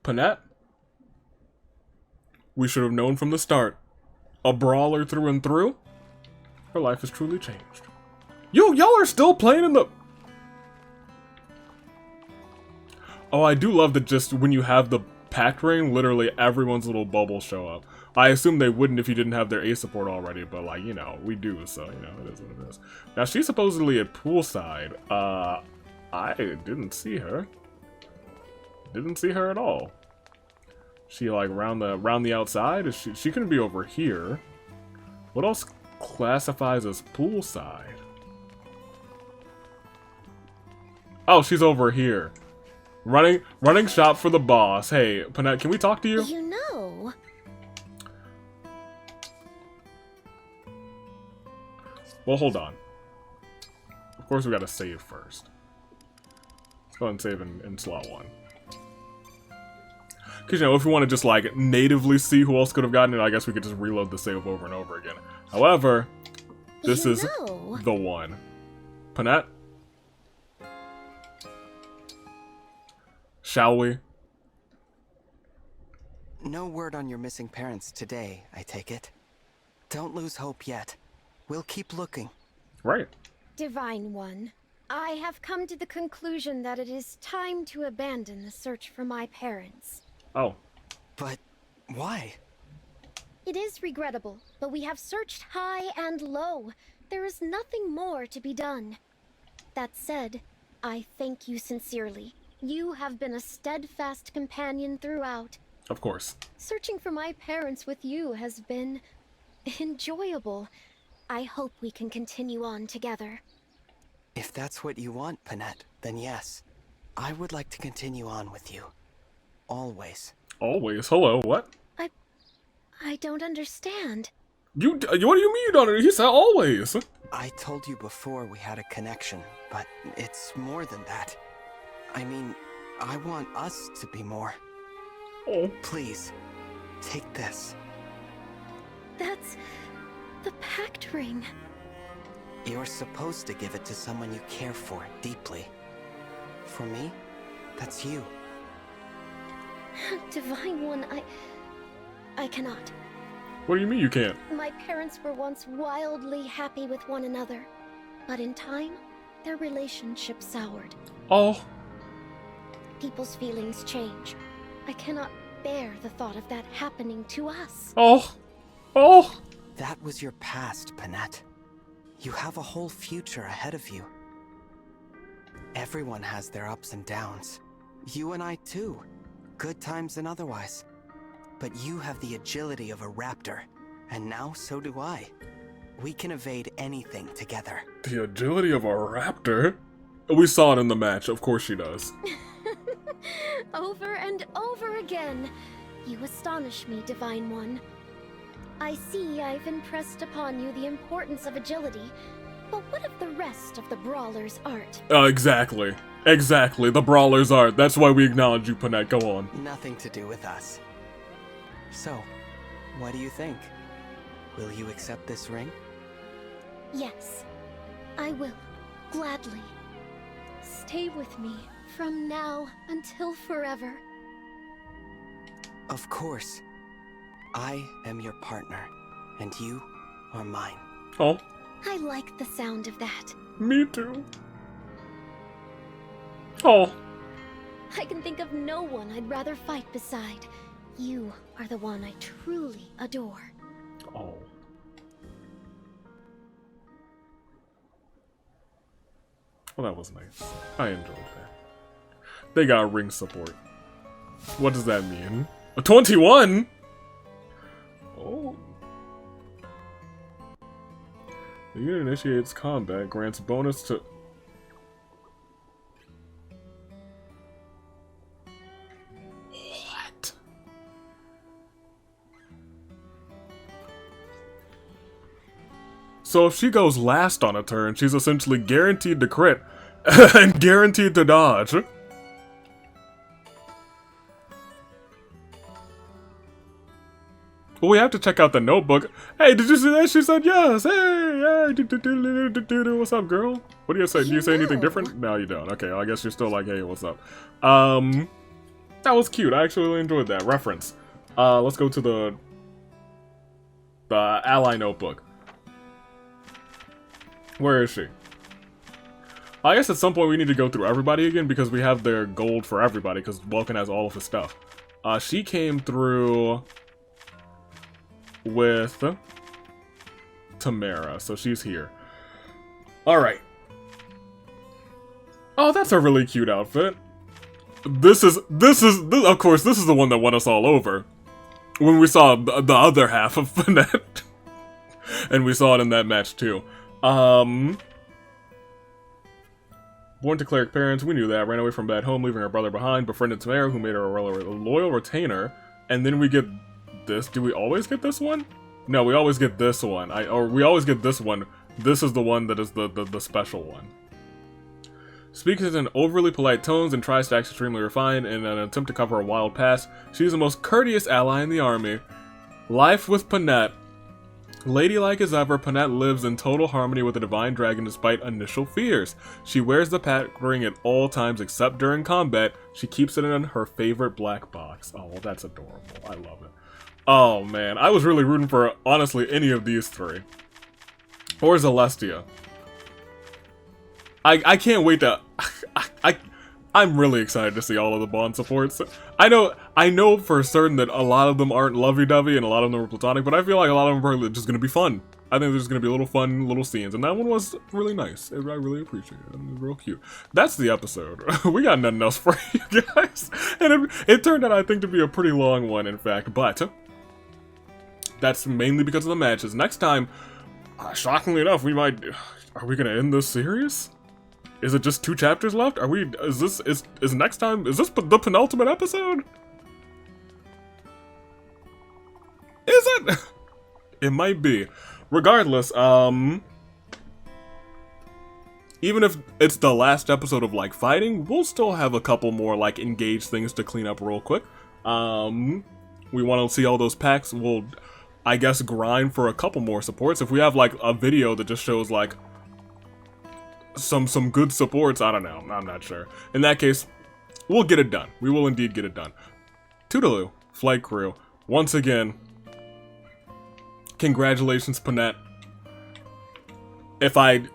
Panette, we should have known from the start, a brawler through and through. Her life has truly changed. Y'all are still playing in the... Oh, I do love that just when you have the Pact ring, literally everyone's little bubbles show up. I assume they wouldn't if you didn't have their A support already, but like, you know, we do, so, you know, it is what it is. Now, she's supposedly at poolside. I didn't see her. Didn't see her at all. She, like, round the outside? Is she couldn't be over here. What else classifies as poolside? Oh, she's over here. Running shop for the boss. Hey, Panette, can we talk to you?
You know...
Well, hold on. Of course, we gotta save first. Let's go ahead and save in slot 1. Because, you know, if we want to just, like, natively see who else could have gotten it, I guess we could just reload the save over and over again. However, this is the one. Panette? Shall we?
No word on your missing parents today, I take it. Don't lose hope yet. We'll keep looking.
Right.
Divine One, I have come to the conclusion that it is time to abandon the search for my parents.
Oh.
But why?
It is regrettable, but we have searched high and low. There is nothing more to be done. That said, I thank you sincerely. You have been a steadfast companion throughout.
Of course.
Searching for my parents with you has been enjoyable. I hope we can continue on together.
If that's what you want, Panette, then yes. I would like to continue on with you. Always.
Always? Hello, what?
I don't understand.
What do you mean you don't? He said always.
I told you before we had a connection, but it's more than that. I mean, I want us to be more.
Oh.
Please, take this.
That's the Pact ring.
You're supposed to give it to someone you care for deeply. For me, that's you.
Divine One, I cannot.
What do you mean you can't?
My parents were once wildly happy with one another, but in time, their relationship soured.
Oh.
People's feelings change. I cannot bear the thought of that happening to us.
Oh. Oh.
That was your past, Panette. You have a whole future ahead of you. Everyone has their ups and downs. You and I too. Good times and otherwise. But you have the agility of a raptor, and now so do I. We can evade anything together.
The agility of a raptor? We saw it in the match, of course she does.
Over and over again. You astonish me, Divine One. I see I've impressed upon you the importance of agility, but what of the rest of the Brawler's art?
Exactly. Exactly, the Brawler's art. That's why we acknowledge you, Panette. Go on.
Nothing to do with us. So, what do you think? Will you accept this ring?
Yes, I will. Gladly. Stay with me from now until forever.
Of course. I am your partner, and you are mine.
Oh.
I like the sound of that.
Me too. Oh.
I can think of no one I'd rather fight beside. You are the one I truly adore.
Oh. Well, that was nice. I enjoyed that. They got ring support. What does that mean? A 21? Oh. The unit initiates combat, grants bonus to... What? So if she goes last on a turn, she's essentially guaranteed to crit and guaranteed to dodge. Well, we have to check out the notebook. Hey, did you see that? She said yes. Hey, what's up, girl? What do you say? Do you say anything different? No, you don't. Okay, I guess you're still like, hey, what's up? That was cute. I actually really enjoyed that reference. Let's go to the ally notebook. Where is she? I guess at some point we need to go through everybody again because we have their gold for everybody because Welkin has all of his stuff. She came through with Tamara, so she's here. Alright. Oh, that's a really cute outfit. This is of course, this is the one that won us all over. When we saw the other half of Finette. And we saw it in that match too. Born to cleric parents, we knew that. Ran away from bad home, leaving her brother behind. Befriended Tamara, who made her a loyal retainer. And then we get this. Do we always get this one? No, we always get this one. We always get this one. This is the one that is the special one. Speaks in overly polite tones and tries to act extremely refined in an attempt to cover a wild past. She's the most courteous ally in the army. Life with Panette. Ladylike as ever, Panette lives in total harmony with the Divine Dragon despite initial fears. She wears the Pact ring at all times except during combat. She keeps it in her favorite black box. Oh, well, that's adorable. I love it. Oh, man. I was really rooting for, honestly, any of these three. Or Zelestia. I can't wait to... I'm really excited to see all of the bond supports. I know for certain that a lot of them aren't lovey-dovey and a lot of them are platonic, but I feel like a lot of them are just going to be fun. I think there's going to be little fun little scenes, and that one was really nice. I really appreciate it. It was real cute. That's the episode. We got nothing else for you guys. And it turned out, I think, to be a pretty long one, in fact, but that's mainly because of the matches. Next time, shockingly enough, we might... Are we going to end this series? Is it just 2 chapters left? Is this the penultimate episode? Is it? It might be. Regardless, even if it's the last episode of, like, fighting, we'll still have a couple more, like, engaged things to clean up real quick. We want to see all those packs. We'll, I guess, grind for a couple more supports. If we have, like, a video that just shows, like, some good supports, I don't know, I'm not sure. In that case, we'll get it done. We will indeed get it done. Toodaloo, flight crew. Once again, congratulations, Panette. If I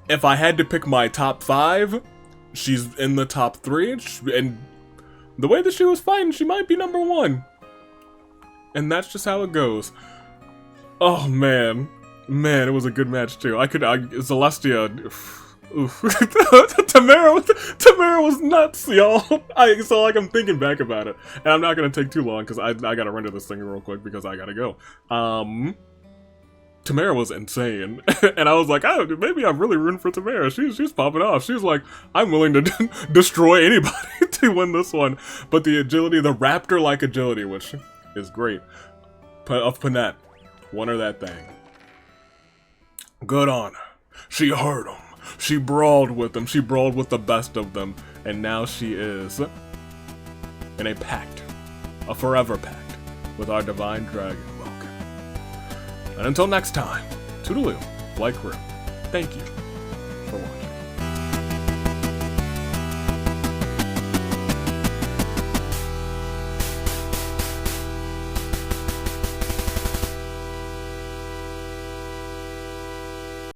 had to pick my top 5, she's in the top 3, and the way that she was fighting, she might be number 1. And that's just how it goes. Oh, man. Man, it was a good match too. Zelestia, Tamara was nuts, y'all. So like I'm thinking back about it, and I'm not gonna take too long because I gotta render this thing real quick because I gotta go. Tamara was insane. And I was like, oh, maybe I'm really rooting for Tamara. She's popping off. She's like, I'm willing to destroy anybody to win this one. But the agility, the raptor-like agility, which is great, of Panette, won her that thing. Good on her. She heard him. She brawled with them. She brawled with the best of them. And now she is in a pact. A forever pact with our divine dragon, Welkin. And until next time, toodaloo, like crew. Thank you for watching.